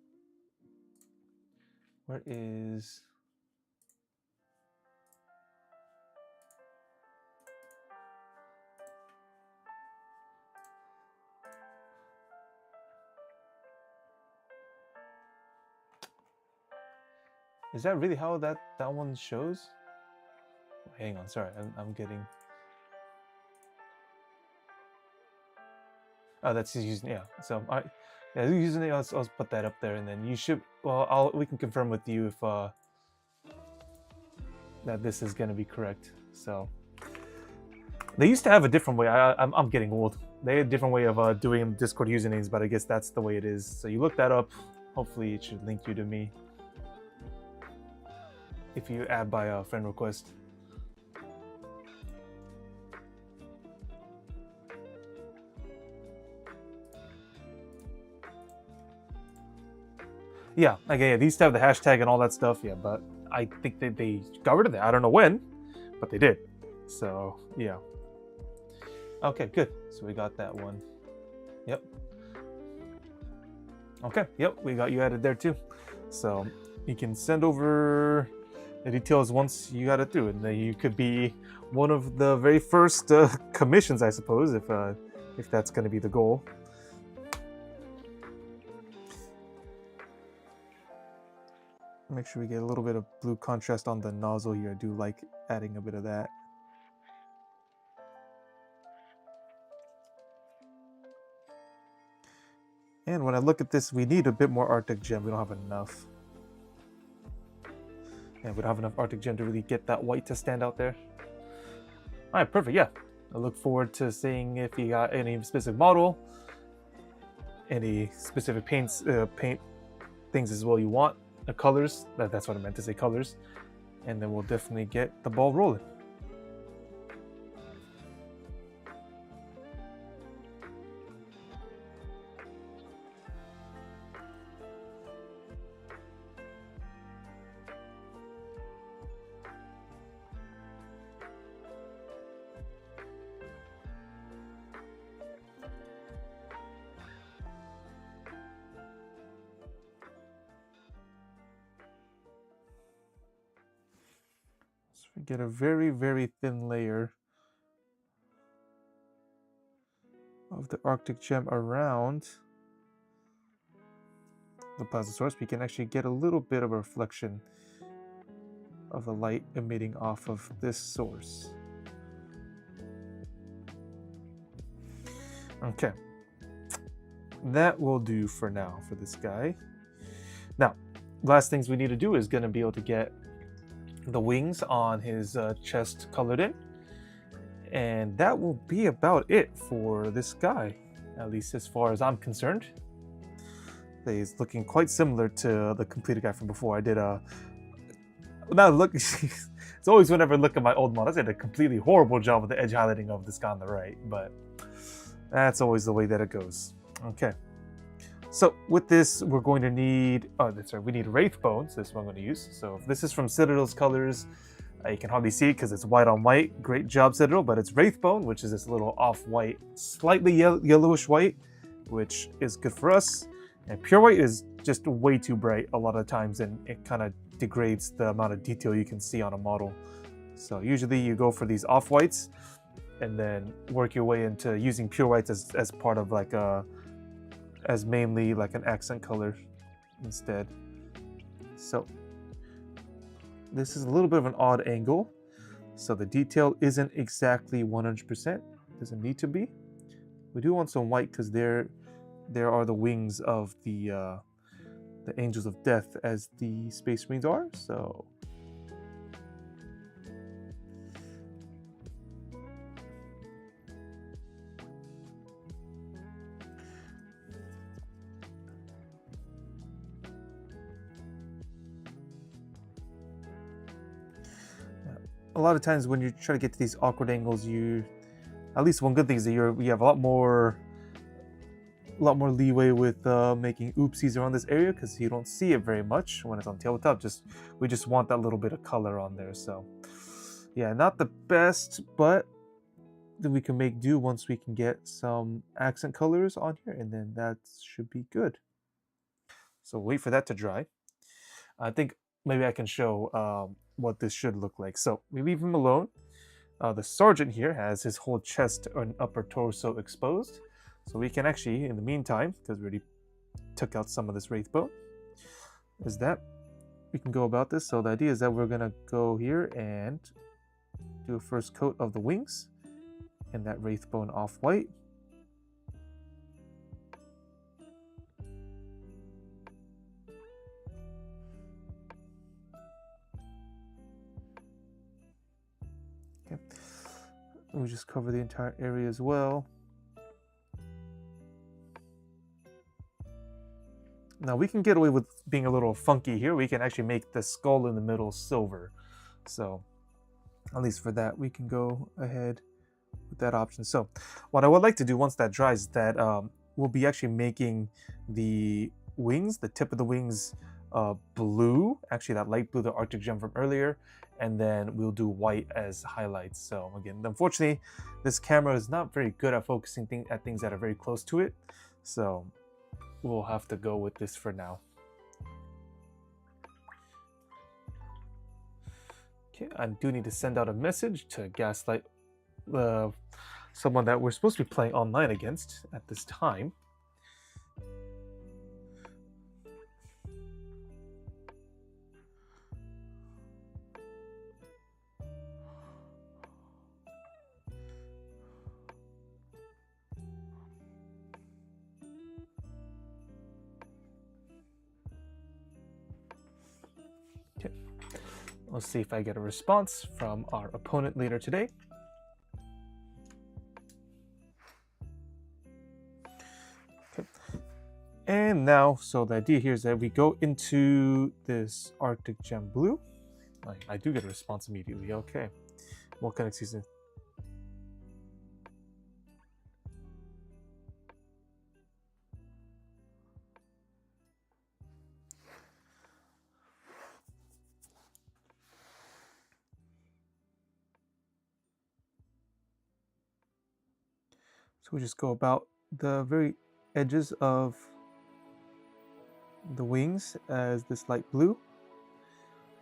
Where is... Is that really how that one shows? Hang on, sorry, I'm getting... Oh, that's using, yeah. So yeah, using it. I'll put that up there, and then you should. Well, we can confirm with you if that this is going to be correct. So they used to have a different way. I'm getting old. They had a different way of doing Discord usernames, but I guess that's the way it is. So you look that up. Hopefully, it should link you to me if you add by a friend request. Yeah, okay, yeah, they used to have the hashtag and all that stuff, yeah, but I think they got rid of that. I don't know when, but they did. So, yeah. Okay, good. So we got that one. Yep. Okay, yep, we got you added there too. So you can send over the details once you got it through, and then you could be one of the very first commissions, I suppose, if that's going to be the goal. Make sure we get a little bit of blue contrast on the nozzle here. I do like adding a bit of that. And when I look at this, we need a bit more Arctic Gem. We don't have enough. And we don't have enough Arctic Gem to really get that white to stand out there. All right, perfect, yeah. I look forward to seeing if you got any specific model, any specific paint things as well you want. The colors, that's what I meant to say, colors. And then we'll definitely get the ball rolling. So we get a very, very thin layer of the Arctic Gem around the plasma source. We can actually get a little bit of a reflection of the light emitting off of this source. Okay, that will do for now for this guy. Now, last things we need to do is going to be able to get the wings on his chest colored in, and that will be about it for this guy, at least as far as I'm concerned. He's looking quite similar to the completed guy from before. I did a now look. It's always whenever I look at my old models, I did a completely horrible job with the edge highlighting of this guy on the right, but that's always the way that it goes. Okay. So with this, we're going to need, we need Wraith Bones. This is what I'm going to use. So if this is from Citadel's colors. You can hardly see it because it's white on white. Great job, Citadel. But it's Wraith Bone, which is this little off-white, slightly yellowish white, which is good for us. And pure white is just way too bright a lot of times, and it kind of degrades the amount of detail you can see on a model. So usually you go for these off-whites and then work your way into using pure whites as part of like as mainly like an accent color instead. So this is a little bit of an odd angle, so the detail isn't exactly 100%. Doesn't need to be. We do want some white because there are the wings of the Angels of Death as the Space Marines are. So a lot of times when you try to get to these awkward angles, at least one good thing is that you have a lot more leeway with making oopsies around this area because you don't see it very much when it's on tabletop. We just want that little bit of color on there. So yeah, not the best, but then we can make do once we can get some accent colors on here, and then that should be good. So wait for that to dry. I think maybe I can show what this should look like. So we leave him alone. The sergeant here has his whole chest and upper torso exposed. So we can actually, in the meantime, because we already took out some of this wraith bone, is that we can go about this. So the idea is that we're gonna go here and do a first coat of the wings and that wraith bone off white. Okay. We just cover the entire area as well. Now we can get away with being a little funky here. We can actually make the skull in the middle silver. So at least for that, we can go ahead with that option. So what I would like to do once that dries is that we'll be actually making the wings, the tip of the wings blue, actually that light blue, the Arctic gem from earlier, and then we'll do white as highlights. So again, unfortunately, this camera is not very good at focusing at things that are very close to it. So we'll have to go with this for now. Okay, I do need to send out a message to gaslight someone that we're supposed to be playing online against at this time. Okay, let's see if I get a response from our opponent later today. And now, so the idea here is that we go into this Arctic Gem Blue. I do get a response immediately. Okay. Volcanic season. So we just go about the very edges of the wings as this light blue.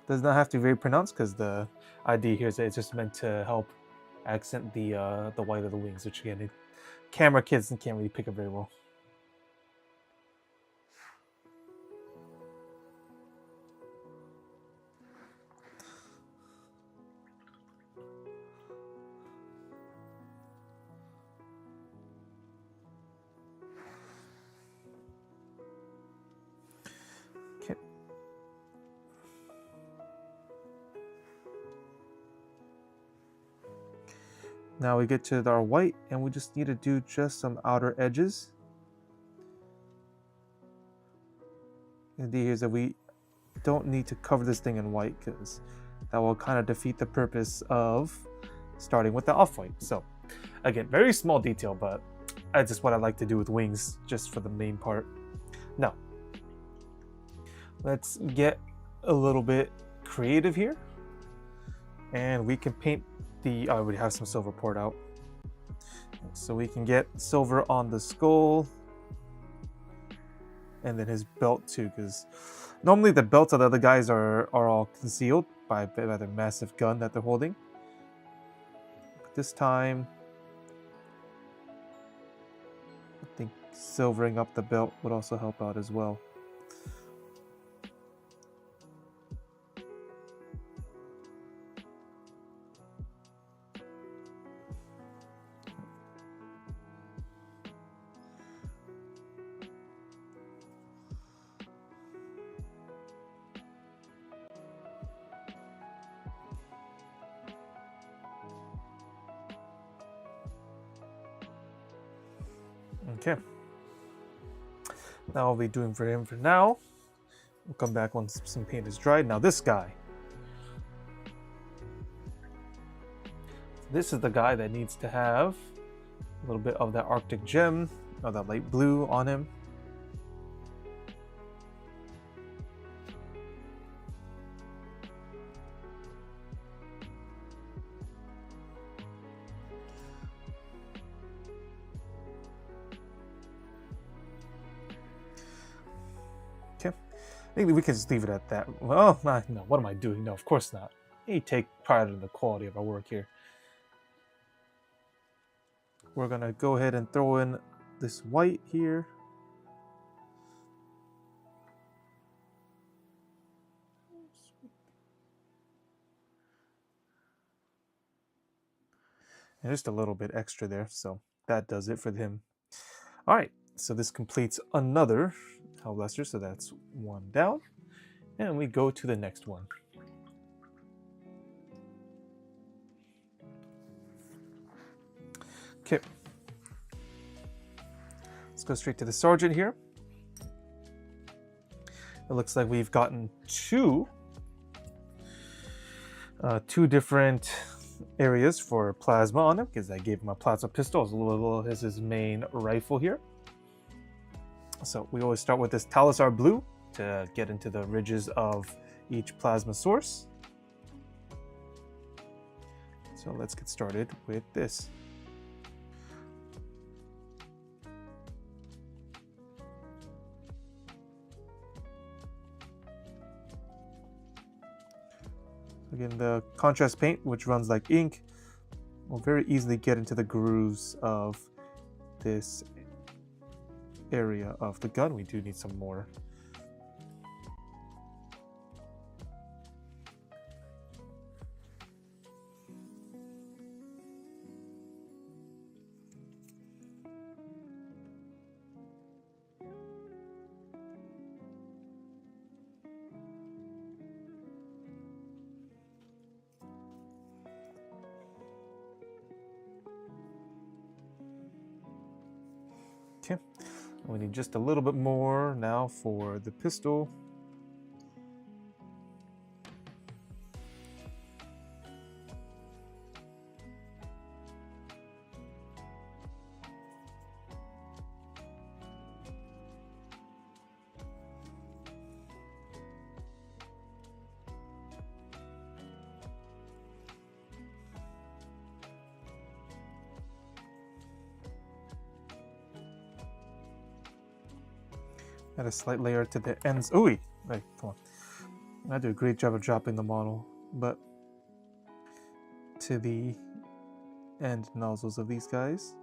Does not have to be very pronounced because the idea here is that it's just meant to help accent the white of the wings, which again, camera kids can't really pick up very well. Okay. Now we get to our white, and we just need to do just some outer edges. The idea here is that we don't need to cover this thing in white because that will kind of defeat the purpose of starting with the off-white. So again, very small detail, but that's just what I like to do with wings, just for the main part. Now, let's get a little bit creative here, and we can paint the, I already have some silver poured out. So we can get silver on the skull and then his belt too, because normally the belts of the other guys are all concealed by the massive gun that they're holding. But this time, I think silvering up the belt would also help out as well. Okay. Now I'll be doing for him for now. We'll come back once some paint is dried. Now this guy. This is the guy that needs to have a little bit of that Arctic gem, or that light blue on him. Okay, Maybe we can just leave it at that. Well, no, what am I doing? No, of course not. We take pride in the quality of our work here. We're gonna go ahead and throw in this white here. And just a little bit extra there, so that does it for him. All right, so this completes another Hellblaster, so that's one down. And we go to the next one. Okay. Let's go straight to the Sergeant here. It looks like we've gotten two different areas for plasma on him, because I gave him a plasma pistol as well as his main rifle here. So we always start with this Talisar Blue to get into the ridges of each plasma source. So let's get started with this. Again, the contrast paint, which runs like ink, will very easily get into the grooves of this area of the gun. We do need some more. Okay, we need just a little bit more now for the pistol. Add a slight layer to the ends. Ooh, wait, come on. I do a great job of dropping the model, but to the end nozzles of these guys.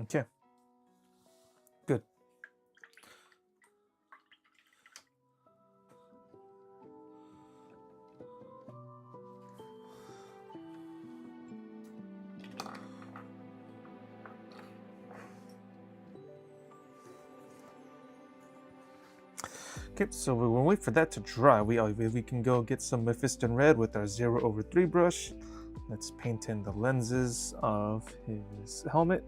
Okay. Good. Okay, so we'll wait for that to dry. We can go get some Mephiston Red with our 0/3 brush. Let's paint in the lenses of his helmet.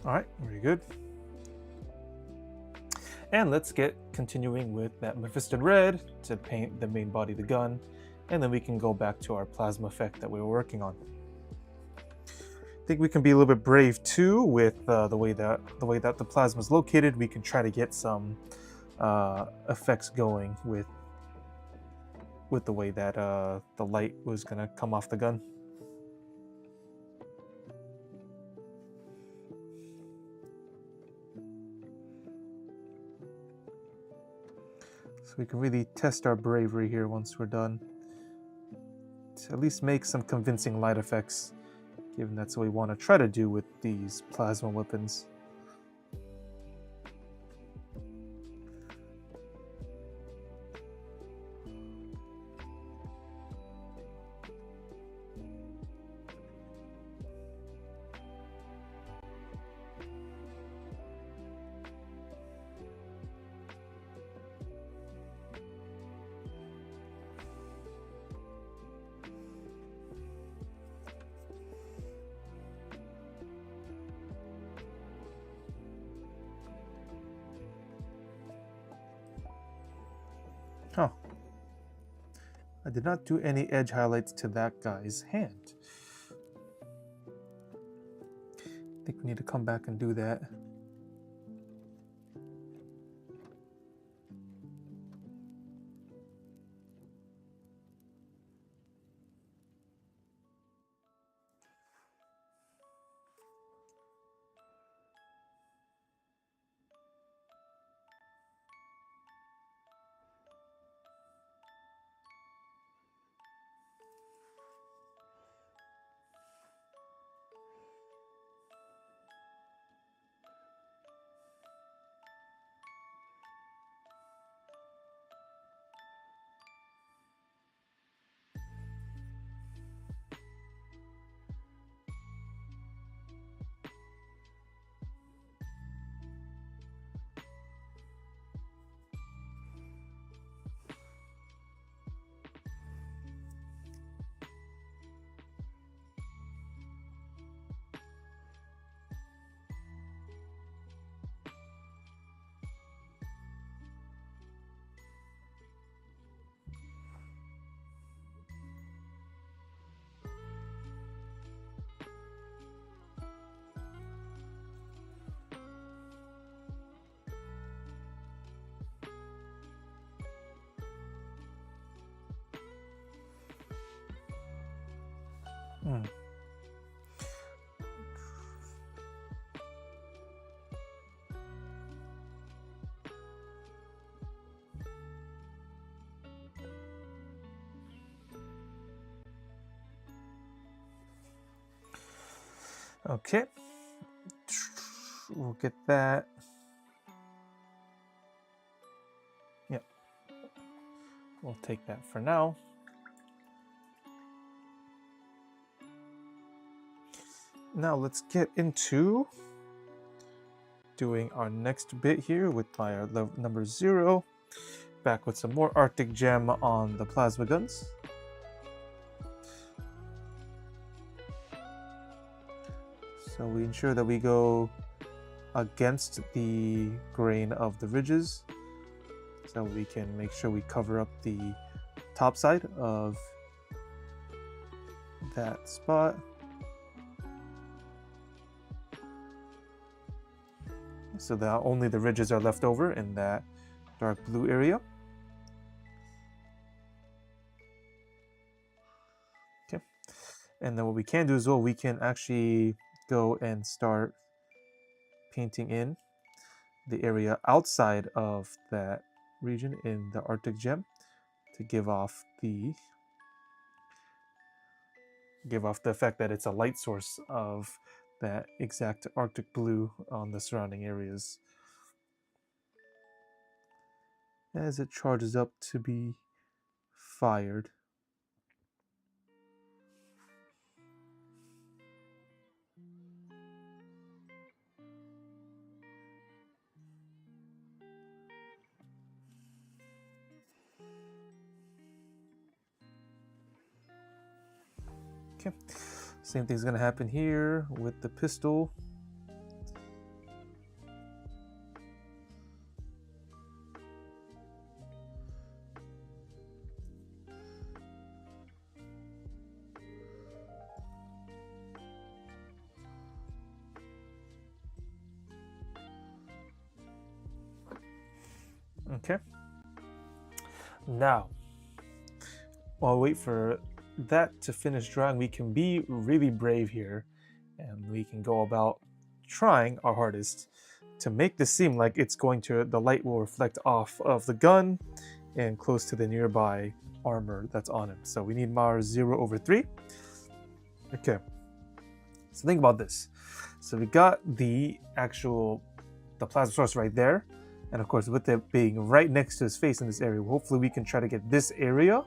All right, very good. And let's get continuing with that Mephiston Red to paint the main body of the gun, and then we can go back to our plasma effect that we were working on. I think we can be a little bit brave too with the way that the plasma is located. We can try to get some effects going with the way that the light was gonna come off the gun. So we can really test our bravery here once we're done, to at least make some convincing light effects, given that's what we want to try to do with these plasma weapons. I did not do any edge highlights to that guy's hand. I think we need to come back and do that. Okay, we'll get that. Yep, we'll take that for now. Now let's get into doing our next bit here with my number 0. Back with some more Arctic Gem on the plasma guns. So we ensure that we go against the grain of the ridges, so we can make sure we cover up the top side of that spot. So that only the ridges are left over in that dark blue area. Okay, and then what we can do as well, we can actually go and start painting in the area outside of that region in the Arctic Gem to give off the effect that it's a light source of that exact Arctic blue on the surrounding areas as it charges up to be fired. Okay, same thing's gonna happen here with the pistol. Okay, now while we wait for that to finish drying, we can be really brave here and we can go about trying our hardest to make this seem like it's going to, the light will reflect off of the gun and close to the nearby armor that's on him. So we need Mars 0/3. Okay, so think about this. So we got the plasma source right there, and of course with it being right next to his face in this area, hopefully we can try to get this area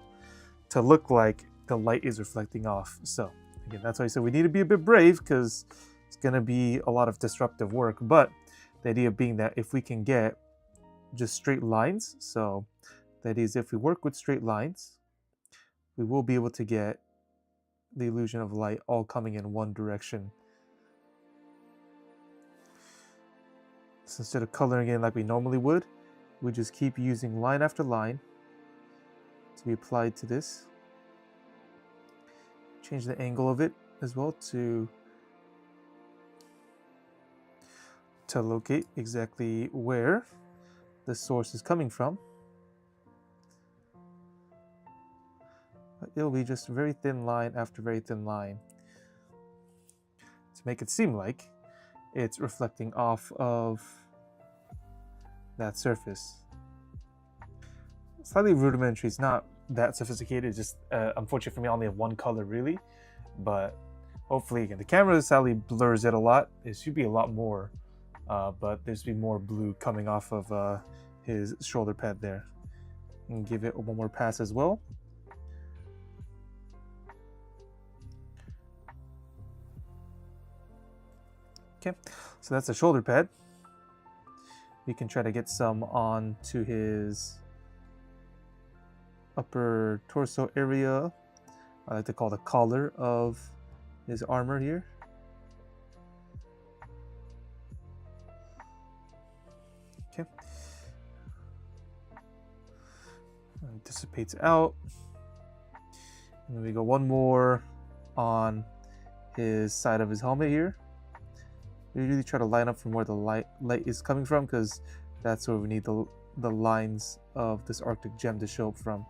to look like the light is reflecting off. So again, that's why I said we need to be a bit brave, because it's going to be a lot of disruptive work. But the idea being that if we can get just straight lines, so that is, if we work with straight lines, we will be able to get the illusion of light all coming in one direction. So instead of coloring in like we normally would, we just keep using line after line to be applied to this. change the angle of it as well to locate exactly where the source is coming from. But it'll be just very thin line after very thin line to make it seem like it's reflecting off of that surface. Slightly rudimentary, it's not that sophisticated, just unfortunately for me I only have one color really, but hopefully, again, the camera sadly blurs it a lot. It should be a lot more, but there should be more blue coming off of his shoulder pad there. And give it one more pass as well. Okay, so that's the shoulder pad. We can try to get some onto his upper torso area. I like to call the collar of his armor here. Okay. And dissipates out. And then we go one more on his side of his helmet here. We really try to line up from where the light is coming from, because that's where we need the lines of this Arctic gem to show up from.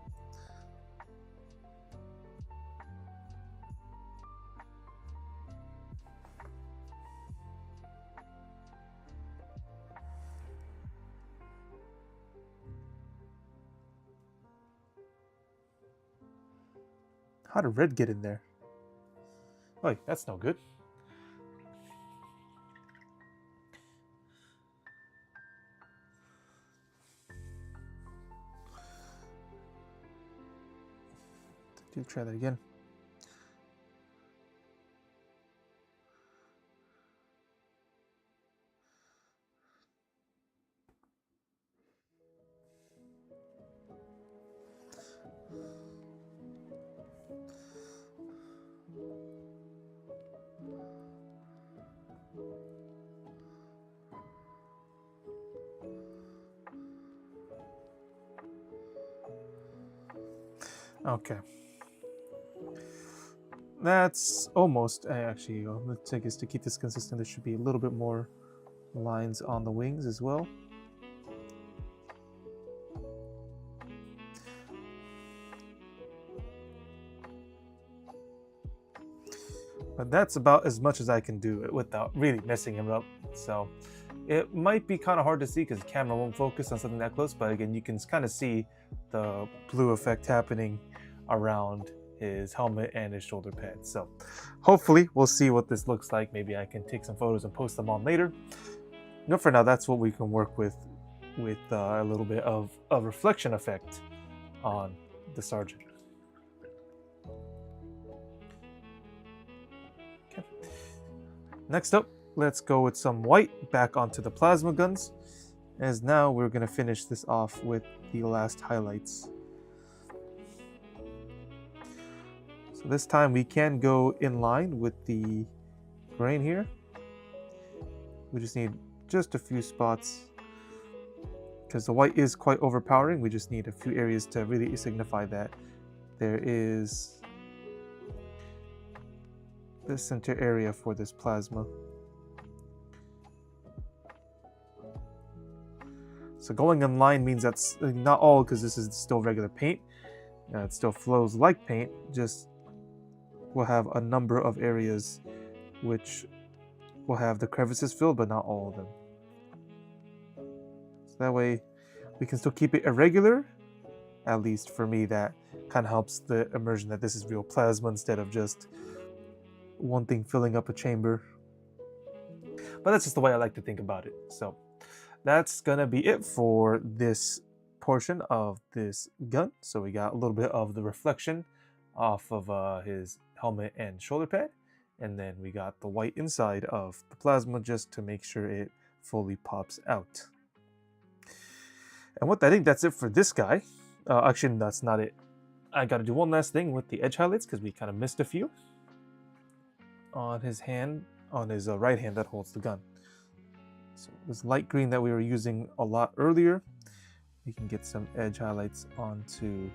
How did red get in there? Oh, that's no good. Try that again. Okay. That's almost, actually, the trick is to keep this consistent. There should be a little bit more lines on the wings as well. But that's about as much as I can do it without really messing him up. So it might be kind of hard to see because the camera won't focus on something that close, but again, you can kind of see the blue effect happening around his helmet and his shoulder pads. So hopefully we'll see what this looks like. Maybe I can take some photos and post them on later. No, for now, that's what we can work with a little bit of a reflection effect on the Sergeant. Okay. Next up, let's go with some white back onto the plasma guns, as now we're going to finish this off with the last highlights. So this time we can go in line with the grain here. We just need just a few spots because the white is quite overpowering. We just need a few areas to really signify that there is the center area for this plasma. So going in line means that's not all, because this is still regular paint. It still flows like paint, just we'll have a number of areas which will have the crevices filled, but not all of them. So that way we can still keep it irregular. At least for me, that kind of helps the immersion that this is real plasma instead of just one thing filling up a chamber. But that's just the way I like to think about it. So that's gonna be it for this portion of this gun. So we got a little bit of the reflection off of his helmet and shoulder pad, and then we got the white inside of the plasma just to make sure it fully pops out. And I think that's it for this guy. Actually, that's not it. I got to do one last thing with the edge highlights because we kind of missed a few on his hand, on his right hand that holds the gun. So this light green that we were using a lot earlier, we can get some edge highlights onto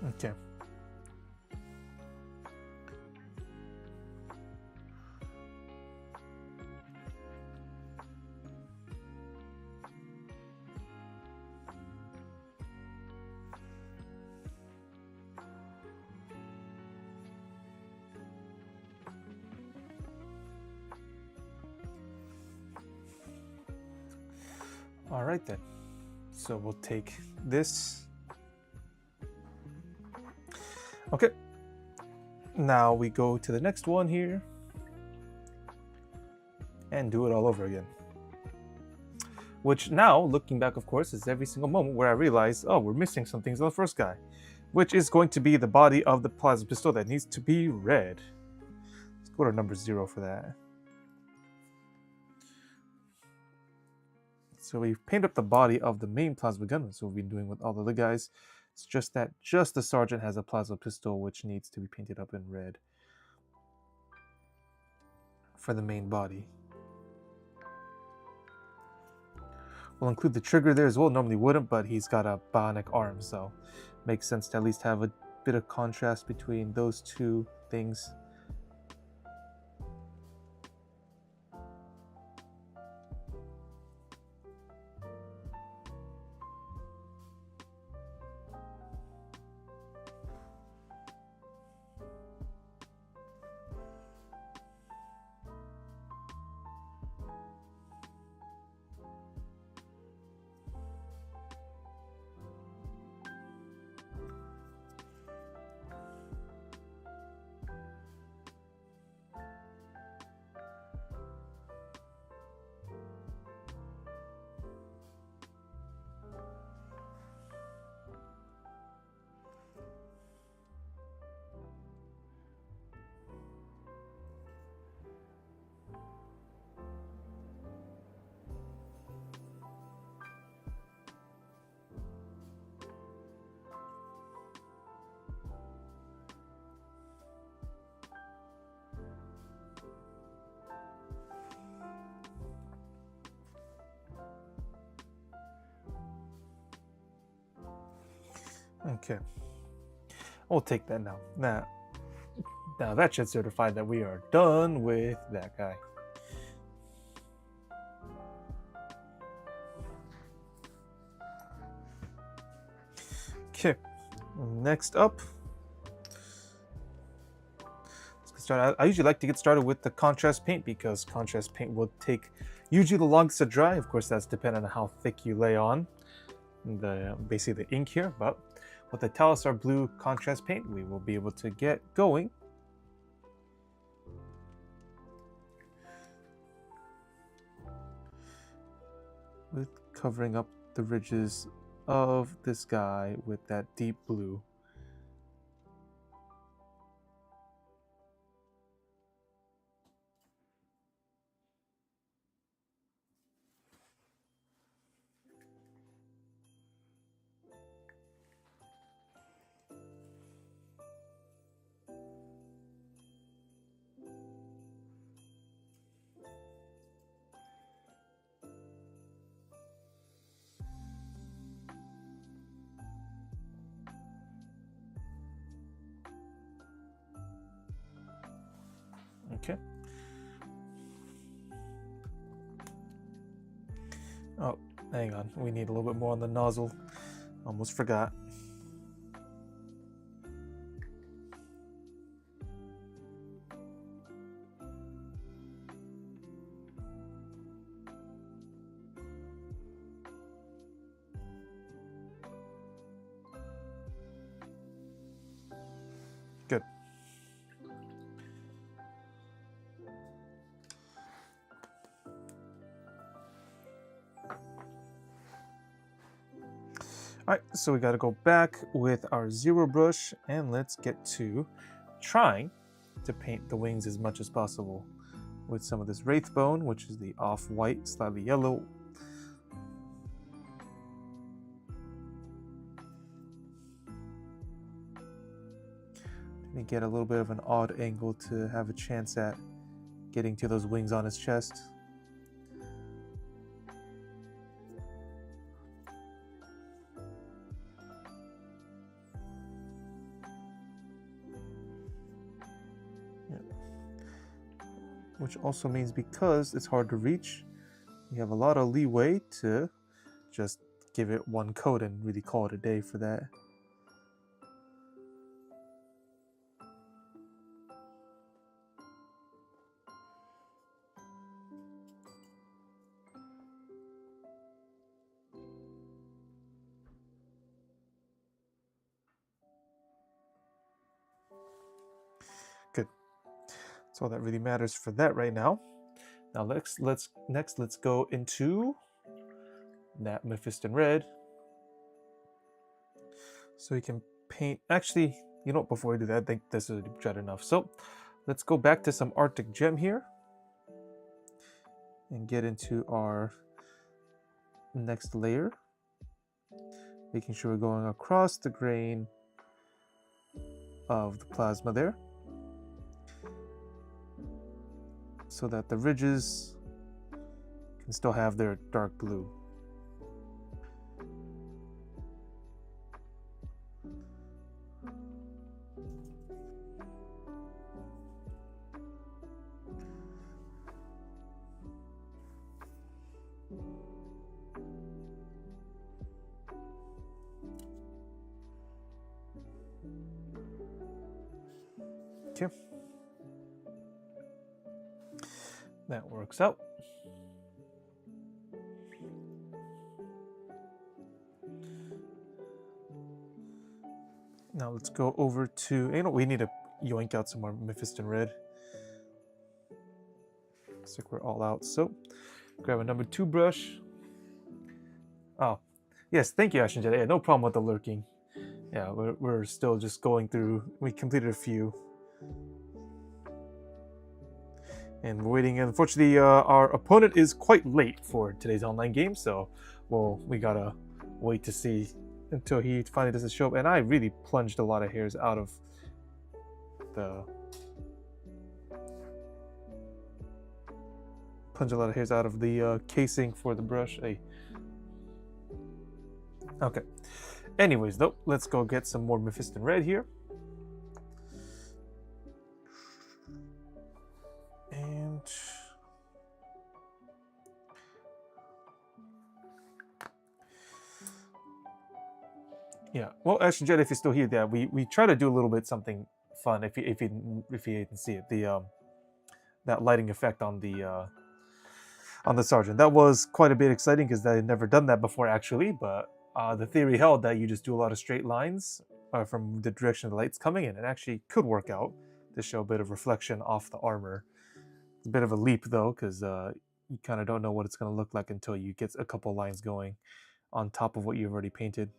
Okay. All right then. So we'll take this. Okay. Now we go to the next one here and do it all over again. Which now, looking back, of course, is every single moment where I realize, oh, we're missing some things on the first guy, which is going to be the body of the plasma pistol that needs to be red. Let's go to number 0 for that. So we've painted up the body of the main plasma gun. That's what we've been doing with all the other guys. It's just that just the sergeant has a plasma pistol, which needs to be painted up in red for the main body. We'll include the trigger there as well. Normally wouldn't, but he's got a bionic arm, so makes sense to at least have a bit of contrast between those two things. Okay. We'll take that now. Now that should certify that we are done with that guy. Okay. Next up. Let's get started. I usually like to get started with the contrast paint because contrast paint will take usually the longest to dry. Of course, that's dependent on how thick you lay on basically the ink here, but with the Talisar Blue contrast paint, we will be able to get going. With covering up the ridges of this guy with that deep blue. Okay. Oh, hang on. We need a little bit more on the nozzle. Almost forgot. Good. Alright, so we got to go back with our zero brush and let's get to trying to paint the wings as much as possible with some of this Wraithbone, which is the off-white, slightly yellow. Get a little bit of an odd angle to have a chance at getting to those wings on his chest. which also means because it's hard to reach, we have a lot of leeway to just give it one coat and really call it a day for that. Good. That's all that really matters for that right now. Now let's go into that Mephiston red. So we can paint. Actually, you know what? Before we do that, I think this is dread enough. So let's go back to some Arctic Gem here and get into our next layer, making sure we're going across the grain of the plasma there, so that the ridges can still have their dark blue. Okay. That works out. Now let's go over to, you know, we need to yoink out some more Mephiston red. Looks like we're all out. So grab a number 2 brush. Oh, yes, thank you, Ashen Jedi. Yeah, no problem with the lurking. Yeah, we're still just going through. We completed a few. And we're waiting. Unfortunately, our opponent is quite late for today's online game, so we gotta wait to see until he finally doesn't show up. And I really plunged a lot of hairs out of the casing for the brush. Hey. Okay. Anyways, though, let's go get some more Mephiston red here. And yeah, well, actually, Jed, if you're still here, yeah, we try to do a little bit something fun. If you didn't see it, that lighting effect on the sergeant, that was quite a bit exciting because I had never done that before actually. But the theory held that you just do a lot of straight lines from the direction of the light's coming in. It actually could work out to show a bit of reflection off the armor. It's a bit of a leap though, because you kind of don't know what it's going to look like until you get a couple lines going on top of what you've already painted.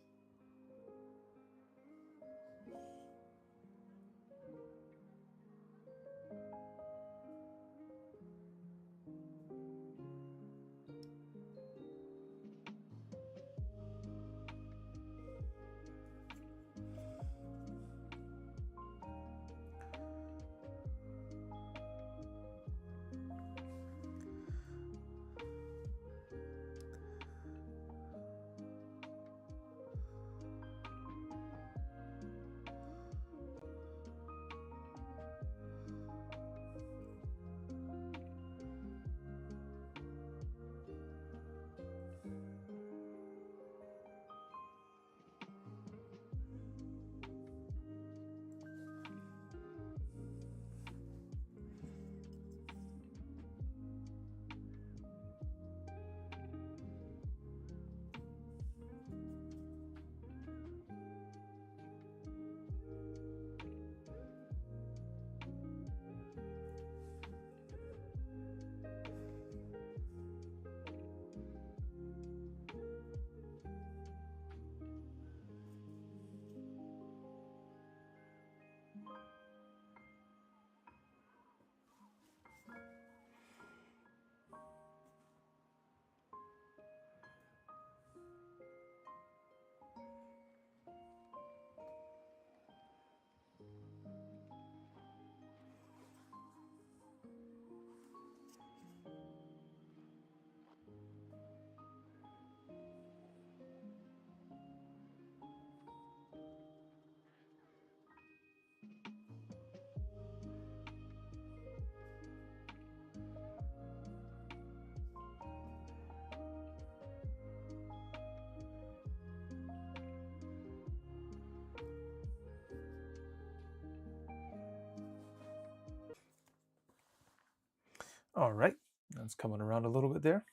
All right, that's coming around a little bit there.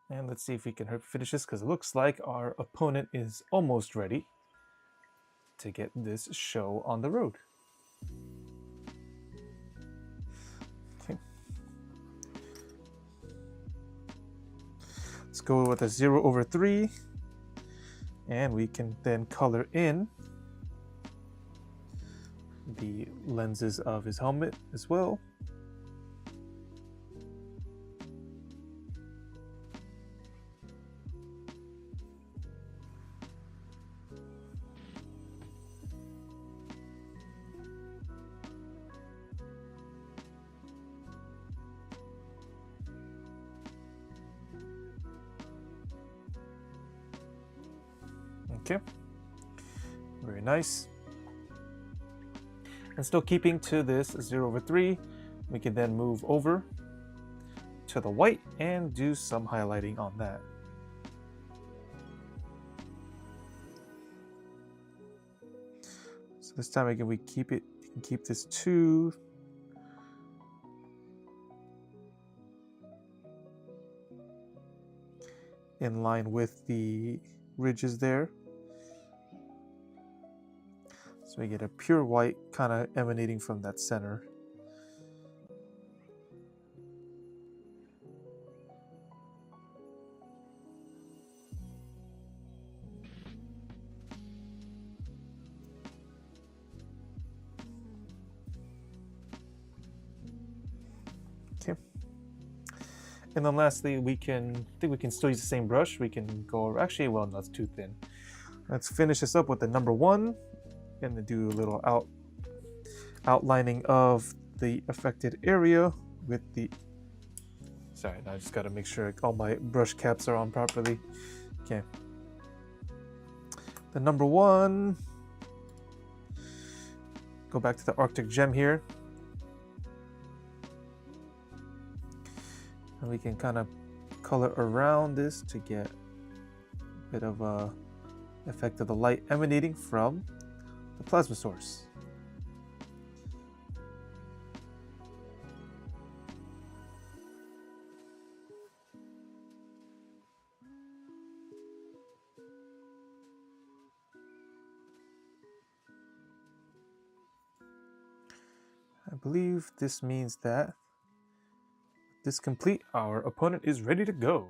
And let's see if we can finish this, because it looks like our opponent is almost ready to get this show on the road. Okay. Let's go with a 0/3. And we can then color in the lenses of his helmet as well. Okay, very nice. And still keeping to this 0/3, we can then move over to the white and do some highlighting on that. So this time again, we can keep this 2. In line with the ridges there. So we get a pure white kind of emanating from that center. Okay. And then lastly, I think we can still use the same brush. We can go, actually, well, no, it's too thin. Let's finish this up with the number 1. And then do a little outlining of the affected area with the, sorry, I just got to make sure all my brush caps are on properly. Okay. The number 1, go back to the Arctic Gem here. And we can kind of color around this to get a bit of a effect of the light emanating from the plasma source. I believe this means that this complete, our opponent is ready to go.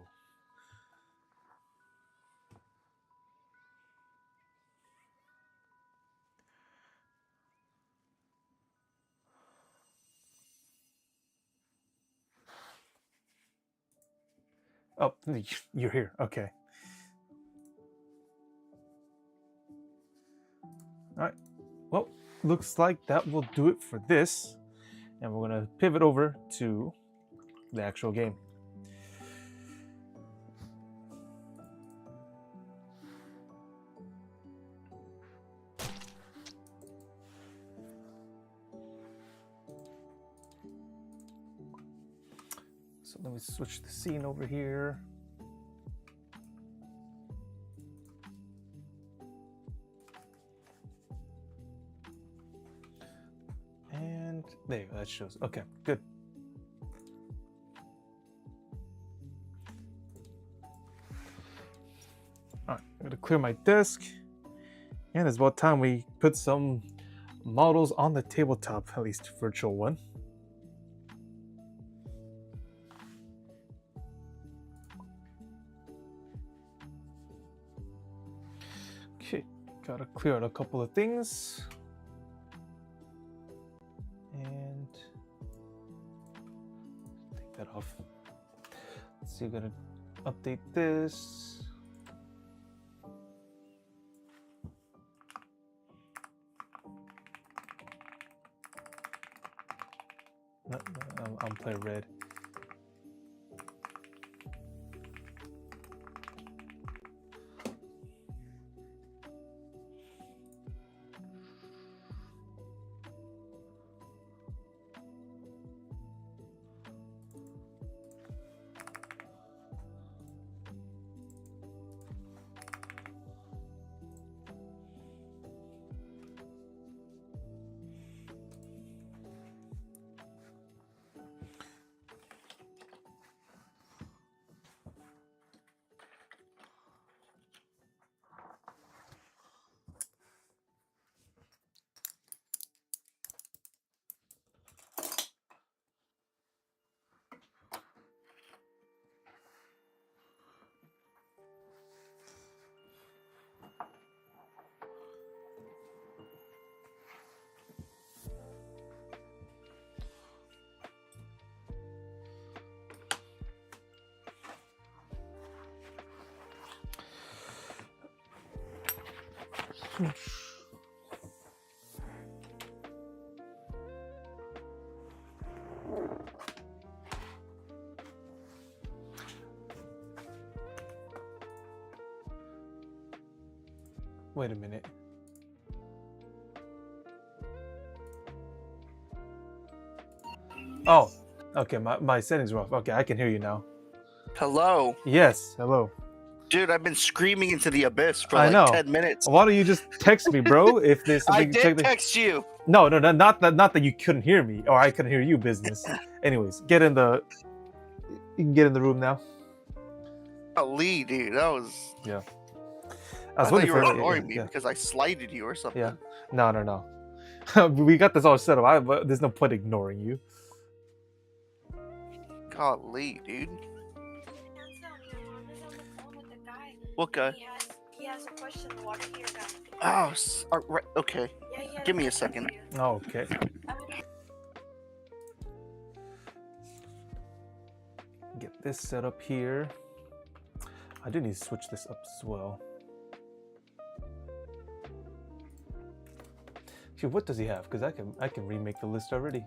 Oh, you're here. Okay. All right. Well, looks like that will do it for this. And we're going to pivot over to the actual game. So let me switch the scene over here. And there you go, that shows. Okay, good. All right, I'm gonna clear my desk. And it's about time we put some models on the tabletop, at least virtual one. Okay, gotta clear out a couple of things. And take that off. Let's see, I'm gonna update this. No, I'll play red. Wait a minute. Oh, okay, my settings are off. Okay, I can hear you now. Hello. Yes, hello. Dude, I've been screaming into the abyss for I like know. 10 minutes. Why don't you just text me, bro? If there's I something did text you. No, not that you couldn't hear me or I couldn't hear you. Business. Anyways, get in the. You can get in the room now. Lee, dude, that was. Yeah. I thought looking you were for ignoring me because I slighted you or something. Yeah. No. We got this all set up. But there's no point ignoring you. God, Lee, dude. What guy? He has a question. The water heater guy. Oh, right, okay. Yeah, Give me a second. Oh, okay. Get this set up here. I do need to switch this up as well. Shoot, what does he have? Because I can remake the list already.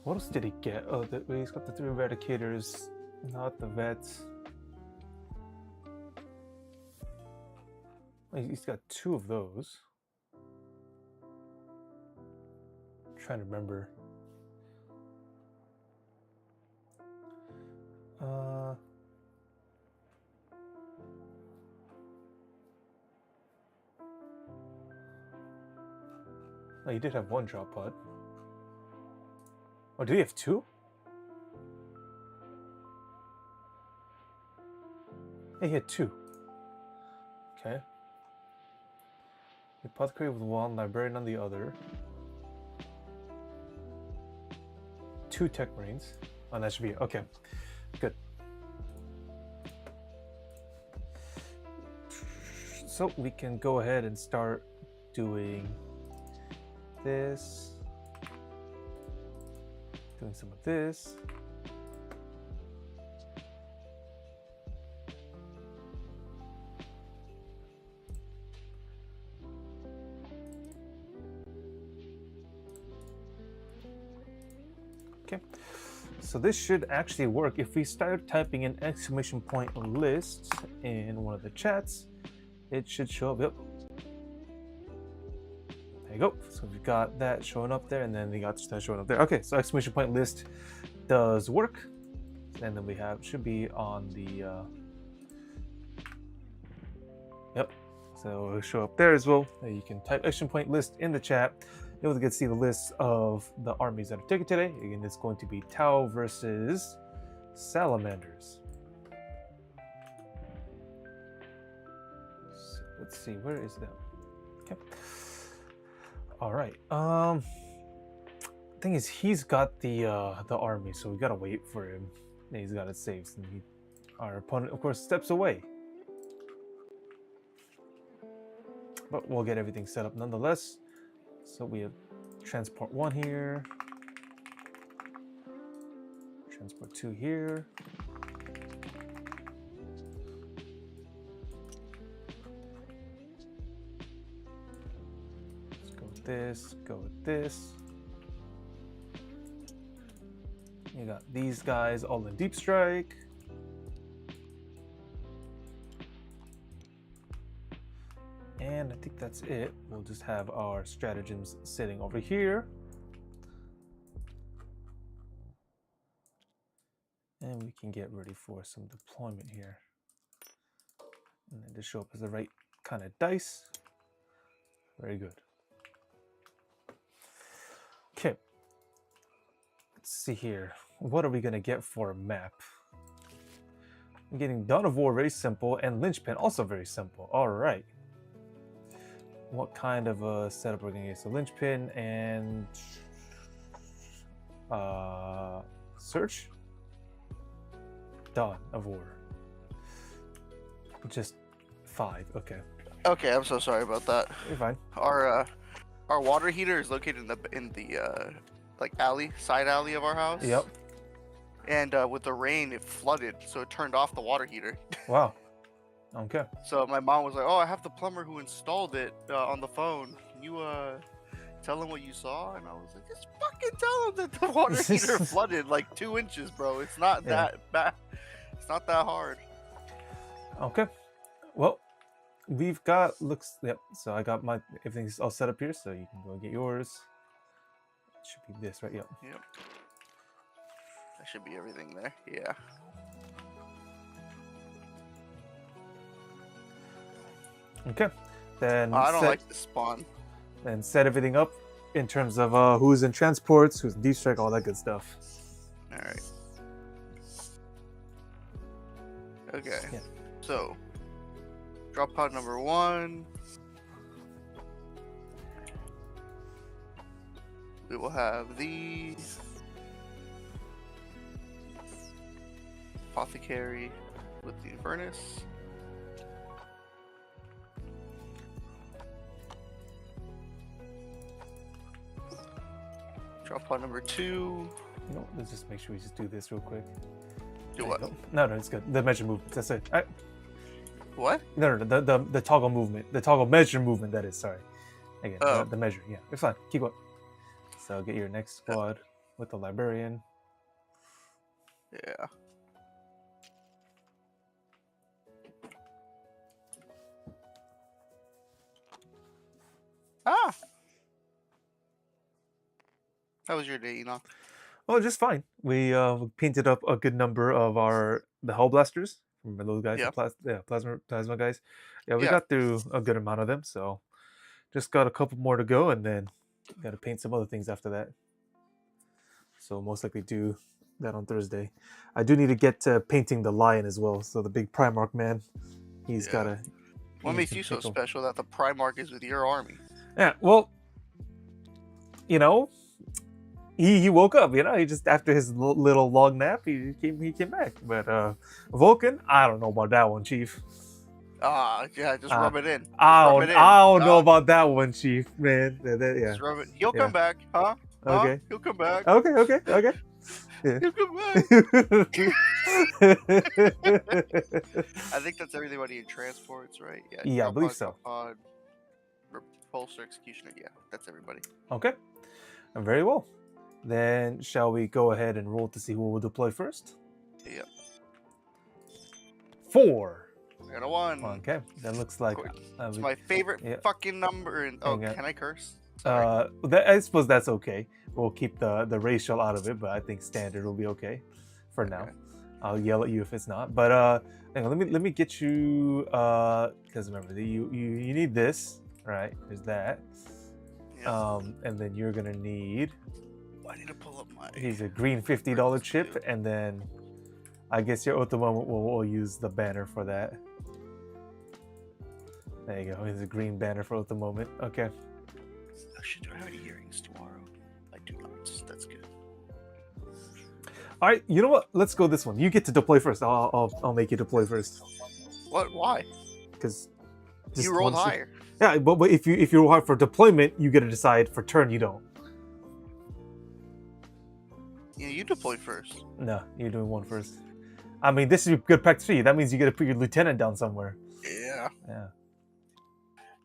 What else did he get? Oh, he's got the 3 eradicators, not the vets. He's got 2 of those. I'm trying to remember. Oh, he did have 1 drop pod. Oh, did he have 2? Hey, he had 2. Okay. The apothecary with 1, librarian on the other. 2 tech marines. Oh, that should be it. Okay. Good. So we can go ahead and start doing this. Doing some of this. Okay, so this should actually work. If we start typing in exclamation point list in one of the chats, it should show up. Yep. There you go. So we've got that showing up there, and then we got that showing up there. Okay, so exclamation point list does work, and then we have should be on the. Yep. So it'll show up there as well. You can type exclamation point list in the chat. You'll get to see the list of the armies that are taken today. Again, it's going to be Tau versus Salamanders. So let's see, where is that? Okay. All right. Thing is, he's got the army, so we gotta wait for him. And he's got it saved. And our opponent, of course, steps away. But we'll get everything set up nonetheless. So we have transport 1 here, transport 2 here. Let's go with this, go with this. You got these guys all in deep strike. And I think that's it. We'll just have our stratagems sitting over here. And we can get ready for some deployment here. And then just show up as the right kind of dice. Very good. Okay. Let's see here. What are we going to get for a map? I'm getting Dawn of War, very simple, and Lynchpin, also very simple. All right. what kind of a setup we're gonna get. So linchpin and search. Dawn of War. Just 5. Okay, Okay, I'm so sorry about that. you're fine. Our water heater is located in the like side alley of our house. Yep. And with the rain, it flooded, so it turned off the water heater. Wow. Okay. So my mom was like, "Oh, I have the plumber who installed it on the phone. Can you tell him what you saw?" And I was like, "Just fucking tell him that the water heater flooded like 2 inches, bro. It's not Yeah. that bad. It's not that hard." Okay. Well, we've got Yep. So I got everything's all set up here, so you can go get yours. It should be this, right? Yep. Yep. That should be everything there. Yeah. Okay. Then I don't like this spawn. Then set everything up in terms of who's in transports, who's in deep strike, all that good stuff. All right. Okay. Yeah. So, drop pod number 1. We will have the apothecary with the furnace. Drop pod number 2. You know, let's just make sure we just do this real quick. Do There you what? go. No, it's good. The measure movement. That's it. All right. What? No, the toggle movement, the toggle measure movement. That is. Sorry. Again, Oh. the measure. Yeah, it's fine. Keep going. So get your next squad with the librarian. Yeah. Ah! How was your day, Enoch? Oh, just fine. We painted up a good number of the Hell Blasters. Remember those guys? Yeah. The plasma guys. Yeah, we Yeah. got through a good amount of them. So just got a couple more to go, and then got to paint some other things after that. So most likely do that on Thursday. I do need to get to painting the lion as well. So the big Primarch man, he's Yeah. gotta. What he makes needs you to so pickle. special that the Primarch is with your army? Yeah, well, you know, he woke up. You know, he just after his little long nap, he came back. But Vulcan, I don't know about that one, Chief. Ah, yeah, just rub it in. Just I rub don't, it in. I don't know Ah, about that one, Chief. Man, yeah. Just rub it. He'll Yeah. come back, huh? Huh? Okay. He'll come back. Okay. He'll come back. I think that's everybody in transports, right? Yeah, I drop believe pod, so. drop pod, repulsor, executioner. Yeah, that's everybody. Okay, very well. Then shall we go ahead and roll to see who will deploy first? Yep. 4. I got a 1. Okay, that looks like. It's my favorite yeah. fucking number. And oh, Hang on. can I curse? Sorry. I suppose that's okay. We'll keep the racial out of it, but I think standard will be okay for now. Okay. I'll yell at you if it's not. But hang on, let me get you because remember you need this, right? There's that. Yeah. And then you're gonna need I need to pull up my. he's a green $50 chip, and then I guess your Otto moment will use the banner for that. There you go. Here's a green banner for Otto moment. Okay. Oh shit! Do I have any hearings tomorrow? I do not. That's good. All right. You know what? Let's go this one. You get to deploy first. I'll make you deploy first What? Why? because You rolled higher. Yeah, but if you roll high for deployment, you get to decide. For turn, you don't. Yeah, you deploy first. No, you're doing one first. I mean, this is good practice for you. That means you got to put your lieutenant down somewhere. Yeah. Yeah.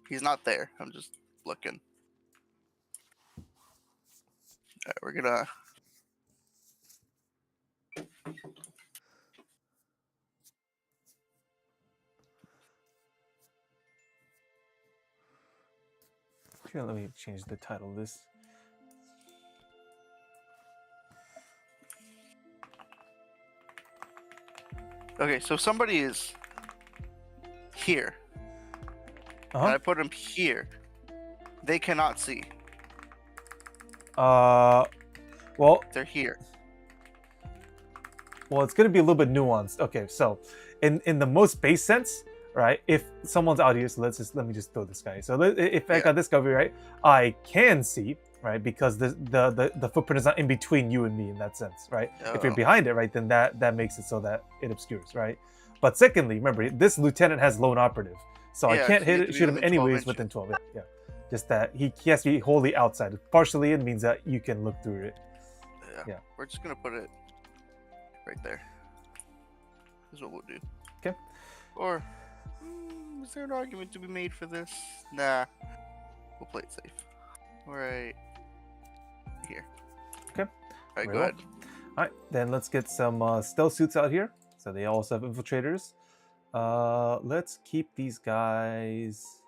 He's not there. I'm just looking. Alright, we're gonna. Here, let me change the title of this. Okay, so somebody is here. And Uh I put them here. They cannot see. huh. Well, They're here. it's going to be a little bit nuanced. Okay, so in the most base sense, right? If someone's out here, so let me just throw this guy. So if I Yeah. got Discovery, right, I can see, right, because the footprint is not in between you and me in that sense, right? If you're Oh. behind it, right, then that makes it so that it obscures, right? But secondly, remember, this lieutenant has lone operative, so Yeah, I can't so you have to be shoot him within 12 anyways inches. within 12. Yeah, just that he has to be wholly outside. Partially, it means that you can look through it. Yeah. We're just gonna put it right there. This is what we'll do. Okay. Or is there an argument to be made for this? Nah. We'll play it safe. Right here. Okay. Alright, Very go well. ahead. All right, then let's get some stealth suits out here. So they also have infiltrators. Let's keep these guys.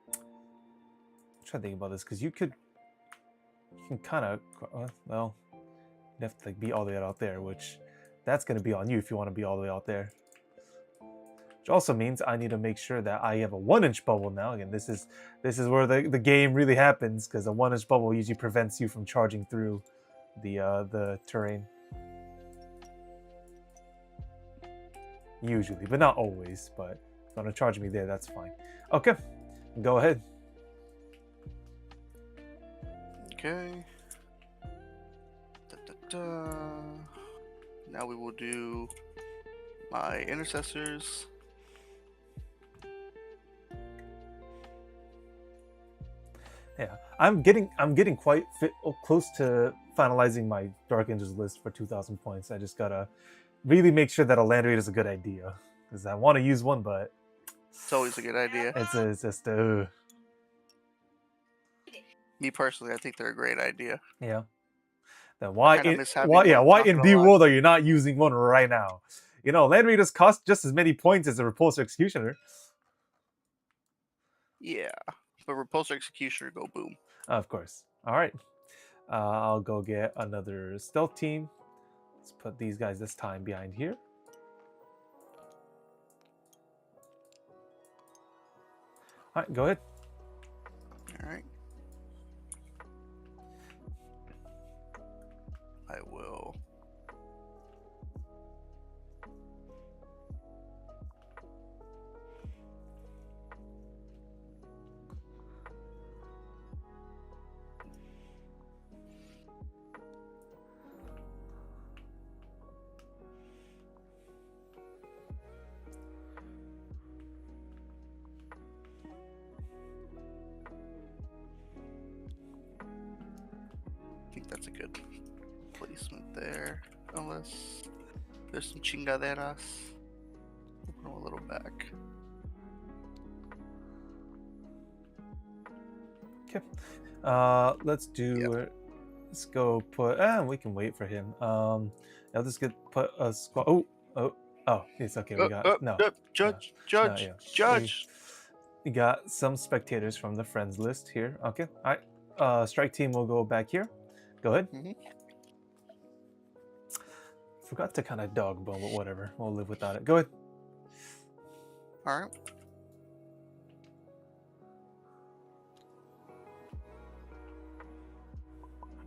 I'm trying to think about this because you can kind of, well, you have to like be all the way out there, which that's going to be on you if you want to be all the way out there. Which also means I need to make sure that I have a 1-inch bubble now. Again, this is where the game really happens, because a 1-inch bubble usually prevents you from charging through the terrain. Usually, but not always. But if you want to charge me there, that's fine. Okay, go ahead. Okay. Da. Now we will do my intercessors. Yeah, I'm getting quite close to finalizing my Dark Angels list for 2,000 points. I just gotta really make sure that a land raid is a good idea, because I want to use one, but It's always a good idea. it's just Me personally, I think they're a great idea. yeah. Then why kinda in miss having why one, why not in gonna D lie. World are you not using one right now? You know, land raiders cost just as many points as a repulsor executioner. Yeah. But Repulsor Executioner, go boom. Of course. All right. I'll go get another stealth team. Let's put these guys this time behind here. All right, go ahead. Alright. I will. I think that's a good placement there. Unless there's some chingaderas. Open them a little back. Let's do. Yep. Let's go put. We can wait for him. I'll just put a squad. Oh, it's okay. We got Judge, yeah. judge. We got some spectators from the friends list here. Okay, all right. Strike team will go back here. Go ahead. Mhm. Forgot to kind of dog bone, but whatever. We'll live without it. Go ahead. All right.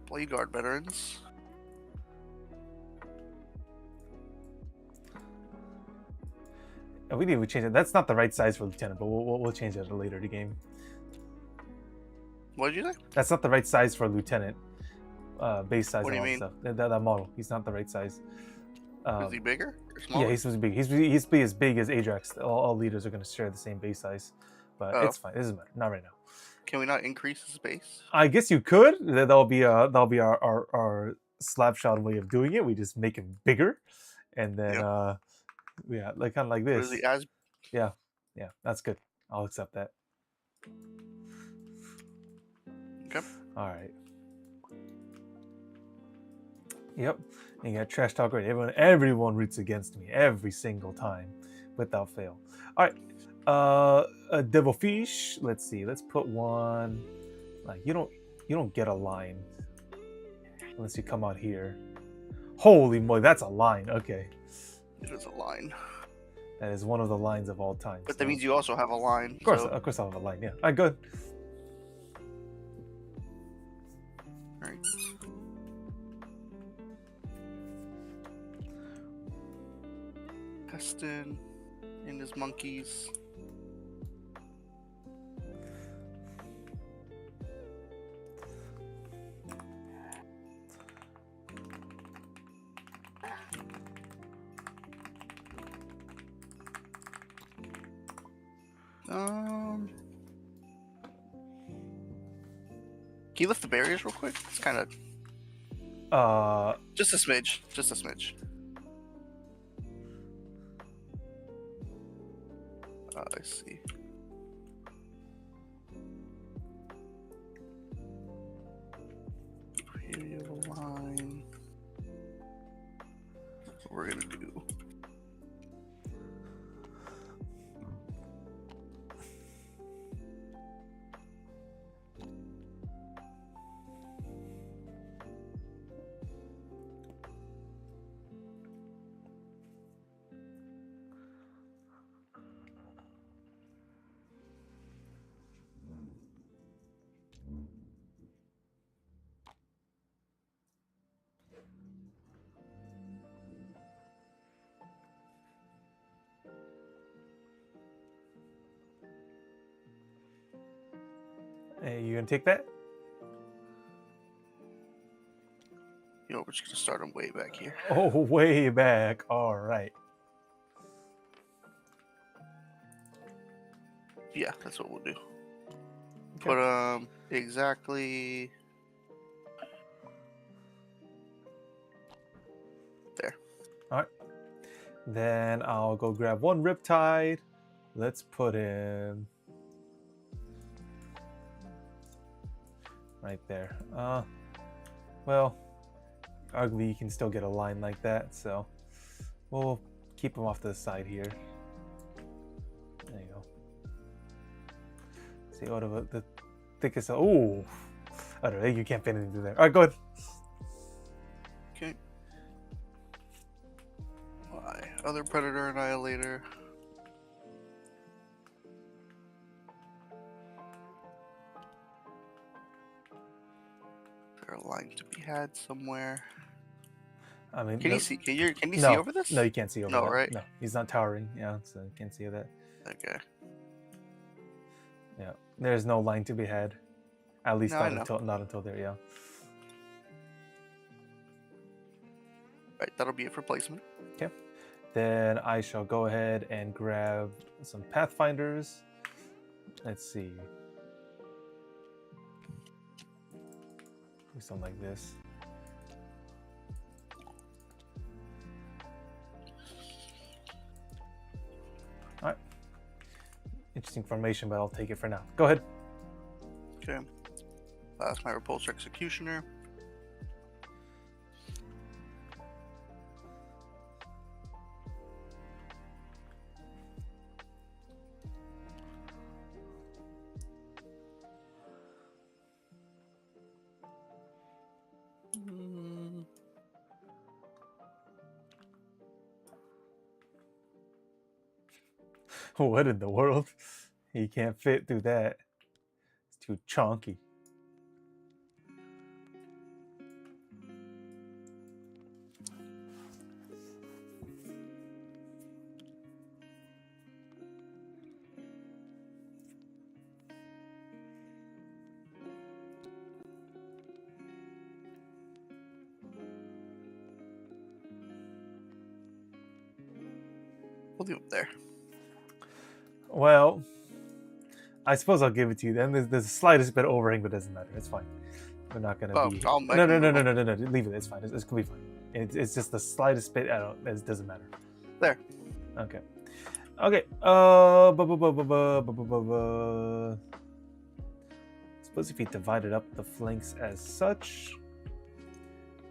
Play guard veterans. We need to change it. That's not the right size for lieutenant, but we'll change it later in the game. What did you say? That's not the right size for lieutenant. Base size What do and you all mean? that stuff. That model. He's not the right size. Is he bigger or smaller? Yeah, he's supposed to be big. He's supposed to be as big as Ajax. All leaders are going to share the same base size, but Oh. it's fine. It doesn't matter. Not right now. Can we not increase his base? I guess you could. That'll be our slapshot way of doing it. We just make him bigger, and then yeah, like kind of like Or this. is he as Yeah, that's good. I'll accept that. Okay. All right. Yep. And you got trash talk right. Everyone roots against me every single time, without fail. All right. A devil fish. Let's see. Let's put one. Like you don't get a line unless you come out here. Holy moly, that's a line. Okay, it is a line? that is one of the lines of all time. But that means you also have a line. of course, So, of course, I'll have a line. Yeah. All right, good. right. Peston and his monkeys. Can you lift the barriers real quick? It's kind of just a smidge. Just a smidge. I see. Here you have a line. That's what we're gonna do. Hey, you gonna take that? You know, we're just gonna start them way back here. Oh, way back. All right. Yeah, that's what we'll do. Okay. But exactly there. All right. Then I'll go grab one Riptide. Let's put him right there. Well, arguably you can still get a line like that, so we'll keep him off to the side here. There you go. See what about the thickest? Oh, I don't know. You can't fit anything there. All right, go ahead. Okay. My other Predator Annihilator. Is there a line to be had somewhere? I mean, Can no, you see? Can you no, see over this? No, you can't see over No, that. right? No, he's not towering. Yeah, so you can't see that. Okay. Yeah, there's no line to be had. At least No, I not until there. Yeah. Right, that'll be it for placement. Then I shall go ahead and grab some Pathfinders. Let's see. Do something like this. All right. Interesting formation, but I'll take it for now. Go ahead. Okay. That's my Repulsor Executioner. What in the world? He can't fit through that. It's too chunky. We'll leave it there. Well, I suppose I'll give it to you then. There's the slightest bit of overhang, but it doesn't matter. It's fine. We're not gonna Oh, be. I'll No. Leave it. It's fine. It's gonna be fine. It's just the slightest bit. I don't. It doesn't matter. There. Okay. Okay. Suppose if he divided up the flanks as such.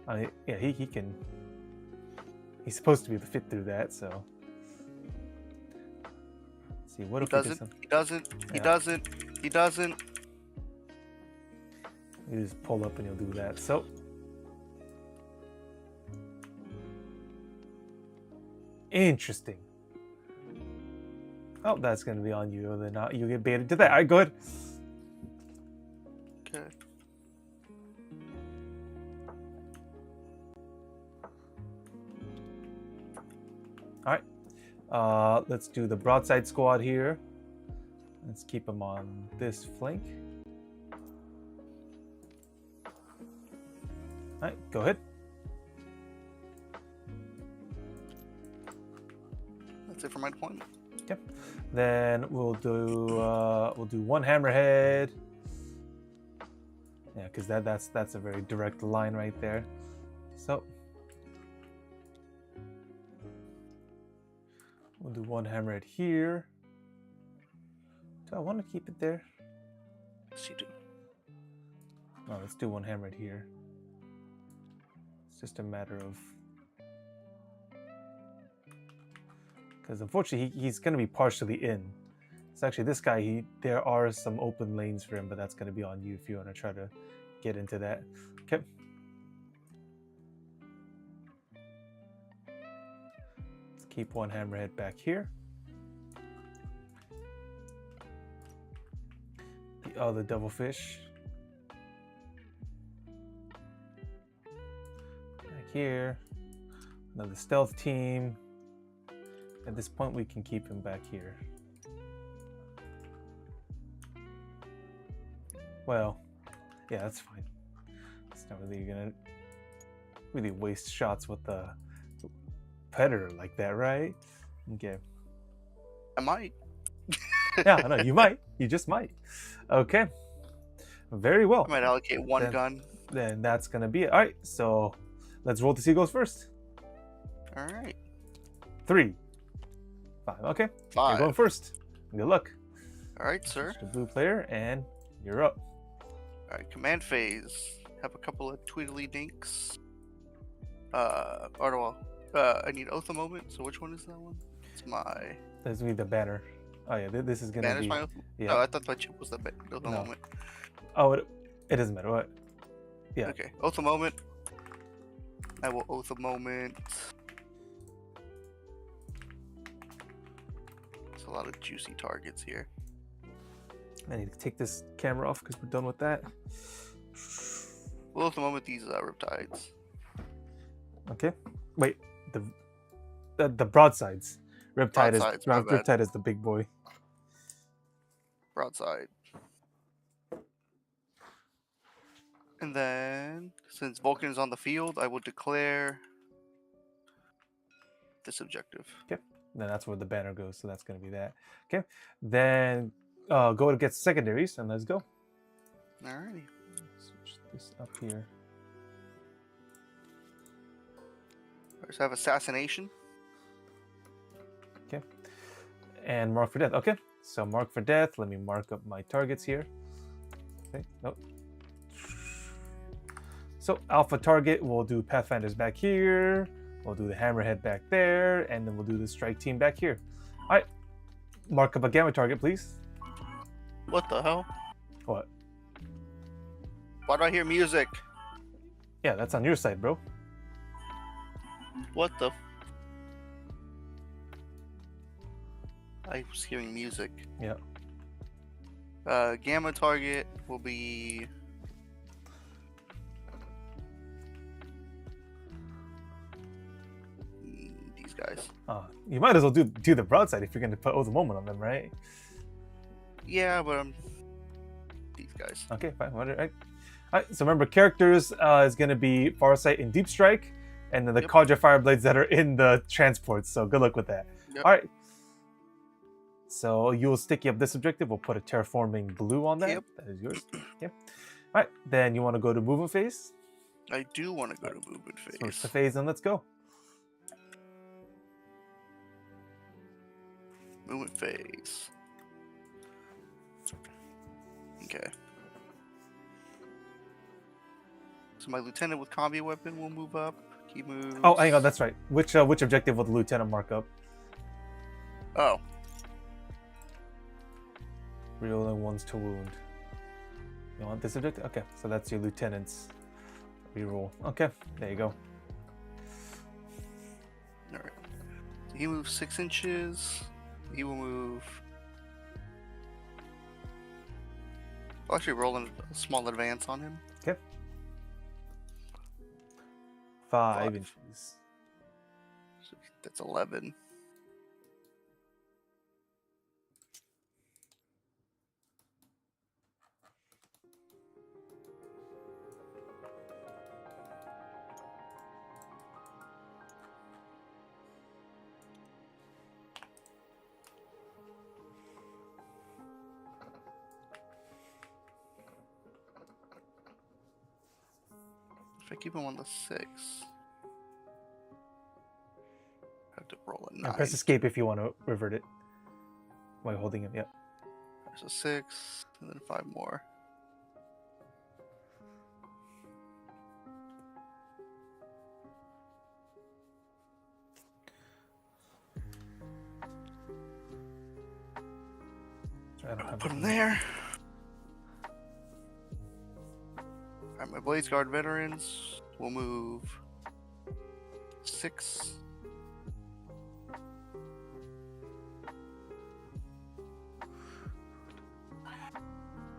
I mean, yeah, he can. He's supposed to be able to fit through that, so. Let's see, what He if we did doesn't. some? He doesn't. He Yeah. doesn't. He doesn't. You just pull up and you'll do that. So. Interesting. Oh, that's going to be on you. Then you get baited to that. All right, go ahead. Okay. All right. Let's do the broadside squad here. Let's keep them on this flank. All right, go ahead. That's it for my deployment. Okay. Then we'll do one hammerhead. Yeah, because that's a very direct line right there. So we'll do one hammerhead here. Do I want to keep it there? Yes, you do. No, let's do one hammerhead here. It's just a matter of, because unfortunately he's going to be partially in. So actually this guy, there are some open lanes for him, but that's going to be on you if you want to try to get into that. Okay. Let's keep one hammerhead back here. The other devilfish back here. Another stealth team. At this point we can keep him back here. Well, yeah, that's fine. It's not really gonna really waste shots with the predator like that, right? Okay. I might. Yeah, I know you might. You just might. Okay. Very well. I might allocate one Then- gun. Then that's gonna be it. All right. So let's roll to see who goes first. All right. 3, 5. Okay. You're 5. going first. Good luck. All right, sir. The blue player, and you're up. All right, command phase. Have a couple of twiddly dinks. I need Oath a Moment. So which one is that one? It's my This will be the banner. Oh yeah, this is gonna banner's be. my Oath. Yeah. Oh, I thought my chip was the Oath a No. Moment. Oh, it doesn't matter what. Yeah. Okay, Oath a Moment. I will Oath a Moment. There's a lot of juicy targets here. I need to take this camera off because we're done with that. We'll Oath a Moment these Riptides. Okay. Wait. The broadsides. Riptide Broadsides, my bad. Riptide is the big boy. Broadside. And then, since Vulcan is on the field, I will declare this objective. Then that's where the banner goes. So that's gonna be that. Okay. Then go and get secondaries and let's go. Alrighty. Switch this up here. First, I have Assassination. And mark for death. Okay. So mark for death. Let me mark up my targets here. Okay. Nope. So alpha target, we'll do Pathfinders back here. We'll do the Hammerhead back there, and then we'll do the strike team back here. All right. Mark up a gamma target, please. What the hell? What? Why do I hear music? Yeah, that's on your side, bro. What the? I was hearing music. Yeah. Gamma target will be. These guys. You might as well do the broadside if you're going to put Oath of Moment on them, right? Yeah, but these guys. Okay, fine. All right. So remember, characters is going to be Farsight and Deep Strike, and then the Yep. Kadra Fireblades that are in the transports. So good luck with that. Yep. All right. So you'll sticky up this objective. We'll put a terraforming blue on that. Yep. That is yours. Okay. All right. Then you want to go to movement phase. I do want to go to movement Switch phase. the phase and let's go. Movement phase. Okay. So my lieutenant with combi weapon will move up. He moves. Oh, hang on. That's right. Which objective will the lieutenant mark up? Oh, Rerolling ones to wound. You want this objective? Okay. So that's your lieutenant's reroll. Okay. There you go. all right. So he moves 6 inches. He will move. I'll actually roll a small advance on him. 5 Five. inches. So that's 11. I keep him on the 6, I have to roll a 9. And press escape if you want to revert it while holding him. Yep. There's a 6, and then 5 more. I don't have Put it. him there. Alright, my Blaze Guard veterans will move 6.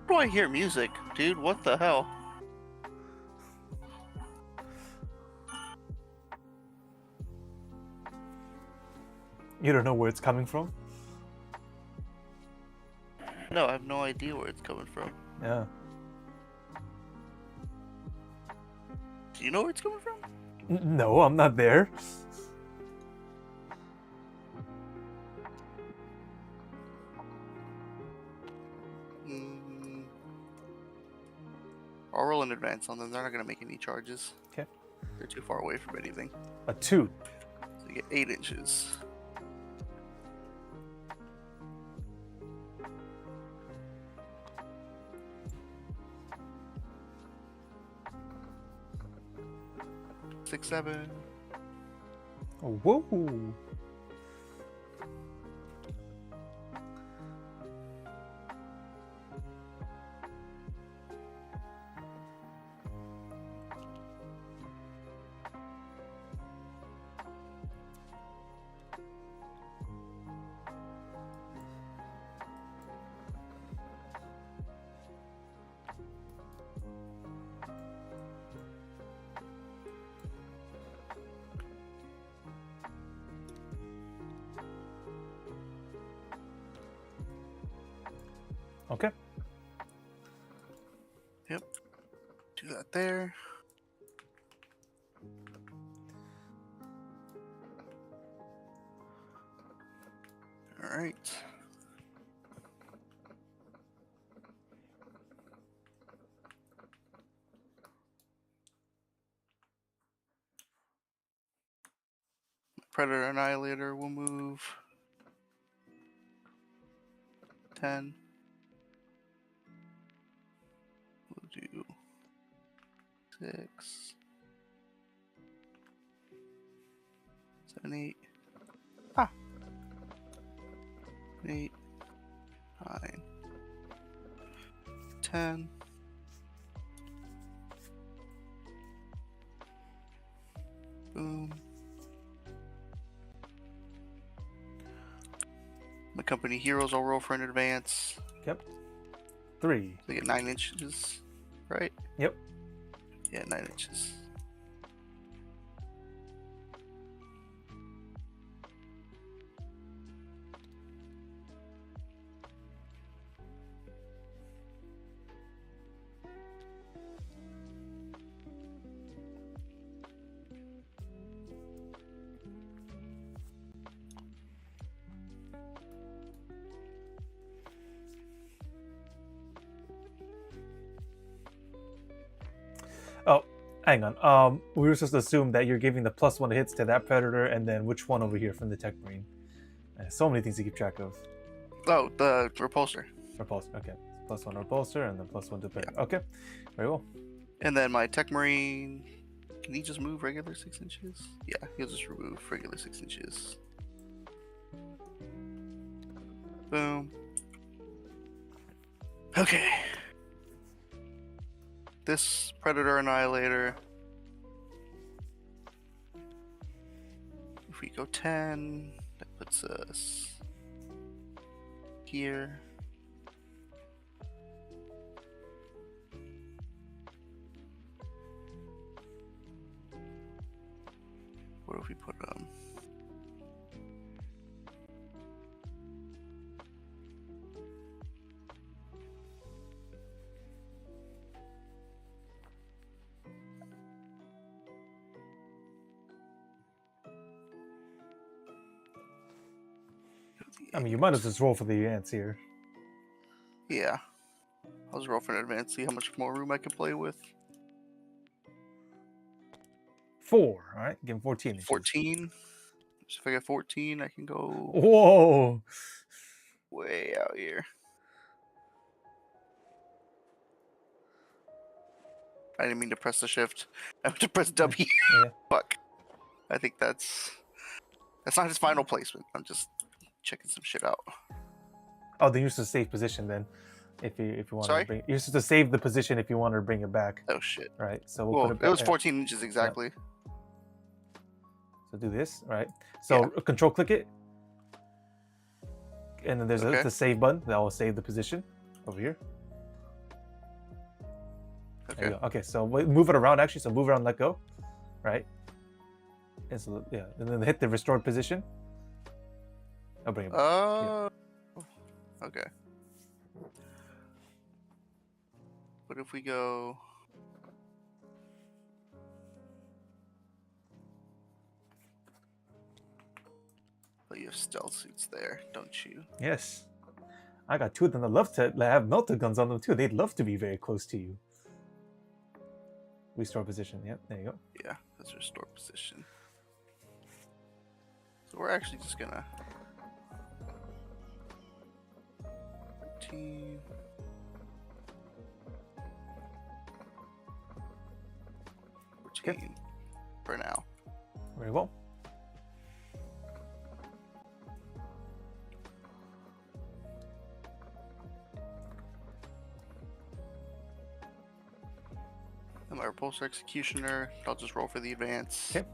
Why do I hear music, dude? What the hell? You don't know where it's coming from? No, I have no idea where it's coming from. Yeah. Do you know where it's coming from? No, I'm not there. I'll roll in advance on them. They're not going to make any charges. Okay. They're too far away from anything. A 2. So you get 8 inches. Six, 7. Oh, whoa. Okay. Yep. Do that there. All right. Predator Annihilator will move 10. We'll do 6, 7, 8. 8, 9, 10. Boom. My company heroes I'll roll for an advance. Yep. 3. They get 9 inches, right? Yep. Yeah, 9 inches. Oh, hang on. We were supposed to assume that you're giving the +1 hits to that predator, and then which one over here from the Tech Marine? So many things to keep track of. Oh, the repulsor. Repulsor. Okay. +1 repulsor, and then +1 to predator. Okay. Very well. And then my Tech Marine. Can he just move regular 6 inches? Yeah, he'll just remove regular 6 inches. Boom. Okay. This Predator Annihilator. If we go 10, that puts us here. Where if we put I mean, you might as well just roll for the ants here. Yeah. I'll just roll for an advance, see how much more room I can play with. 4. All right, give him 14 inches. 14. So if I get 14, I can go Whoa. way out here. I didn't mean to press the shift. I meant to press W. Yeah. Fuck. I think that's not his final placement. I'm just checking some shit out. Oh, then you're supposed to save position then. If you want Sorry? to bring, you're supposed to save the position if you want to bring it back, Oh shit. right? So we'll Well, put it it back. was 14 inches exactly. So do this, right? So control click it, and then there's the save button that will save the position over here. There Okay. you go. Okay, so move it around actually. So move it around, let go, right? And so yeah, and then hit the restored position. I'll bring it back. Okay. What if we go? But you have stealth suits there, don't you? Yes, I got 2 of them that love to have melter guns on them too. They'd love to be very close to you. Restore position. Yep, there you go. Yeah, that's restore position. So we're actually just gonna 13. For now. Very well. And my repulsor executioner. I'll just roll for the advance. Okay.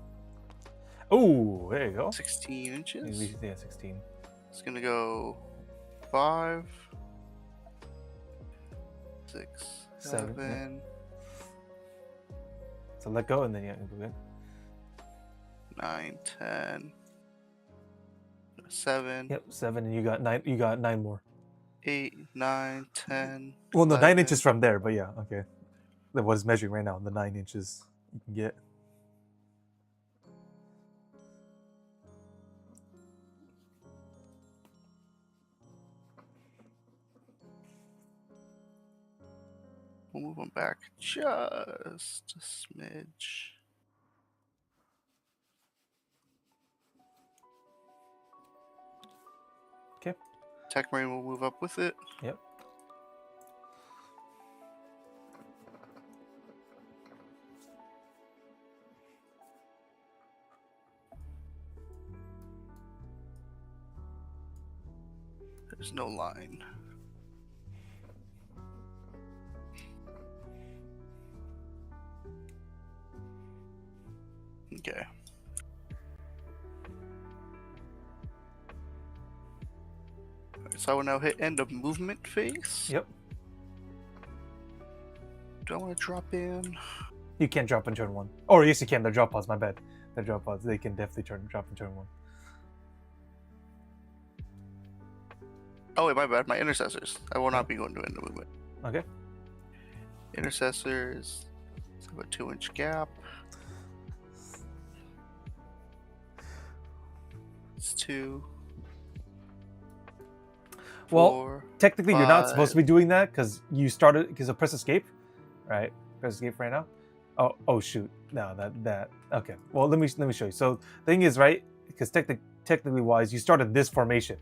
Oh, there you go. 16 inches. Yeah, 16. It's gonna go 5, 6, 7, 7, So let go and then yeah, go good. 9, 10, 7, Yep, 7, and you got 9. You got 9 more. 8, 9, 10. Well, no, 9 11. inches from there, but yeah, okay. That what is measuring right now, the 9 inches you can get. We'll move them back just a smidge. Okay. Tech Marine will move up with it. Yep. There's no line. Okay. Alright, so I will now hit end of movement phase. Yep. Do I want to drop in? You can't drop in turn 1. Or yes, you can. They're drop pods. My bad. They're drop pods. They can definitely drop in turn 1. Oh wait, my bad. My intercessors. I will not be going to end of movement. Okay. Intercessors. Let's have a 2-inch gap. It's 2. Well, 4. Technically, you're not supposed to 5. be doing that because you started because of press escape, right? Press escape right now. Oh shoot! No, that. Okay. Well, let me show you. So the thing is, right? Because technically wise, you started this formation.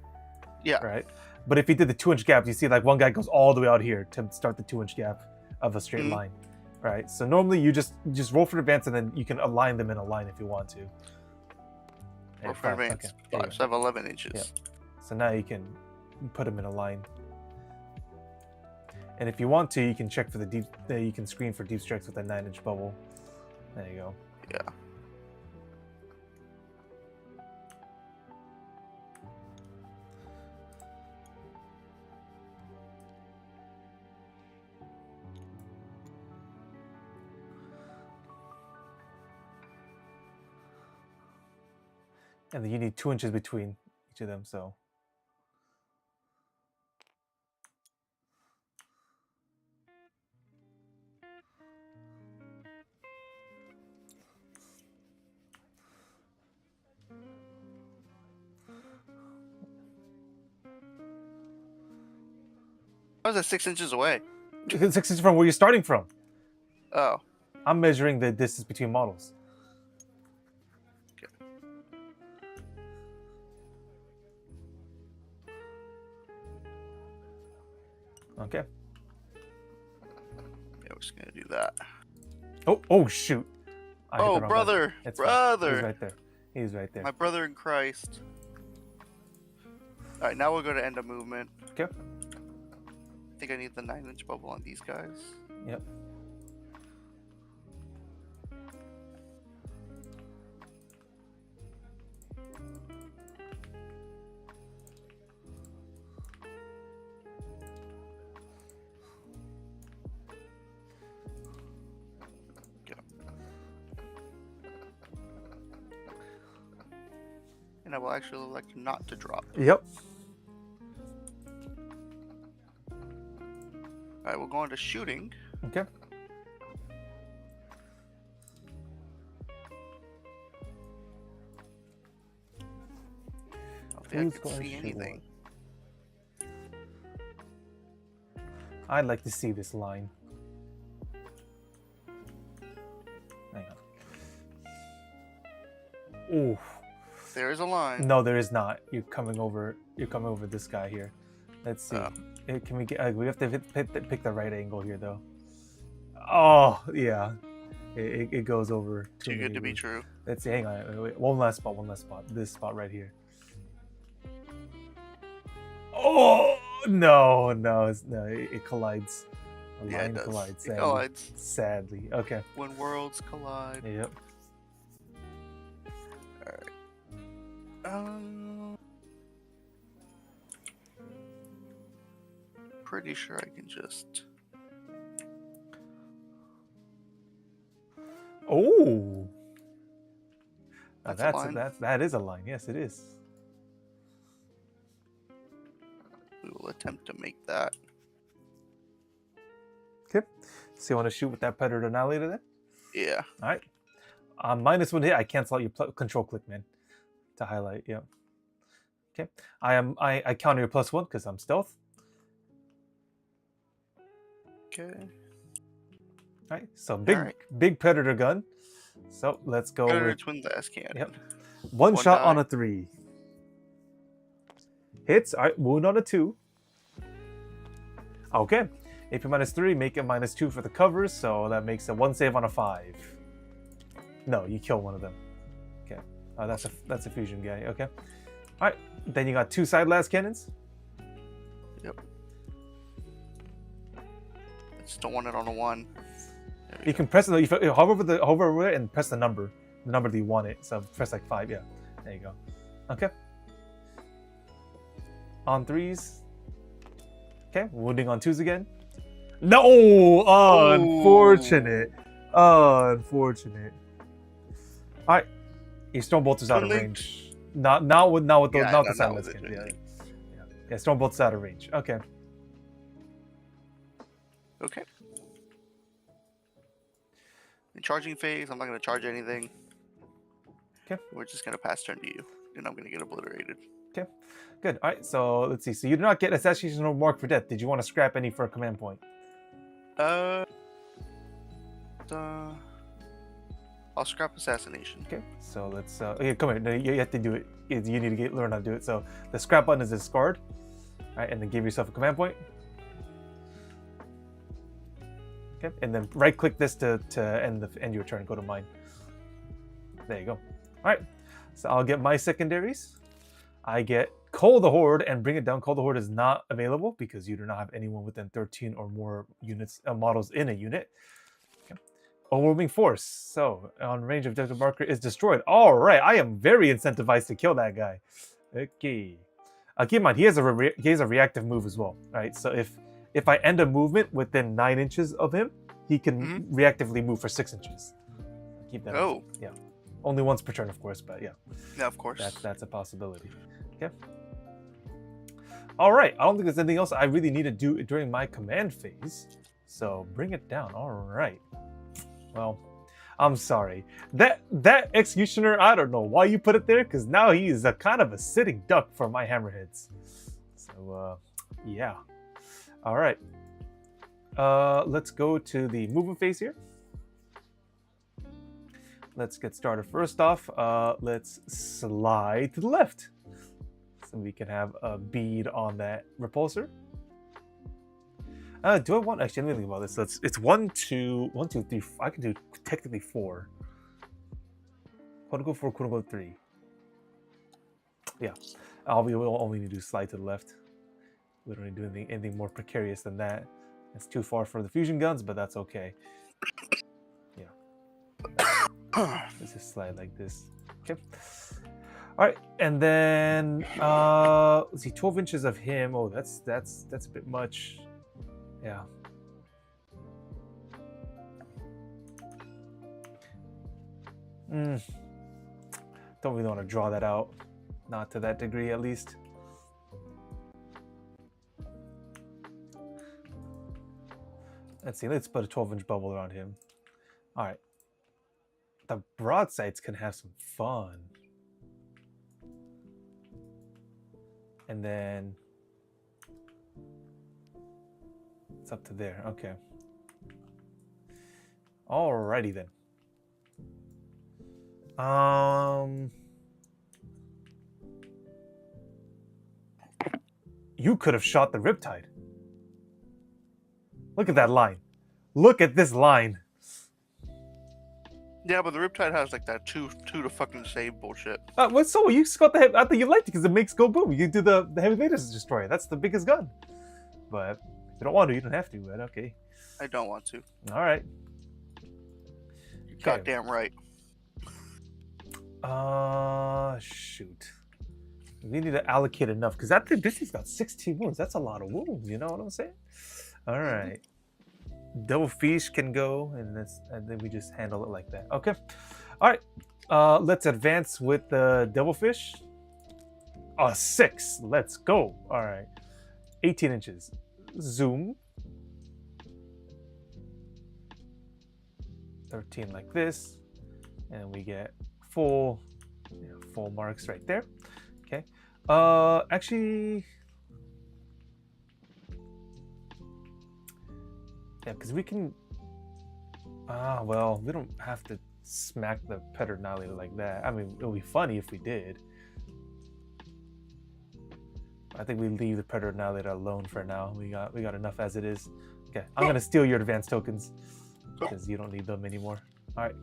Yeah. Right. But if you did the 2-inch gap, you see like one guy goes all the way out here to start the 2-inch gap of a straight Mhm. line, right? So normally you just roll for advance and then you can align them in a line if you want to. Or for 5, advance. okay, there you 5. go. So I have 11 inches. Yeah. So now you can put them in a line. And if you want to, you can check for the deep. You can screen for deep strikes with a 9-inch bubble. There you go. Yeah. And then you need 2 inches between each of them. So I was at 6 inches away. 6 inches from where you're starting from. Oh. I'm measuring the distance between models. Okay. Yeah, we're just gonna do that. Oh shoot. I hit Oh, the wrong brother, button. It's fine. brother. He's right there. He's right there. My brother in Christ. Alright, now we'll go to end of movement. Okay. I think I need the 9-inch bubble on these guys. Yep. And I will actually elect not to drop. Yep. Alright, we'll go on to shooting. Okay. I don't think I Who's can going see to anything. I'd like to see this line. Hang on. Ooh. There is a line. No, there is not. You're coming over this guy here. Let's see. Can we get? We have to pick the right angle here, though. Oh yeah, it goes over. Too good to be true. Let's see. Hang on. Wait. One last spot. This spot right here. Oh no! It collides. A Yeah, line it does. collides. It Sadly. collides. Sadly. Okay. When worlds collide. Yep. Pretty sure I can just. Oh. Now That's a line. that is a line. Yes, it is. We will attempt to make that. Okay. So you want to shoot with that predator annihilator then? Yeah. All right. -1 hit. I cancel out your control click, man, to highlight. Yeah. Okay. I counter your +1 because I'm stealth. Okay. All right. So Alright. big predator gun. So let's go Predator with twin blast cannon. Yep. one One shot die. on a 3. Hits. All right. Wound on a 2. Okay. AP -3, make it -2 for the covers, so that makes it 1 save on a 5. No, you kill one of them. Okay. That's a fusion guy. Okay. All right. Then you got 2 side blast cannons. Yep. I just don't want it on a 1. There we You go. can press it. If you hover over it and press the number that you want it. So press like 5. Yeah. There you go. Okay. On 3s. Okay. Wounding on 2s again. No. Oh, unfortunate. Oh, unfortunate. All right. Your storm bolt is out of Twin range. Not with the Yeah, not no, the side not blast with it, cannon. twin Yeah. Yeah. Storm bolt's out of range. Okay. Okay. In charging phase, I'm not going to charge anything. Okay. We're just going to pass turn to you, and I'm going to get obliterated. Okay. Good. All right. So let's see. So you do not get assassination or mark for death. Did you want to scrap any for a command point? I'll scrap assassination. Okay. So let's. Okay, come here. No, you have to do it. You need to learn how to do it. So the scrap button is discard. All right, and then give yourself a command point. Okay, and then right-click this to end your turn. Go to mine. There you go. All right. So I'll get my secondaries. I get Cull the Horde and bring it down. Cull the Horde is not available because you do not have anyone within 13 or more units models in a unit. Okay. Overwhelming Force. So on range, objective marker is destroyed. All right. I am very incentivized to kill that guy. Okay. Keep in mind he has a reactive move as well. Right. So if I end a movement within 9 inches of him, he can reactively move for 6 inches. Keep that. Oh. Yeah. Only once per turn, of course, but yeah. Yeah, of course. That's a possibility. Okay. All right. I don't think there's anything else I really need to do during my command phase. So bring it down. All right. Well, I'm sorry. That executioner, I don't know why you put it there, because now he is a kind of a sitting duck for my hammerheads. So yeah. All right. Let's go to the movement phase here. Let's get started. First off, let's slide to the left. So we can have a bead on that repulsor. Do I want actually? Let me think about this. It's 1, 2, 1, 2, 3. I can do technically 4. Quote unquote 4, quote unquote 3. Yeah, we'll only need to slide to the left. We don't need to do anything more precarious than that. It's too far for the fusion guns, but that's okay. Yeah. Let's just slide like this. Okay. All right, and then let's see, 12 inches of him. Oh, that's a bit much. Yeah. Don't really want to draw that out. Not to that degree, at least. Let's see, let's put a 12-inch bubble around him. All right. The broadsides can have some fun. And then it's up to there. Okay. Alrighty then. You could have shot the Riptide. Look at that line. Look at this line. Yeah, but the Riptide has like that two to fucking save bullshit. What? So you just got the? I think you liked it because it makes go boom. You do the Heavy Invaders Destroyer. That's the biggest gun. But if you don't want to, you don't have to. But okay. I don't want to. All right. You're goddamn right. Shoot. We need to allocate enough because this thing's got 16 wounds. That's a lot of wounds. You know what I'm saying? All right. Double Fish can go, and then we just handle it like that. Okay. All right. Let's advance with the Devilfish. 6. Let's go. All right. 18 inches. Zoom. 13 like this, and we get full marks right there. Okay. Actually. Yeah, because we can. Well, we don't have to smack the Peternalia like that. I mean, it would be funny if we did. I think we leave the Peternalia alone for now. We got enough as it is. Okay, I'm gonna steal your advanced tokens because you don't need them anymore. All right.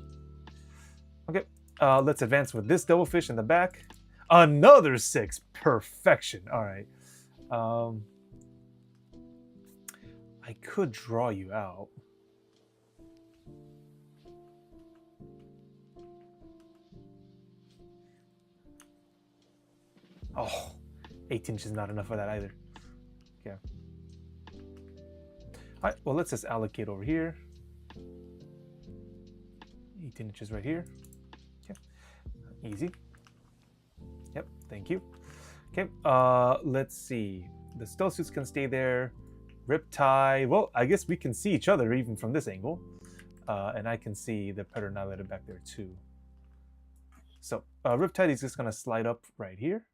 Okay. Let's advance with this Devilfish in the back. Another 6. Perfection. All right. I could draw you out. Oh, 8 inches is not enough for that either. Okay. All right, well, let's just allocate over here. 18 inches right here. Okay, easy. Yep, thank you. Okay, let's see. The stealth suits can stay there. Riptide, well, I guess we can see each other even from this angle. And I can see the Peternalia back there too. So Riptide is just gonna slide up right here.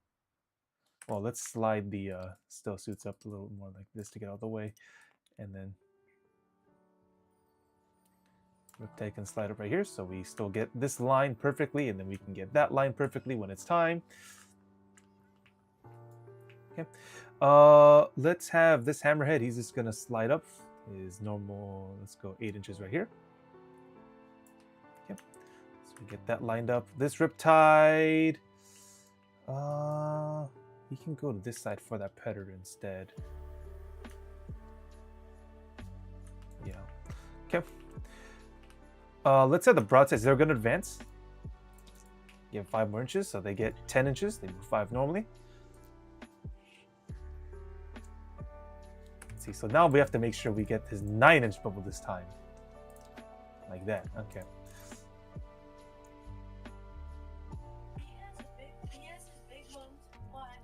Well, let's slide the stealth suits up a little more like this to get out of the way. And then Riptide can slide up right here, so we still get this line perfectly, and then we can get that line perfectly when it's time. Okay. Let's have this Hammerhead. He's just gonna slide up his normal. Let's go 8 inches right here. Okay, so we get that lined up. This Riptide, he can go to this side for that Predator instead. Yeah. Okay. Let's say the broadsides. They're gonna advance. Give 5 more inches, so they get 10 inches. They move 5 normally. See, so now we have to make sure we get his 9-inch bubble this time. Like that, okay. He has his big ones. Why?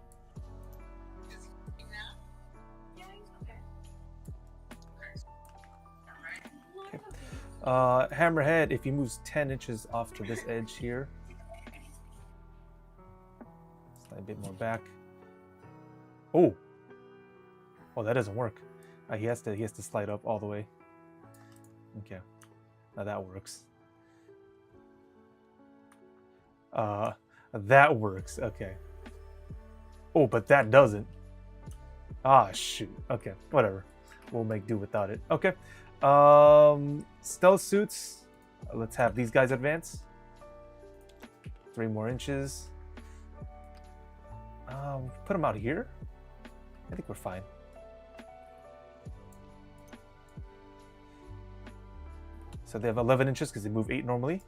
Yeah, he's okay. Hammerhead, if he moves 10 inches off to this edge here. Slide a bit more back. Oh, that doesn't work. He has to slide up all the way. Okay, now that works. That works. Okay. Oh, but that doesn't. Ah, shoot. Okay, whatever. we'll make do without it. Okay. Stealth suits. Let's have these guys advance. 3 more inches. Put them out here. I think we're fine. So they have 11 inches because they move 8 normally.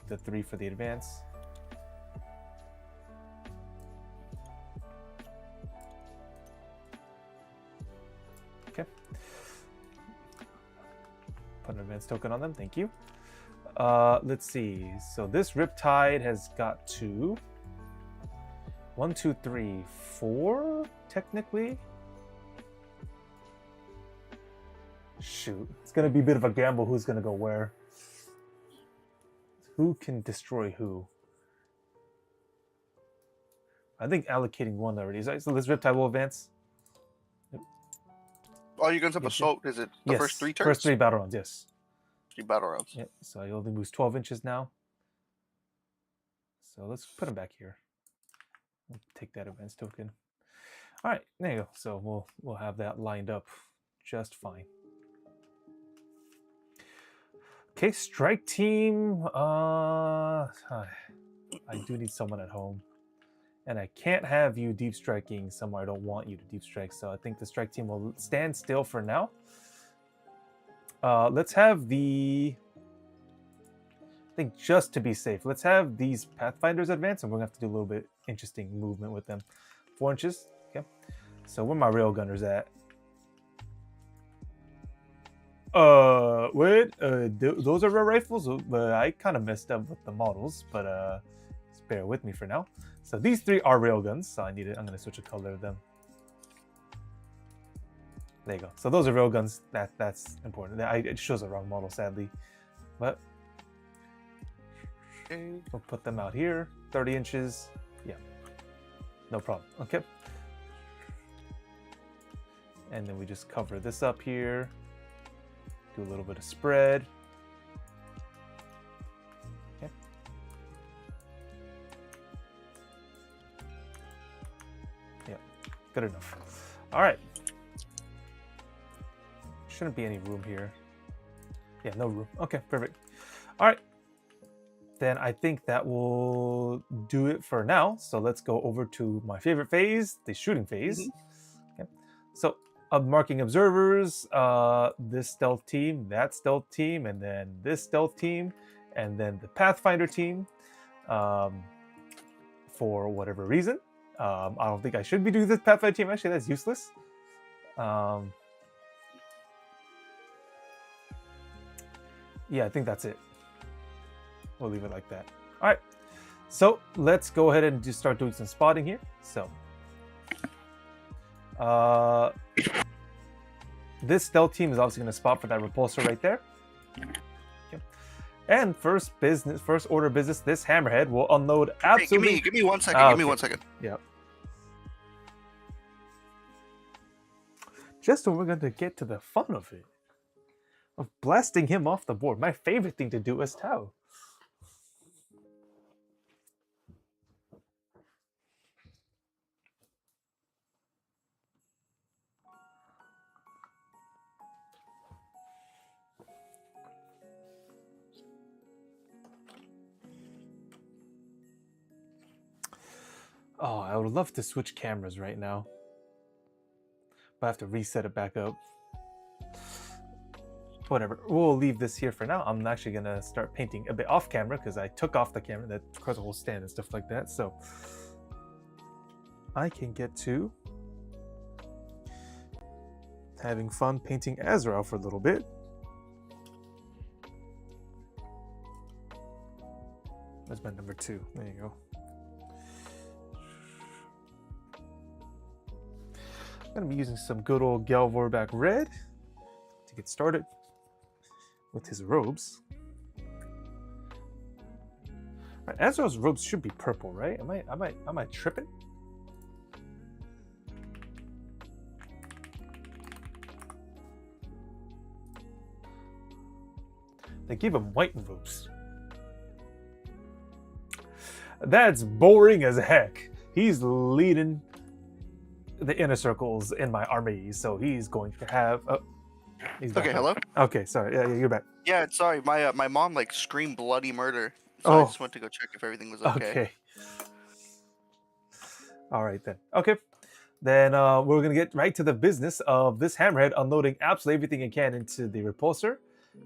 The 3 for the advance. Okay. Put an advance token on them. Thank you. Let's see. So this Riptide has got to 1, 2, 3, 4 technically. Shoot, it's gonna be a bit of a gamble. Who's gonna go where? Who can destroy who? I think allocating 1 already. So this Riptide will advance. Oh, you're going to Yes, assault? Is it the Yes, first 3 turns? First 3 battle rounds. Yes. 3 battle rounds. Yeah. So he only moves 12 inches now. So let's put him back here. We'll take that advance token. All right, there you go. So we'll have that lined up just fine. Okay, strike team. I do need someone at home, and I can't have you deep striking somewhere I don't want you to deep strike. So I think the strike team will stand still for now. Let's have the. I think just to be safe, let's have these Pathfinders advance, and we're gonna have to do a little bit interesting movement with them. 4 inches. Okay. So where my railgunners at? Wait, those are rail rifles, but I kind of messed up with the models, but just bear with me for now. So these 3 are railguns, so I'm gonna switch the color of them. There you go. So those are railguns. That's important. It shows the wrong model, sadly, but we'll put them out here. 30 inches. Yeah, no problem. Okay. And then we just cover this up here. Do a little bit of spread. Okay. Yeah, good enough. All right. Shouldn't be any room here. Yeah, no room. Okay, perfect. All right. Then I think that will do it for now. So let's go over to my favorite phase, the shooting phase. Okay. So marking observers, this stealth team, that stealth team, and then this stealth team, and then the Pathfinder team. For whatever reason, I don't think I should be doing this Pathfinder team. Actually, that's useless. Yeah, I think that's it. We'll leave it like that. All right. So let's go ahead and just start doing some spotting here. So, this stealth team is obviously going to spot for that repulsor right there. Okay. And first order business, this hammerhead will unload absolutely. Hey, give me 1 second. Ah, Give me okay. 1 second. Yeah. Just when we're going to get to the fun of it, of blasting him off the board. My favorite thing to do as Tau. Oh, I would love to switch cameras right now, but I have to reset it back up. Whatever, we'll leave this here for now. I'm actually gonna start painting a bit off camera because I took off the camera that caused a whole stand and stuff like that. So I can get to having fun painting Azrael for a little bit. That's my number 2. There you go. I'm gonna be using some good old Galvorback red to get started with his robes. Right, Azrael's robes should be purple, right? Am I tripping? They gave him white robes. That's boring as heck. He's leading the inner circles in my army, so he's going to have. Oh, he's back Okay, up. hello. Okay, sorry. Yeah, you're back. Yeah, sorry. My mom like screamed bloody murder, so I Oh. just went to go check if everything was okay. Okay. All right then. Okay. Then we're gonna get right to the business of this hammerhead unloading absolutely everything it can into the repulsor,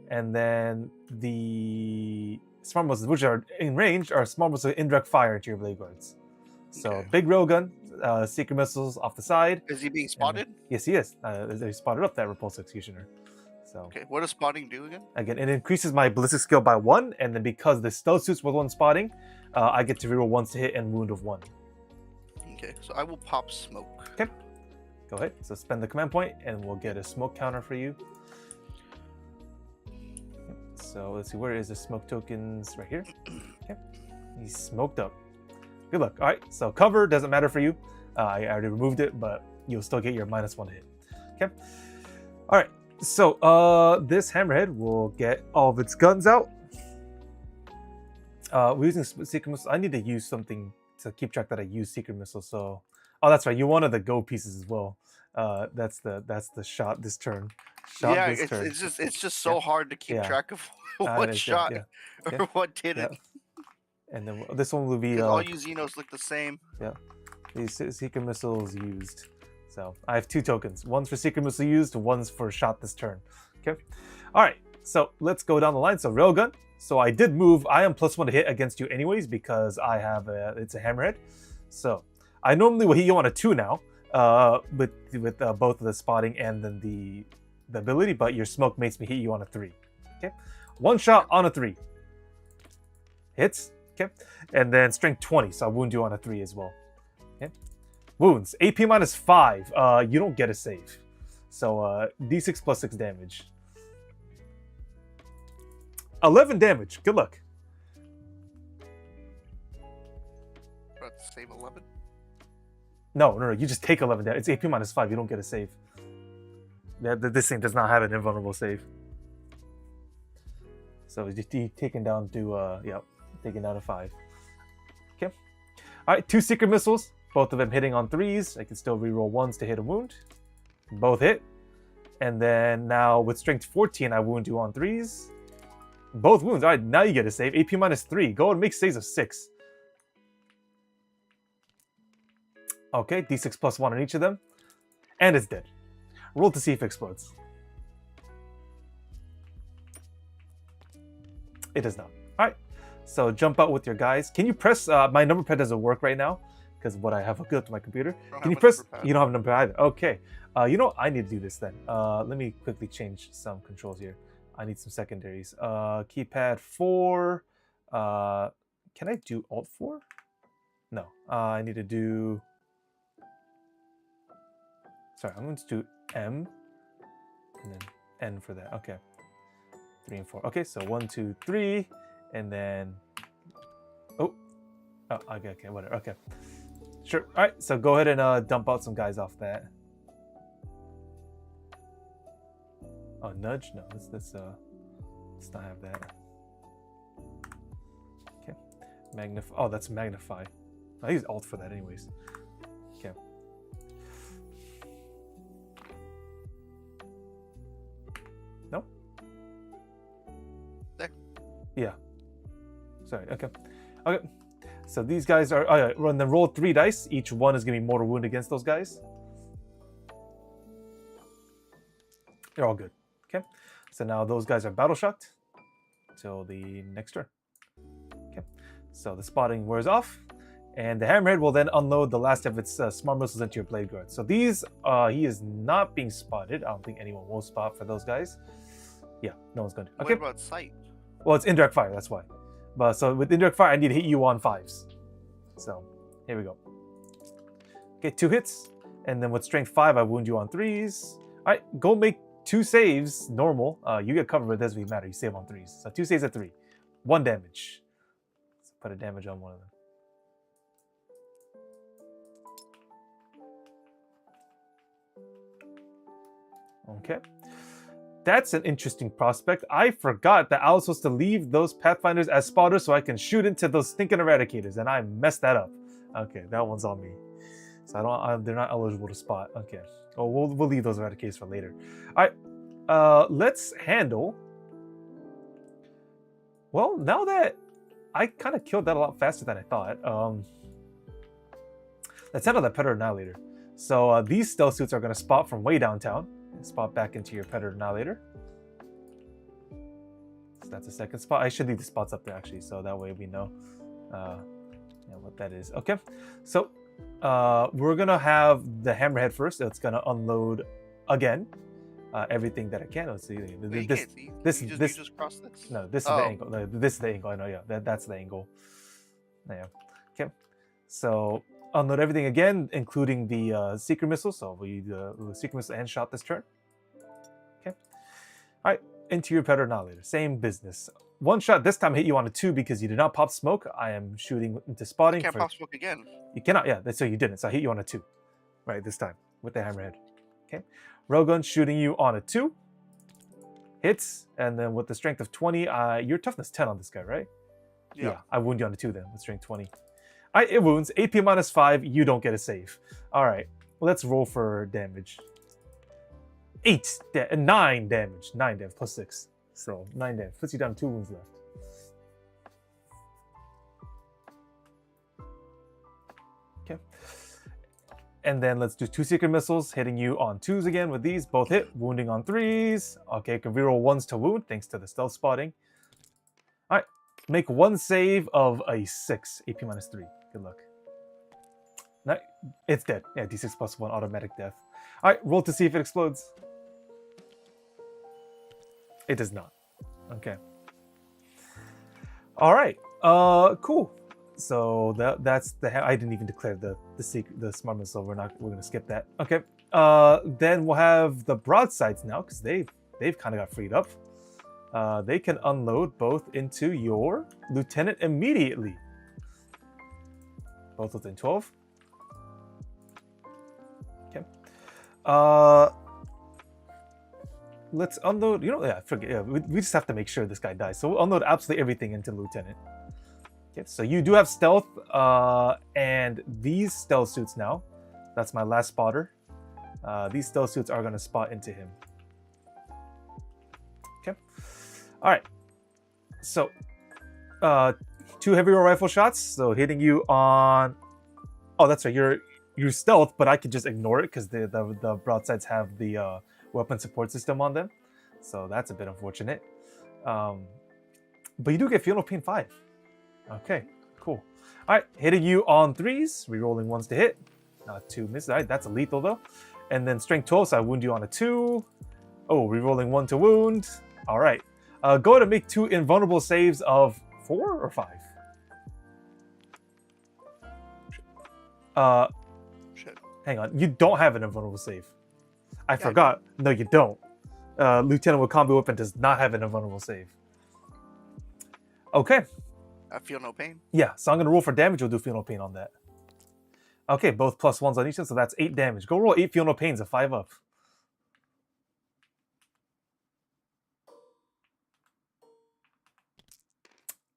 and then the smart missiles, which are in range, are smart missiles with indirect fire into your blade guards. So Okay. big railgun, secret missiles off the side. Is he being spotted? Yes, he is. They spotted up that repulsor executioner. So Okay. What does spotting do again? again, it increases my ballistic skill by 1, and then because the stealth suits with 1 spotting, I get to reroll once to hit and wound of 1. Okay, so I will pop smoke. Go ahead. So spend the command point, and we'll get a smoke counter for you. So let's see, where is the smoke tokens? Right here. Okay. He's smoked up. Good luck. All right. So cover doesn't matter for you. I already removed it, but you'll still get your -1 hit. Okay. All right. So this hammerhead will get all of its guns out. We're using secret missiles. I need to use something to keep track that I use secret missiles. So, oh, that's right. You wanted the go pieces as well. That's the shot this turn. Shot Yeah, this turn. it's just so hard to keep Yeah. track of It what is, shot yeah. or Yeah. what didn't. Yeah. And then this one will be 'Cause all you Xenos look the same. these secret missiles used. So I have 2 tokens. One's for secret missile used, one's for shot this turn. Okay. All right. So let's go down the line. So railgun. So I did move. I am +1 to hit against you anyways because I have it's a hammerhead. So I normally will hit you on a 2 now, with both of the spotting and then the ability. But your smoke makes me hit you on a 3. Okay. 1 shot on a 3. Hits. Okay. And then strength 20. So I wound you on a 3 as well. Okay. Wounds. AP -5. You don't get a save. So D6 + 6 damage. 11 damage. Good luck. About to save 11. No. You just take 11 damage. It's AP -5. You don't get a save. This thing does not have an invulnerable save. So it's just taken down to taken down to 5. Okay. All right. 2 secret missiles. Both of them hitting on 3s. I can still reroll 1s to hit a wound. Both hit. And then now with strength 14, I wound you on 3s. Both wounds. All right, now you get a save. AP -3. Go and make saves of 6. Okay, D6 +1 on each of them. And it's dead. Roll to see if it explodes. It does not. All right, so jump out with your guys. Can you press, my number pad doesn't work right now because what I have hooked up to my computer. Don't Can you have a press? number pad. You don't have a number pad either. Okay. You know what? I need to do this then. Let me quickly change some controls here. I need some secondaries. Keypad 4. Can I do Alt 4? No. I need to do. Sorry, I'm going to do M and then N for that. Okay. 3 and 4. Okay, so 1, 2, 3, and then. Oh, okay, whatever. Okay. Sure. All right. So go ahead and dump out some guys off that. Oh, nudge? No, let's not have that. Okay. Magnify. Oh, that's magnify. I use Alt for that, anyways. Okay. No. There. Yeah. Sorry. Okay. Okay. So these guys are. Oh yeah. Run. Then roll 3 dice. Each one is gonna be mortal wound against those guys. They're all good. Okay. So now those guys are battle shocked till the next turn. Okay. So the spotting wears off, and the hammerhead will then unload the last of its smart missiles into your blade guard. So these, he is not being spotted. I don't think anyone will spot for those guys. Yeah, no one's going to. Okay. What about sight? Well, it's indirect fire. That's why. But so with indirect fire, I need to hit you on 5s. So here we go. Okay, 2 hits, and then with strength 5, I wound you on 3s. All right, go make 2 saves. Normal. You get covered, but it doesn't really matter. You save on 3s. So 2 saves at 3. 1 damage. Let's put a damage on one of them. Okay. That's an interesting prospect. I forgot that I was supposed to leave those Pathfinders as spotters so I can shoot into those stinking Eradicators, and I messed that up. Okay, that one's on me. So they're not eligible to spot. Okay. Oh, we'll leave those eradicates for later. All right. Let's handle. Well, now that I kind of killed that a lot faster than I thought. Let's handle that Predator Annihilator. So these stealth suits are going to spot from way downtown and spot back into your Predator Annihilator. So that's a second spot. I should leave the spots up there actually, so that way we know what that is. Okay, so we're gonna have the Hammerhead first. It's gonna unload again everything that it can. Let's see. Wait, This you just crossed this. no, this is the angle. No, this is the angle. I know. Yeah, that's the angle. Yeah. Okay. So unload everything again, including the secret missile. So we the secret missile and shot this turn. Okay. All right. Into your Predator Annihilator. Same business. One shot this time hit you on a 2 because you did not pop smoke. I am shooting into spotting. You can't pop smoke again. You cannot. Yeah. So you didn't. So I hit you on a 2. Right this time with the Hammerhead. Okay. Railgun shooting you on a 2. Hits, and then with the strength of 20, your toughness 10 on this guy, right? Yeah. I wound you on a 2 then with strength 20. It wounds. AP minus 5, you don't get a save. All right, let's roll for damage. 9 damage. 9 damage plus 6. So 9 damage. Puts you down 2 wounds left. Okay. And then let's do 2 secret missiles, hitting you on 2s again with these. Both hit, wounding on 3s. Okay, can reroll 1s to wound, thanks to the stealth spotting. All right, make 1 save of a 6, AP minus 3. Good luck. No, it's dead. Yeah, D6 plus 1, automatic death. All right, roll to see if it explodes. It does not. Okay. All right. Cool. So that's the. I didn't even declare the smart missile. We're gonna skip that. Okay. Then we'll have the broadsides now because they've kind of got freed up. They can unload both into your lieutenant immediately. Both within 12. Okay. Let's unload. Forget. Yeah, we just have to make sure this guy dies. So we'll unload absolutely everything into lieutenant. Okay, so you do have stealth, and these stealth suits now. That's my last spotter. These stealth suits are going to spot into him. Okay. All right. So, 2 heavy rifle shots. So hitting you on. Oh, that's right. You're stealth, but I could just ignore it because the broadsides have the weapon support system on them. So that's a bit unfortunate. But you do get Feel No Pain 5. Okay, cool. All right, hitting you on 3s, rerolling 1s to hit. 2 misses. All right, that's a lethal though. And then strength 12, so I wound you on a 2. Oh, rerolling 1 to wound. All right. Go to make 2 invulnerable saves of 4 or 5. Shit. Hang on. You don't have an invulnerable save. I forgot. No, you don't. Lieutenant with combo weapon does not have an invulnerable save. Okay. I feel no pain. Yeah, so I'm going to roll for damage. We'll do Feel No Pain on that. Okay, both plus 1s on each one, so that's 8 damage. Go roll 8 Feel No Pains, a 5 up.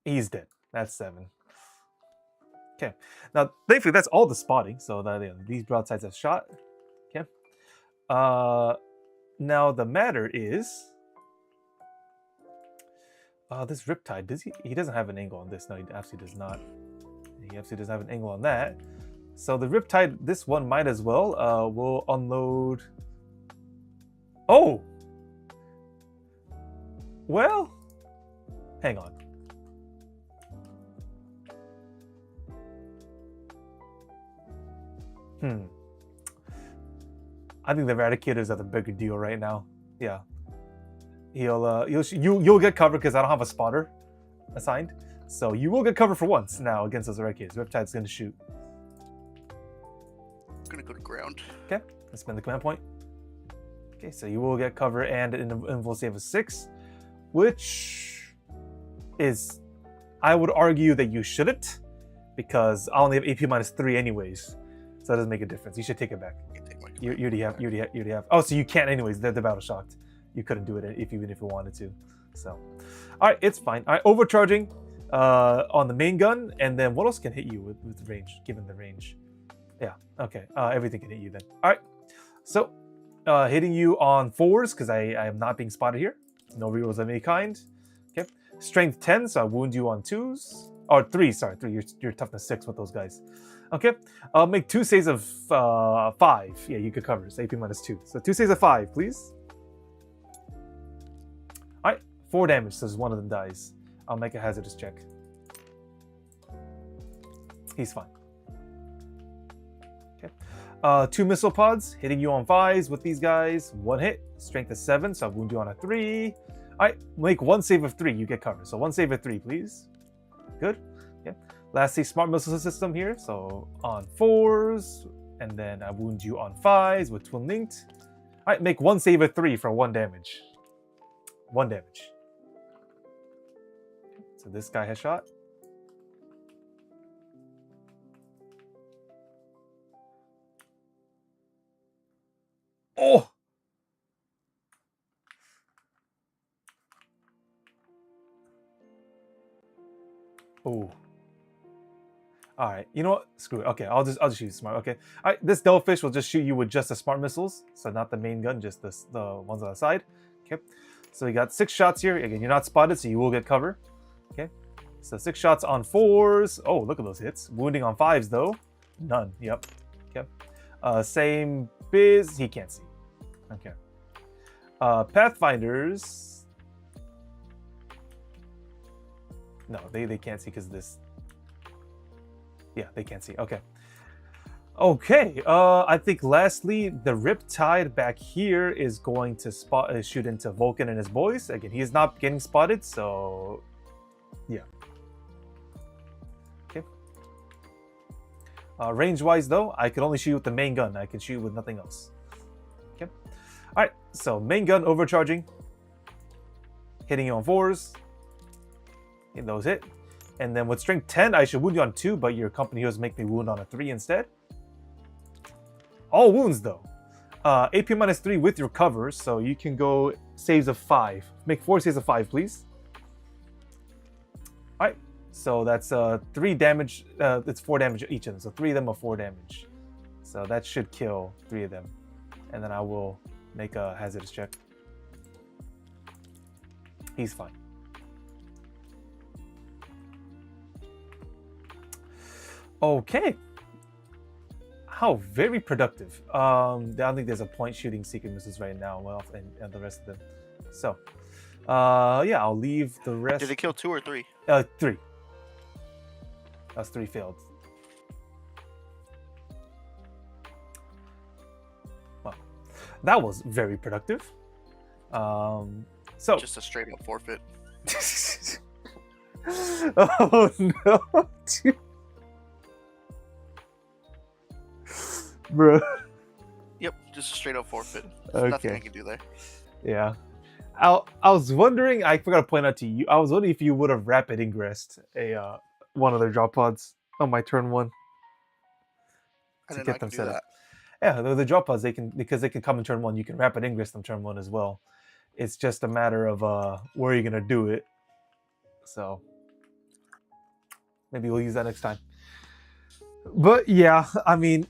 He's dead. That's 7. Okay. Now, thankfully, that's all the spotting. So these broadsides have shot. Okay. Now the matter is, this Riptide, does he doesn't have an angle on this. No, he absolutely does not. He absolutely doesn't have an angle on that. So the Riptide, this one might as well. We'll unload. Oh. Well, hang on. I think the Eradicators are the bigger deal right now. Yeah. You'll get covered because I don't have a spotter assigned. So you will get covered for once now against those Eradicators. Riptide's gonna shoot. I'm gonna go to ground. Okay, let's spend the command point. Okay, so you will get cover and an invul save of 6, which is, I would argue that you shouldn't, because I only have AP minus 3 anyways. So that doesn't make a difference. You should take it back. You already have. Oh, so you can't anyways. They're battle shocked. You couldn't do it even if you wanted to. So, all right, it's fine. All right, overcharging on the main gun, and then what else can hit you with range? Given the range, Yeah. Okay. Everything can hit you then. All right. So, hitting you on 4s because I am not being spotted here. No rerolls of any kind. Okay. Strength 10, so I wound you on 2s. Or 3, sorry, 3. You're toughness 6 with those guys. Okay. I'll make 2 saves of 5. Yeah, you could cover. It's AP minus 2. So 2 saves of 5, please. Alright. 4 damage, so one of them dies. I'll make a hazardous check. He's fine. Okay. 2 missile pods hitting you on 5s with these guys. 1 hit. Strength is 7, so I'll wound you on a 3. Alright, make 1 save of 3. You get covered. So 1 save of 3, please. Good. Okay. Lastly, smart missile system here. So on 4s, and then I wound you on 5s with twin linked. Alright, make 1 save of 3 for 1 damage. 1 damage. So this guy has shot. Oh! Oh. All right. You know what? Screw it. Okay, I'll just shoot you smart. Okay. All right. This Devilfish will just shoot you with just the smart missiles, so not the main gun, just the ones on the side. Okay. So we got 6 shots here. Again, you're not spotted, so you will get cover. Okay. So 6 shots on 4s. Oh, look at those hits. Wounding on 5s though. None. Yep. Okay. Same biz. He can't see. Okay. Pathfinders. No, they can't see because this. Yeah, they can't see. Okay. Okay. I think lastly, the Riptide back here is going to shoot into Vulcan and his boys. Again, he is not getting spotted, so yeah. Okay. Range-wise, though, I can only shoot with the main gun. I can shoot with nothing else. Okay. All right. So main gun overcharging, hitting you on 4s. Those hit. And then with strength 10, I should wound you on 2, but your company heroes make me wound on a 3 instead. All wounds though. AP minus 3 with your cover, so you can go saves of 5. Make 4 saves of 5, please. Alright, so that's 3 damage. It's 4 damage each of them, so 3 of them are 4 damage. So that should kill 3 of them. And then I will make a hazardous check. He's fine. Okay. How very productive. I don't think there's a point shooting secret missiles right now. Well, and the rest of them. So, yeah, I'll leave the rest. Did they kill 2 or 3? 3. That's 3 failed. Well, that was very productive. So Just a straight up forfeit. oh no, dude. Bro. Yep, just a straight up forfeit. Okay. Nothing I can do there. Yeah. I was wondering, I forgot to point out to you, I was wondering if you would have rapid ingressed a one of their drop pods on my turn 1. I To didn't get know I them could set do up. that. Yeah, the drop pods, because they can come in turn 1, you can rapid ingress them turn 1 as well. It's just a matter of where you're gonna do it. So maybe we'll use that next time. But yeah, I mean,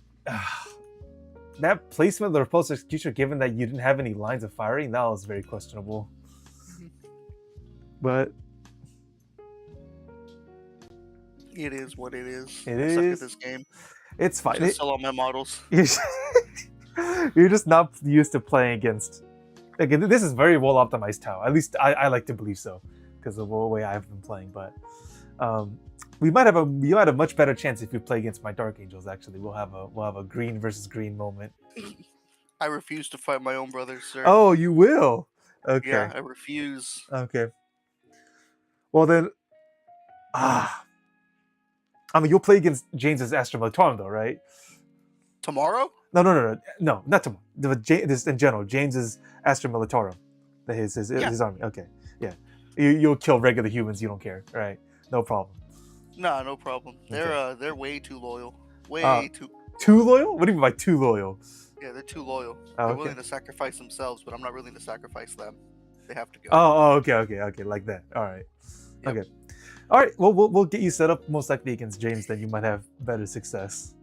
that placement of the repulsor executioner, given that you didn't have any lines of firing, that was very questionable. But It is what it is. It I suck is. at this game. it's I fine. just sell all my models. You're just not used to playing against. Again, this is very well optimized Tau. At least I like to believe so, because of the way I've been playing. But we might have a much better chance if we play against my Dark Angels. Actually, we'll have a green versus green moment. I refuse to fight my own brothers, sir. Oh, you will. Okay. Yeah, I refuse. Okay. Well then, I mean, you'll play against James's Astra Militarum, though, right? Tomorrow? No, not tomorrow. This in general, James's Astra Militarum, his army. Okay, yeah, you'll kill regular humans. You don't care, right? No problem. Nah, no problem. Okay. They're way too loyal. Way too. Too loyal? What do you mean by too loyal? Yeah, they're too loyal. Oh, They're okay. willing to sacrifice themselves, but I'm not willing to sacrifice them. They have to go. Oh, okay, like that. All right. Yep. Okay. All right. Well, we'll get you set up most likely against James. Then you might have better success.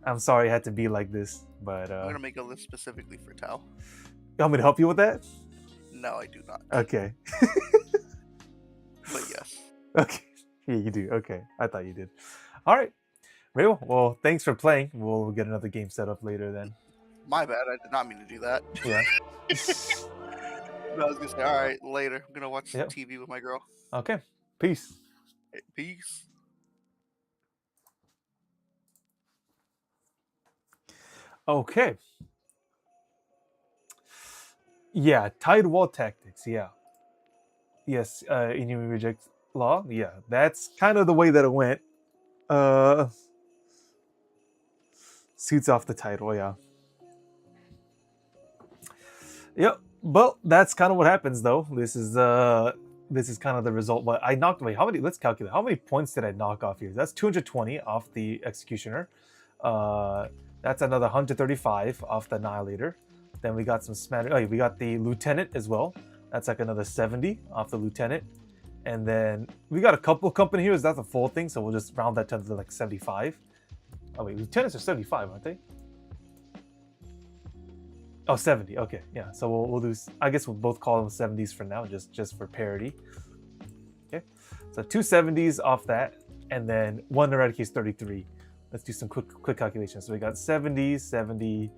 I'm sorry it had to be like this, but I'm gonna make a list specifically for Tao. you want me to help you with that? No, I do not. Okay. But yes. Okay. Yeah, you do. Okay. I thought you did. All right. Very well. Well, thanks for playing. We'll get another game set up later then. My bad. I did not mean to do that. Yeah. No, I was gonna say, all right, later. I'm gonna watch Yep. TV with my girl. Okay. Peace. Peace. Okay. Yeah, tide wall tactics. Yeah. Yes. Inhuman reject law. Yeah, that's kind of the way that it went. Suits off the title. Yeah. Yep. Well, that's kind of what happens, though. This is kind of the result. But I knocked away. How many? Let's calculate. How many points did I knock off here? That's 220 off the Executioner. That's another 135 off the Annihilator. Then we got some smattering. Oh, we got the Lieutenant as well. That's like another 70 off the Lieutenant. And then we got a couple company heroes. That's a full thing, so we'll just round that to like 75. Oh wait, Lieutenants are 75, aren't they? Oh, 70. Okay, yeah. So we'll do. I guess we'll both call them 70s for now, just for parity. Okay, so 2 70s off that, and then one Eradicate 33. Let's do some quick calculations. So we got 70, 70.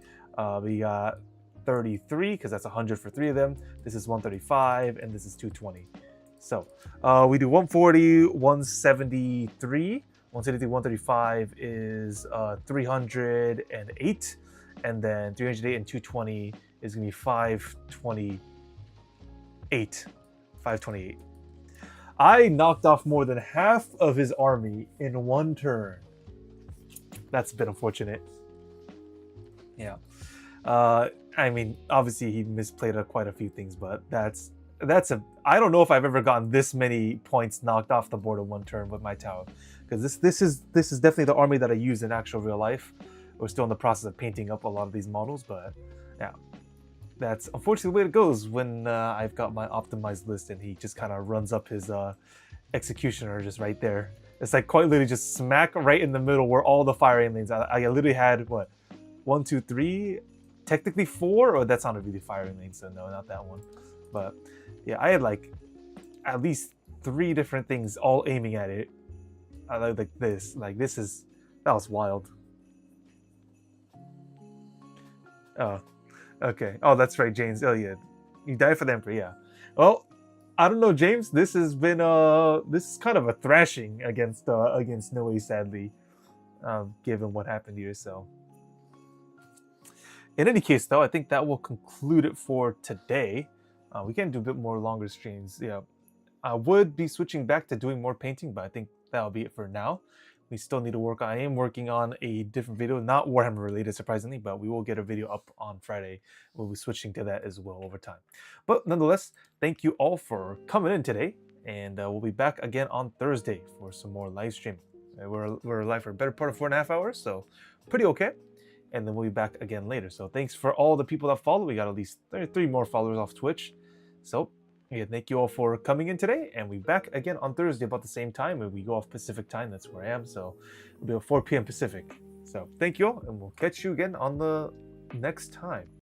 We got 33 because that's 100 for 3 of them. This is 135, and this is 220. So we do 140, 173. 173, 135 is 308. And then 308 and 220 is going to be 528. 528. I knocked off more than half of his army in one turn. That's a bit unfortunate. Yeah. I mean, obviously he misplayed quite a few things, but that's I don't know if I've ever gotten this many points knocked off the board in one turn with my Tau, because this is definitely the army that I use in actual real life. We're still in the process of painting up a lot of these models, but yeah, that's unfortunately the way it goes when I've got my optimized list and he just kind of runs up his Executioner just right there. It's like quite literally just smack right in the middle where all the firing lanes. I literally had what, 1, 2, 3, technically 4, or that's not a really firing lane, so no, not that one. But yeah, I had like at least 3 different things all aiming at it. I like this. That was wild. Oh, okay. Oh, that's right, James. Oh yeah, you died for the Emperor. Yeah. Well, I don't know, James. This has been this is kind of a thrashing against Noe, sadly, given what happened here. So, in any case, though, I think that will conclude it for today. We can do a bit more longer streams. Yeah, I would be switching back to doing more painting, but I think that'll be it for now. We still need to work. I am working on a different video, not Warhammer related, surprisingly, but we will get a video up on Friday. We'll be switching to that as well over time. But nonetheless, thank you all for coming in today, and we'll be back again on Thursday for some more live stream. We're live for a better part of 4.5 hours, so pretty okay. And then we'll be back again later. So thanks for all the people that follow. We got at least 33 more followers off Twitch. So yeah, thank you all for coming in today, and we'll be back again on Thursday about the same time. And we go off Pacific time, that's where I am, so it'll be at 4 p.m. Pacific. So thank you all, and we'll catch you again on the next time.